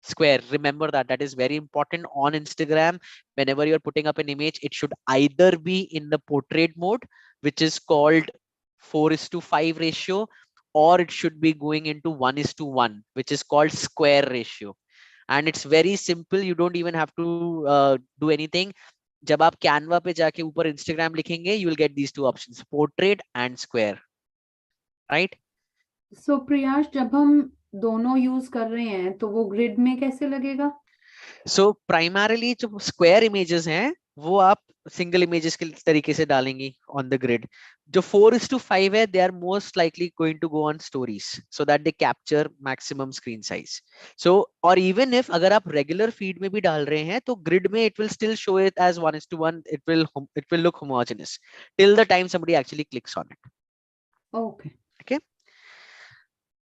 square, remember that is very important on Instagram. Whenever you're putting up an image, it should either be in the portrait mode, which is called 4:5 ratio, or it should be going into 1:1, which is called square ratio. And it's very simple, you don't even have to do anything. जब आप Canva पे जाके ऊपर Instagram लिखेंगे, you will get these two options, portrait and square, right? So Priyash, जब हम दोनों use कर रहे हैं तो वो ग्रिड में कैसे लगेगा? So primarily जो square images हैं, वो आप सिंगल इमेजेस के तरीके से डालेंगी ऑन द ग्रिड. जो 4:5 है, they are most likely going to go on stories so that they capture maximum screen size. So और इवन इफ अगर आप रेगुलर फीड में भी डाल रहे हैं तो ग्रिड में it will still show it as 1:1. It will look homogenous till the time somebody actually clicks on it. Okay. Okay.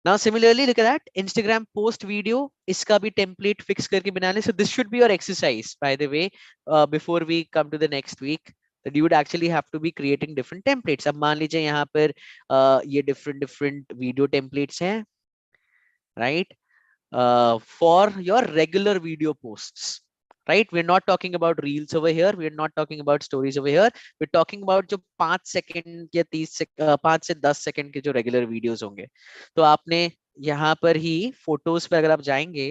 Now similarly, look at that Instagram post video. इसका भी template fix करके बना ले. So this should be your exercise, by the way, before we come to the next week, that you would actually have to be creating different templates. अब मान लीजिए यहाँ पर ये different video templates हैं, right? For your regular video posts, right? We're not talking about reels over here. We're not talking about stories over here. We're talking about जो 5 second या 5 से 10 सेकंड के जो रेगुलर वीडियोस होंगे. तो आपने यहाँ पर ही फोटोज पे अगर आप जाएंगे,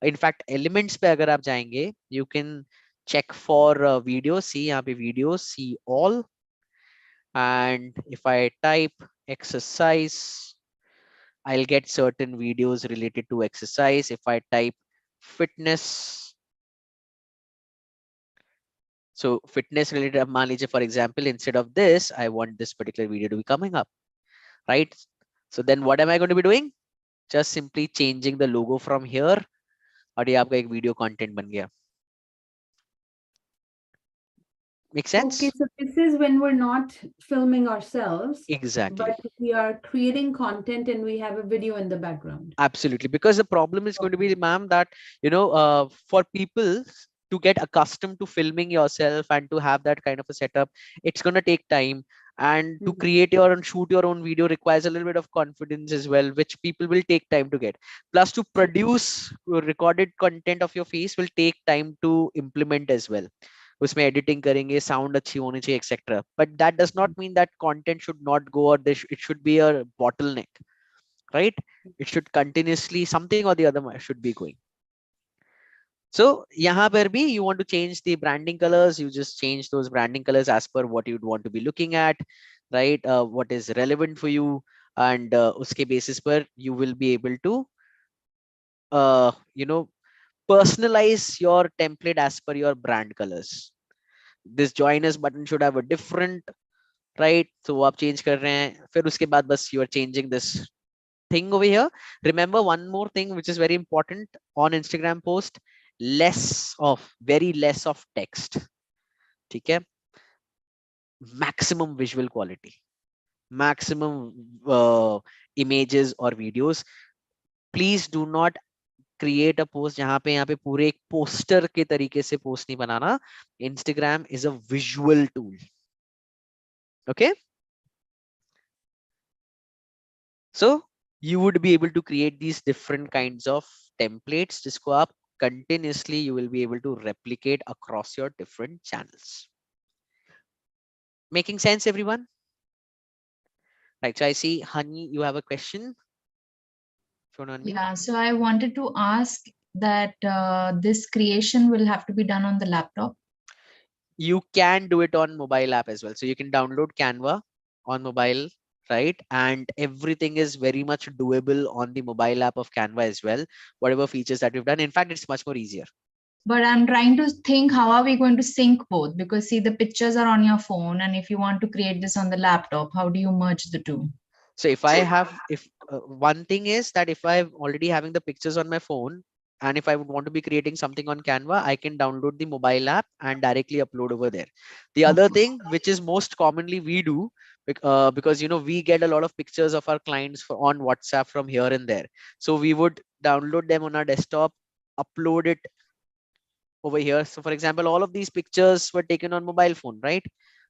इनफैक्ट एलिमेंट्स पे अगर आप जाएंगे, you can check for video. See यहाँ पे video, see all, and if I type exercise, I'll get certain videos related to exercise. If I type fitness, so fitness related, मान लीजिए for example, instead of this, I want this particular video to be coming up, right? So then what am I going to be doing? Just simply changing the logo from here, और ये आपका एक video content बन गया. Make sense? Okay, so this is when we're not filming ourselves, Exactly. but we are creating content and we have a video in the background. Absolutely, because the problem is going to be, ma'am, that for people to get accustomed to filming yourself and to have that kind of a setup, it's going to take time, and to create your and shoot your own video requires a little bit of confidence as well, which people will take time to get. Plus, to produce recorded content of your face will take time to implement as well. उसमें editing करेंगे, sound अच्छी होनी चाहिए, etcetera. But that does not mean that content should not go, और it should be a bottleneck, right? It should continuously, something or the other should be going. So यहाँ पर भी you want to change the branding colors, you just change those branding colors as per what you'd want to be looking at, right? What is relevant for you, and उसके basis पर you will be able to personalize your template as per your brand colors. This join us button should have a different, right? So वो आप change कर रहे हैं, फिर उसके बाद बस you are changing this thing over here. Remember one more thing which is very important on Instagram post: very less of text. ठीक है? Maximum visual quality, maximum images or videos. Please do not create a post यहाँ पे पूरे एक poster के तरीके से post नहीं बनाना. Instagram is a visual tool. Okay, so you would be able to create these different kinds of templates जिसको आप continuously you will be able to replicate across your different channels. Making sense, everyone? Right, so I see Honey, you have a question. Yeah, so I wanted to ask that this creation will have to be done on the laptop. You can do it on mobile app as well. So you can download Canva on mobile, right? And everything is very much doable on the mobile app of Canva as well. Whatever features that we've done, in fact, it's much more easier. But I'm trying to think, how are we going to sync both? Because see, the pictures are on your phone, and if you want to create this on the laptop, how do you merge the two? So if I have, one thing is that if I'm already having the pictures on my phone, and if I would want to be creating something on Canva, I can download the mobile app and directly upload over there. The other thing, which is most commonly we do, because we get a lot of pictures of our clients on WhatsApp from here and there. So we would download them on our desktop, upload it over here. So for example, all of these pictures were taken on mobile phone, right?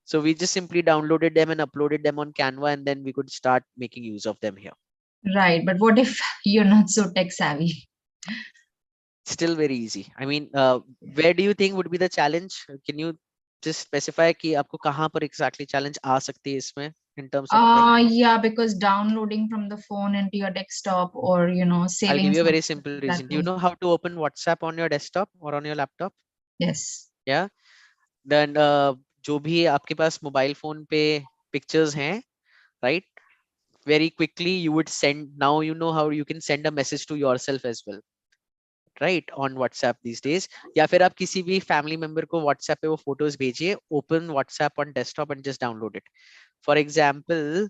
So we just simply downloaded them and uploaded them on Canva, and then we could start making use of them here. Right, but what if you're not so tech savvy? Still very easy. I mean, where do you think would be the challenge? Can you just specify कि आपको कहाँ पर exactly challenge आ सकती है इसमें in terms of yeah, because downloading from the phone into your desktop, or saving. I'll give you a very simple reason. Do you know how to open WhatsApp on your desktop or on your laptop? Yes. Yeah. Then जो भी आपके पास mobile phone पे pictures हैं, right? Very quickly you would send. Now you know how you can send a message to yourself as well, right on WhatsApp these days, या फिर आप किसी भी फैमिली मेंबर को व्हाट्सएप पे वो फोटोज भेजिए, open WhatsApp on desktop and just download it. For example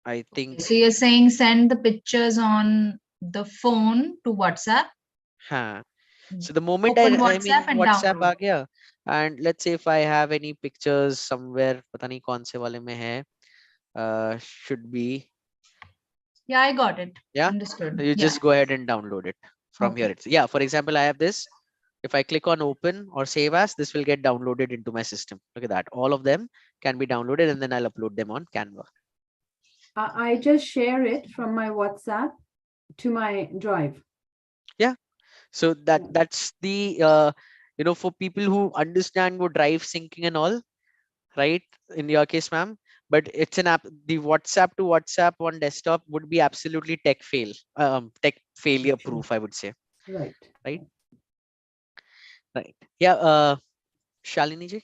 I think So you're saying send the pictures on the phone to WhatsApp? हाँ. So the moment Open I mean WhatsApp and WhatsApp आ download. गया, and let's say if I have any pictures somewhere, पता नहीं कौन से वाले में है, should be, Yeah, I got it. yeah, Understood. you Yeah. just go ahead and download it from here. Okay. It's, yeah, for example, I have this. If I click on open or save as, this will get downloaded into my system. Look at that. All of them can be downloaded, and then I'll upload them on Canva. I just share it from my WhatsApp to my drive. Yeah. So that's the for people who understand what drive syncing and all, right? In your case, ma'am, but it's an app. The WhatsApp to WhatsApp on desktop would be absolutely tech failure proof, I would say. Right. Right. Right. Yeah. Shalini ji.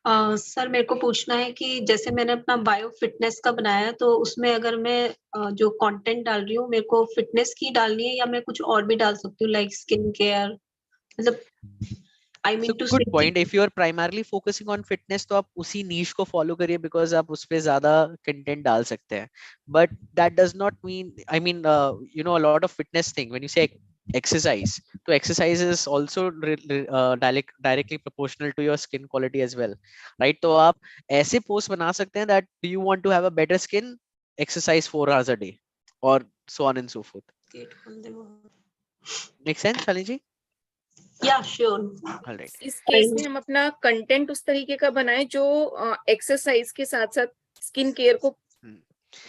Sir मेरे को पूछना है कि जैसे मैंने अपना bio fitness का बनाया है, तो उसमें अगर मैं जो कंटेंट डाल रही हूँ मेरे को फिटनेस की डालनी है या मैं कुछ और भी डाल सकती हूँ, लाइक स्किन केयर, मतलब I mean to good say point. If you are primarily focusing on fitness तो आप उसी नीश को फॉलो करिए, बिकॉज आप उस पे ज्यादा कंटेंट डाल सकते हैं. But that does not mean, I mean a lot of fitness thing when you से exercise, तो exercise is also directly proportional to your skin quality as well, right? तो आप ऐसे पोस्ट बना सकते हैं that do you want to have a better skin, exercise 4 hours a day, or so on and so forth. Make sense, Shalini ji? या sure. All right. इस case में हम अपना कंटेंट उस तरीके का बनाए जो एक्सरसाइज के साथ साथ स्किन केयर को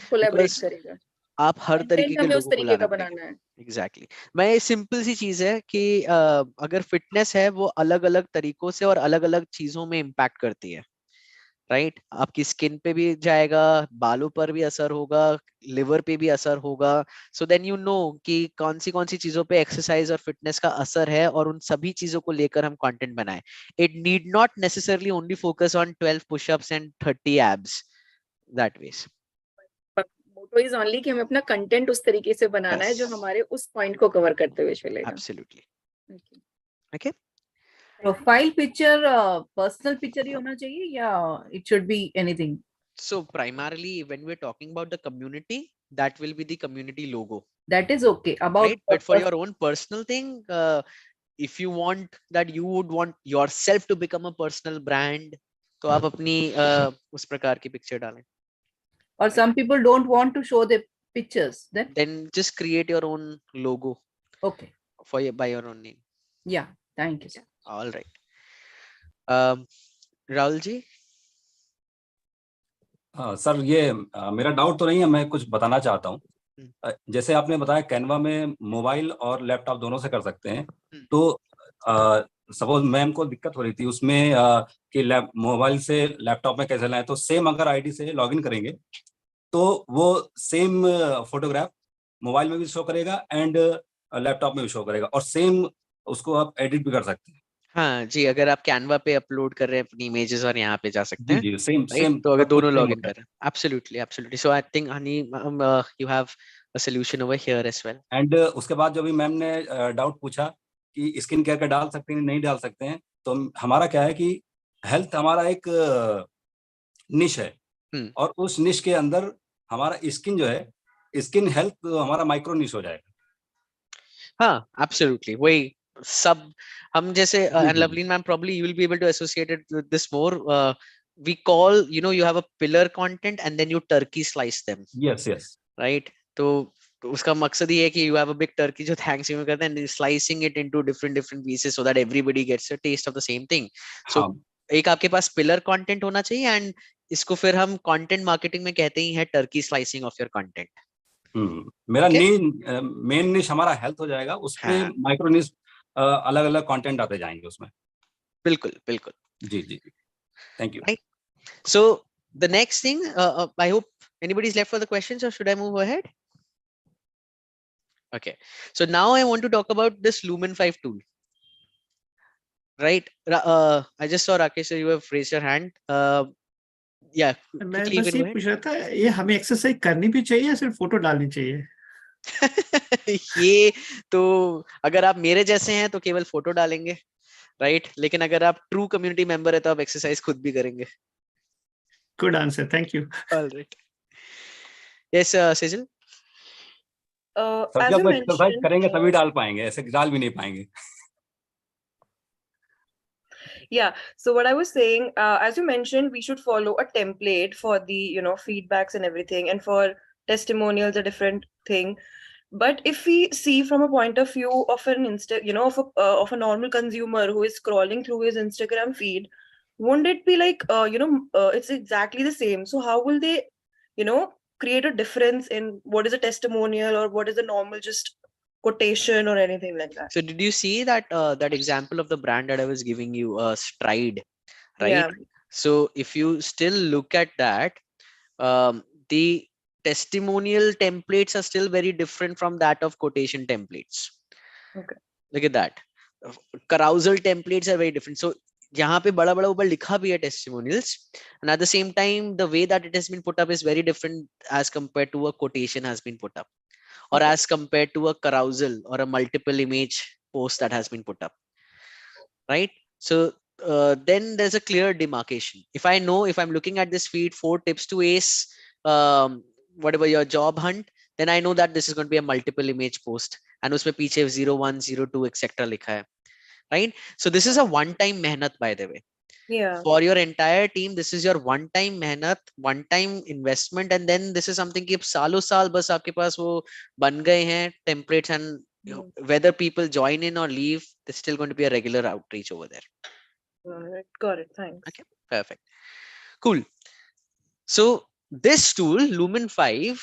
कोलैबोरेट करेगा. आप हर तरीके के हमें उस लोगों को तरीके का लाना पड़ेगा. बनाना है. एग्जैक्टली. मैं सिंपल सी चीज है कि अगर फिटनेस है वो अलग अलग तरीकों से और अलग अलग चीजों में इम्पैक्ट करती है, राइट? आपकी स्किन पे भी जाएगा, बालों पर भी असर होगा, लिवर पे भी असर होगा. सो देन यू नो कि कौन सी चीजों पे एक्सरसाइज और फिटनेस का असर है, और उन सभी चीजों को लेकर हम कंटेंट बनाएं. It need not necessarily only focus on 12 pushups and 30 abs that ways. Motto is only कि हमें अपना कंटेंट उस तरीके से बनाना है जो हमारे उस पॉइंट को कवर करते हुए चलेगा. Absolutely. Okay. Profile picture personal picture ही होना चाहिए या it should be anything? So primarily when we're talking about the community, that will be the community logo. That is okay. About right? But for your own personal thing, if you want that you would want yourself to become a personal brand, तो आप अपनी उस प्रकार की picture डालें. Or some people don't want to show their pictures. Then just create your own logo. Okay. By your own name. Yeah. Thank you. Sir. All right. Rahul ji. Sir ये मेरा doubt तो नहीं है, मैं कुछ बताना चाहता हूँ. जैसे आपने बताया कैनवा में मोबाइल और लैपटॉप दोनों से कर सकते हैं, तो सपोज मैम को दिक्कत हो रही थी उसमें कि मोबाइल से लैपटॉप में कैसे लाएं, तो सेम अगर आईडी से लॉगिन करेंगे तो वो सेम फोटोग्राफ मोबाइल में भी शो करेगा एंड लैपटॉप में भी शो करेगा, और सेम उसको आप एडिट भी कर सकते हैं. हाँ जी, अगर आप कैनवा पे अपलोड कर रहे हैं अपनी इमेजेस और यहाँ पे जा सकते हैं. जी सेम तो अगर दोनों लॉगिन कर रहे हैं. Absolutely. So I think honey you have a solution over here as well. And उसके बाद जो भी मैम ने डाउट पूछा कि स्किन केयर का डाल सकते हैं नहीं डाल सकते हैं, तो हमारा क्या है कि हेल्थ हमारा एक निश है, और उस निश के अंदर हमारा स्किन जो है, स्किन हेल्थ हमारा माइक्रो निश हो जाएगा. हाँ एब्सोल्युटली. वही सब हम जैसे and Loveleen ma'am, probably you will be able to associate it with this more. We call, you have a pillar content and then you turkey slice them. Yes. Right? तो उसका मकसद ये है कि you have a big turkey जो Thanksgiving करते हैं, and slicing it into different pieces so that everybody gets a taste of the same thing. So एक आपके पास pillar content होना चाहिए, and इसको फिर हम content marketing में कहते ही हैं turkey slicing of your content. मेरा मेन निश हमारा हेल्थ हो जाएगा, उसपे माइक्रो निश अलग अलग कंटेंट आते जाएंगे उसमें. बिल्कुल. जी. Thank you. So the next thing, I hope anybody's left for the questions, or should I move ahead? Okay. So now I want to talk about this Lumen 5 tool. Right. I just saw Rakesh, you have raised your hand. Yeah, मैं quickly you बस can ये go ahead. पूछ रहा था, ये हमें exercise करनी भी चाहिए या सिर्फ फोटो डालनी चाहिए? ये तो अगर आप मेरे जैसे हैं तो केवल फोटो डालेंगे, राइट? लेकिन अगर आप ट्रू कम्युनिटी मेंबर है तो आप एक्सरसाइज खुद भी करेंगे। Good answer, thank you. Alright, yes Sejal. Sir As जब you एक्सरसाइज mentioned, करेंगे तभी डाल पाएंगे, ऐसे डाल भी नहीं पाएंगे। yeah. So what I was saying, as you mentioned, we should follow a template for the, you know, feedbacks and everything, and for testimonials, a different thing. But if we see from a point of view of an of a normal consumer who is scrolling through his Instagram feed, won't it be like, it's exactly the same? So how will they, create a difference in what is a testimonial or what is a normal just quotation or anything like that? So did you see that that example of the brand that I was giving you, Stride, right? Yeah. So if you still look at that, the testimonial templates are still very different from that of quotation templates. Okay. Look at that. Carousel templates are very different. So यहाँ पे बड़ा बड़ा ऊपर लिखा भी है testimonials, and at the same time the way that it has been put up is very different as compared to a quotation has been put up, or as compared to a carousel or a multiple image post that has been put up, right? So then there's a clear demarcation. If I know, if I'm looking at this feed, 4 tips to ace whatever your job hunt, then I know that this is going to be a multiple image post, and उसमें पीछे 01, 02 etc लिखा है, right? So this is a one time mehnat, by the way. Yeah. For your entire team, this is your one time mehnat, one time investment, and then this is something कि सालों साल बस आपके पास वो बन गए हैं templates, and whether people join in or leave, there's still going to be a regular outreach over there. Got it. Thanks. Okay, perfect, cool. So this tool, Lumen 5,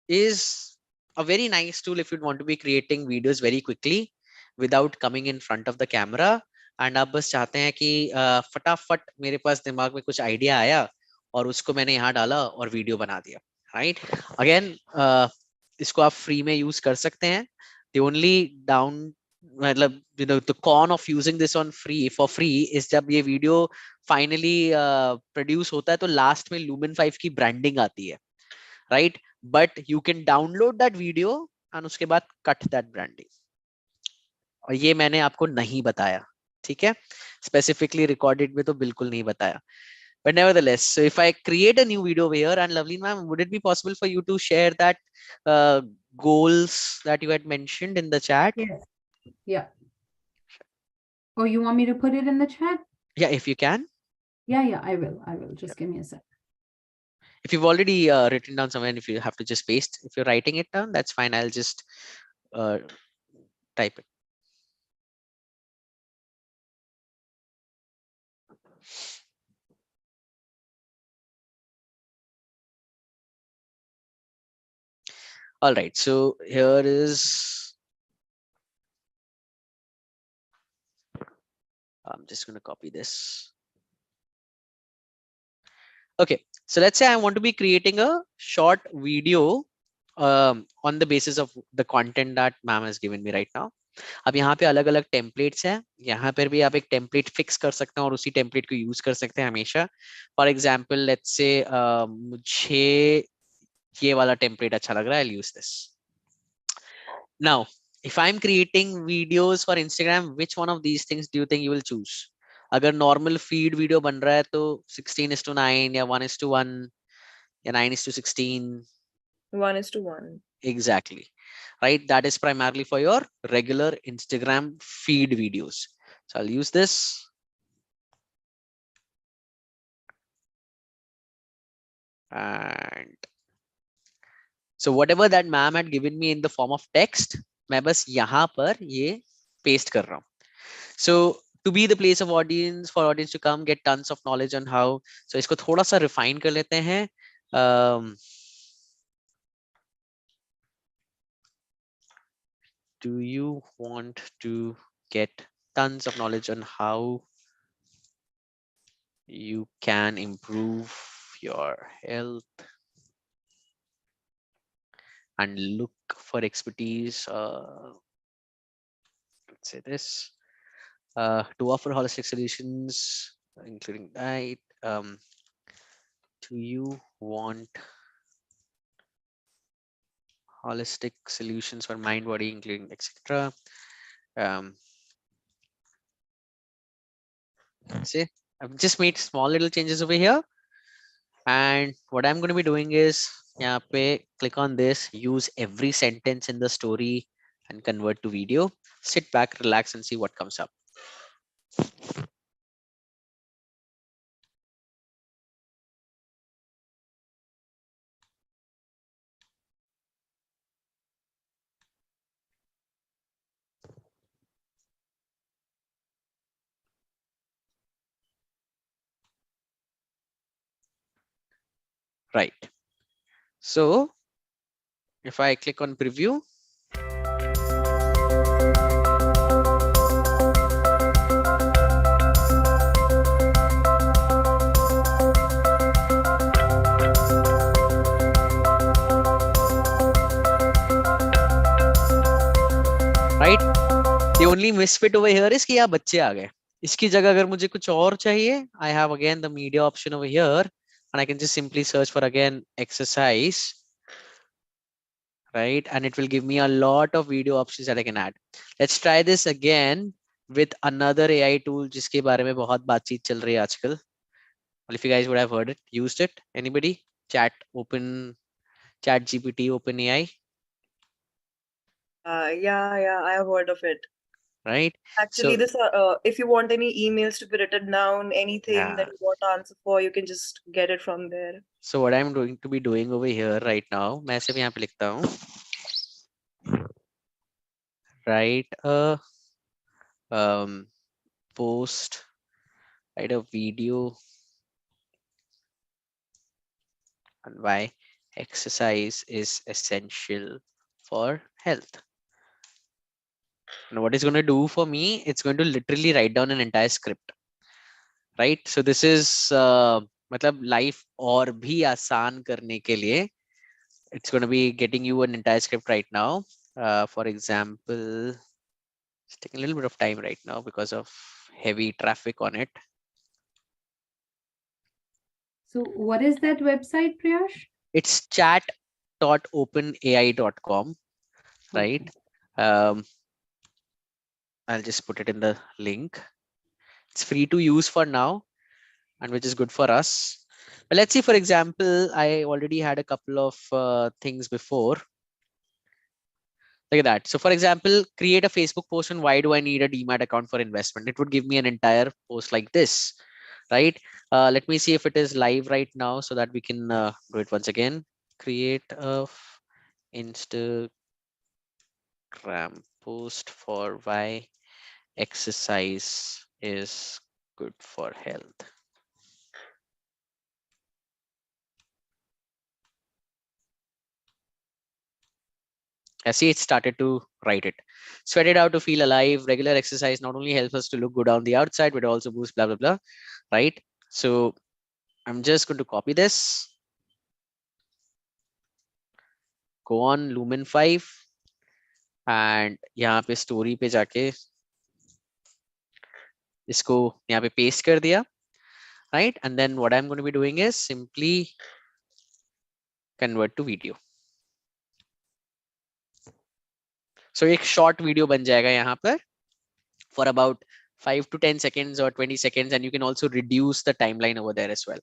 is a very nice tool if you want to be creating videos very quickly without coming in front of the camera, and आप बस चाहते हैं कि फटाफट मेरे पास दिमाग में कुछ आइडिया आया और उसको मैंने यहाँ डाला और वीडियो बना दिया, राइट? अगेन इसको आप फ्री में यूज कर सकते हैं. The only down, मतलब the con of using this on free is जब ये वीडियो फाइनली प्रोड्यूस होता है तो लास्ट में Lumen 5 की ब्रांडिंग आती है, right? But you can download that video and उसके बाद कट दैट ब्रांडिंग, और ये मैंने आपको नहीं बताया, ठीक है? स्पेसिफिकली रिकॉर्डेड में तो बिल्कुल नहीं बताया. But nevertheless, so if I create a new video over here, and Lovely ma'am, would it be possible for you to share that goals that you had mentioned in the chat? Yes. Yeah. Oh, you want me to put it in the chat? Yeah, if you can. Yeah, I will. Just give me a sec. If you've already written down somewhere, and if you have to just paste, if you're writing it down, that's fine. I'll just type it. All right, so here is, I'm just going to copy this. Okay, so let's say I want to be creating a short video on the basis of the content that ma'am has given me right now. अब यहाँ पे अलग अलग templates हैं, यहाँ पर भी आप एक टेम्पलेट फिक्स कर सकते हैं और उसी टेम्पलेट को यूज कर सकते हैं हमेशा. फॉर एग्जाम्पल लेट्स से मुझे ये वाला टेम्पलेट अच्छा लग रहा है, I'll use this. Now, if I'm creating videos for Instagram, which one of these things do you think you will choose? अगर normal feed video बन रहा है तो 16:9 या 1:1 या 9:16. 1:1. Exactly, right? That is primarily for your regular Instagram feed videos. So I'll use this. And so whatever that ma'am had given me in the form of text, मैं बस यहाँ पर ये paste कर रहा हूँ. So to be the place of audience, for audience to come get tons of knowledge on how. So इसको थोड़ा सा refine कर लेते हैं. Do you want to get tons of knowledge on how you can improve your health and look for expertise? Let's say this. To offer holistic solutions, including diet, to do you want holistic solutions for mind, body, including etc. See, I've just made small little changes over here, and what I'm going to be doing is यहाँ पे click on this, use every sentence in the story and convert to video. Sit back, relax, and see what comes up. Right. So if I click on preview, right? The only misfit over here is कि यहाँ बच्चे आ गए. इसकी जगह अगर मुझे कुछ और चाहिए, I have again the media option over here, and I can just simply search for again exercise, right? And it will give me a lot of video options that I can add. Let's try this again with another AI tool जिसके बारे में बहुत बातचीत चल रही है आजकल. Well, if you guys would have heard it, used it, anybody? Chat GPT, OpenAI. Yeah, I have heard of it. Right. Actually, So this if you want any emails to be written down, anything that yeah. you want to answer for, you can just get it from there. So what I'm going to be doing over here right now, मैं सिर्फ यहाँ पे लिखता हूँ. Write a post, write a video on why exercise is essential for health. And what it's going to do for me, it's going to literally write down an entire script, right? So this is मतलब life और भी आसान करने के लिए, it's going to be getting you an entire script right now. For example, it's taking a little bit of time right now because of heavy traffic on it. So what is that website, Priyash? It's chat.openai.com, right? I'll just put it in the link. It's free to use for now, and which is good for us. But let's see, for example, I already had a couple of things before. Look at that. So for example, create a Facebook post on why do I need a demat account for investment? It would give me an entire post like this, right? Let me see if it is live right now so that we can do it once again. Create a Instagram post for why exercise is good for health. I see it started to write it. Sweat it out to feel alive. Regular exercise not only helps us to look good on the outside, but also boosts blah, blah, blah, right? So I'm just going to copy this. Go on Lumen 5 and यहाँ पे story पे जाके इसको यहाँ पे paste कर दिया, right? And then what I'm going to be doing is simply convert to video. So एक short video बन जाएगा यहाँ पर for about 5 to 10 seconds or 20 seconds, and you can also reduce the timeline over there as well.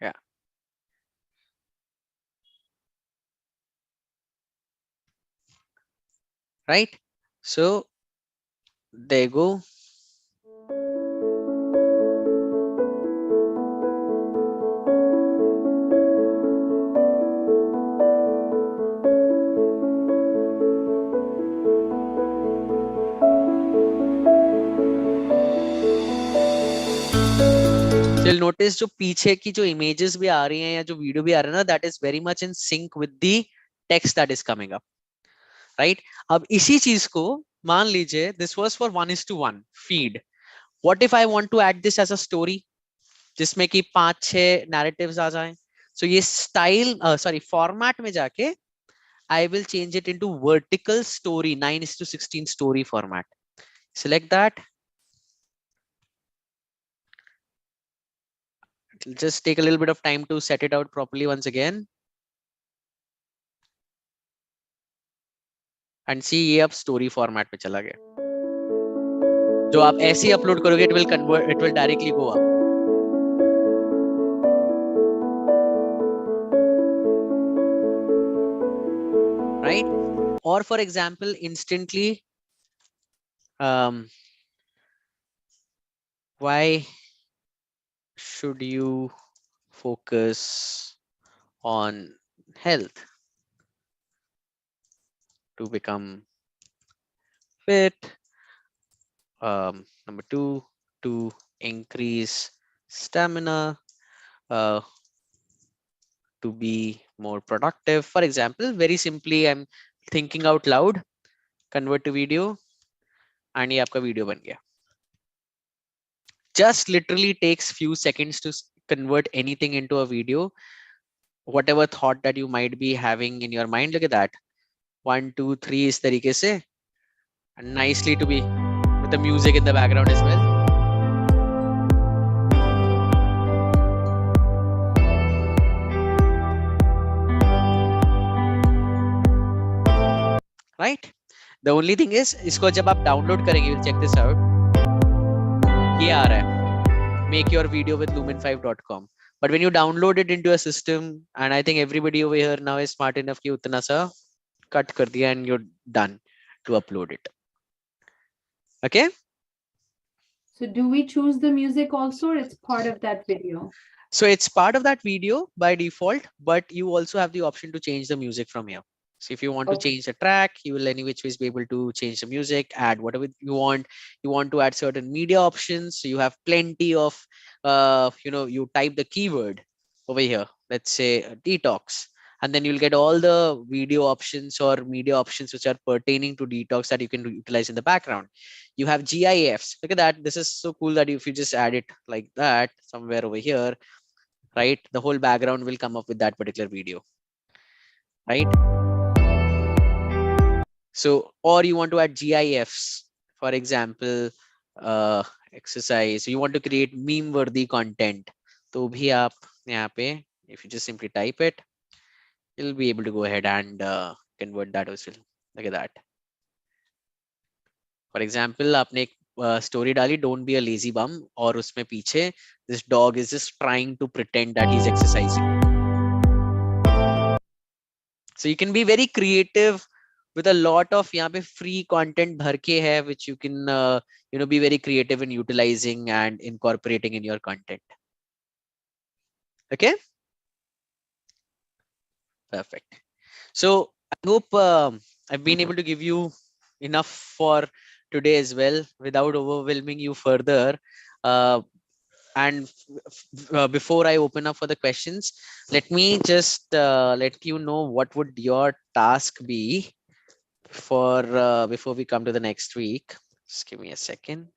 Yeah. Right. So there you go. You'll notice जो पीछे की जो images भी आ रही हैं या जो video भी आ रहा है ना, that is very much in sync with the text that is coming up, right? अब इसी चीज को मान लीजिए this was for 1:1 feed. What if I want to add this as a story जिसमें कि 5-6 narratives आ जाएं? So ये style format में जाके I will change it into vertical story 9:16 story format. select that. It'll just take a little bit of time to set it out properly once again. And see, ये अब story format पे चला गया. जो आप ऐसे ही upload करोगे, it will convert, it will directly go up. Right? Or for example, instantly, why should you focus on health to become fit? Number 2, to increase stamina, to be more productive. For example, very simply, I'm thinking out loud, convert to video, and ये आपका video बन गया. Just literally takes few seconds to convert anything into a video. Whatever thought that you might be having in your mind, look at that. 1, 2, 3 इस तरीके से, and nicely to be with the music in the background as well. Right? The only thing is, इसको जब आप download करेंगे, you'll check this out. ये आ रहा है, make your video with lumen5.com. But when you download it into a system, and I think everybody over here now is smart enough कि उतना सा cut कर दिया and you're done to upload it. Okay? So do we choose the music also, or it's part of that video? So it's part of that video by default, but you also have the option to change the music from here. So if you want to change the track, you will any which ways be able to change the music, add whatever you want. You want to add certain media options. So you have plenty of, you type the keyword over here, let's say detox, and then you'll get all the video options or media options which are pertaining to detox that you can utilize in the background. You have GIFs. Look at that. This is so cool that if you just add it like that somewhere over here, right, the whole background will come up with that particular video, right? So, or you want to add GIFs, for example, exercise. So you want to create meme worthy content. तो भी आप यहाँ पे, if you just simply type it, you'll be able to go ahead and convert that as well. Look at that. For example, आपने एक story डाली, don't be a lazy bum, और उसमें पीछे this dog is just trying to pretend that he's exercising. So you can be very creative with a lot of यहाँ पे free content भर के है, which you can be very creative in utilizing and incorporating in your content. Okay, perfect. So I hope I've been able to give you enough for today as well without overwhelming you further. And before I open up for the questions, let me just let you know what would your task be for before we come to the next week. Just give me a second.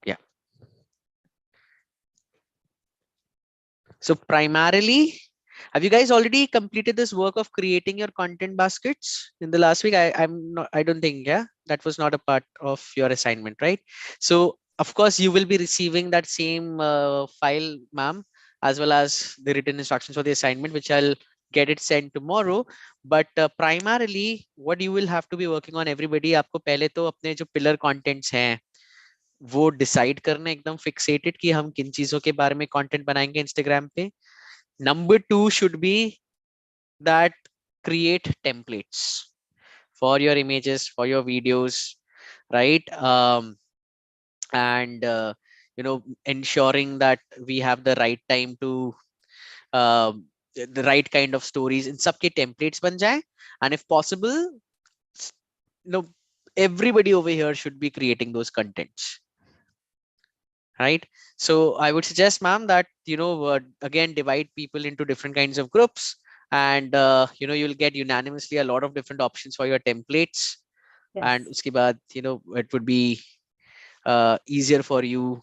Yeah. So primarily, have you guys already completed this work of creating your content baskets in the last week? I don't think, yeah, that was not a part of your assignment, right? So of course you will be receiving that same file, ma'am, as well as the written instructions for the assignment, which I'll get it sent tomorrow. But primarily what you will have to be working on, everybody, आपको पहले तो अपने जो pillar contents हैं वो decide करना एकदम fixated कि हम किन चीजों के बारे में कंटेंट बनाएंगे इंस्टाग्राम पे. Number 2 should be that create templates for your images, for your videos, right? And ensuring that we have the right time to the right kind of stories in सबके templates बन जाए. And if possible, everybody over here should be creating those contents, right? So I would suggest, ma'am, that again divide people into different kinds of groups, and you'll get unanimously a lot of different options for your templates. Yes. And uske baad, it would be easier for you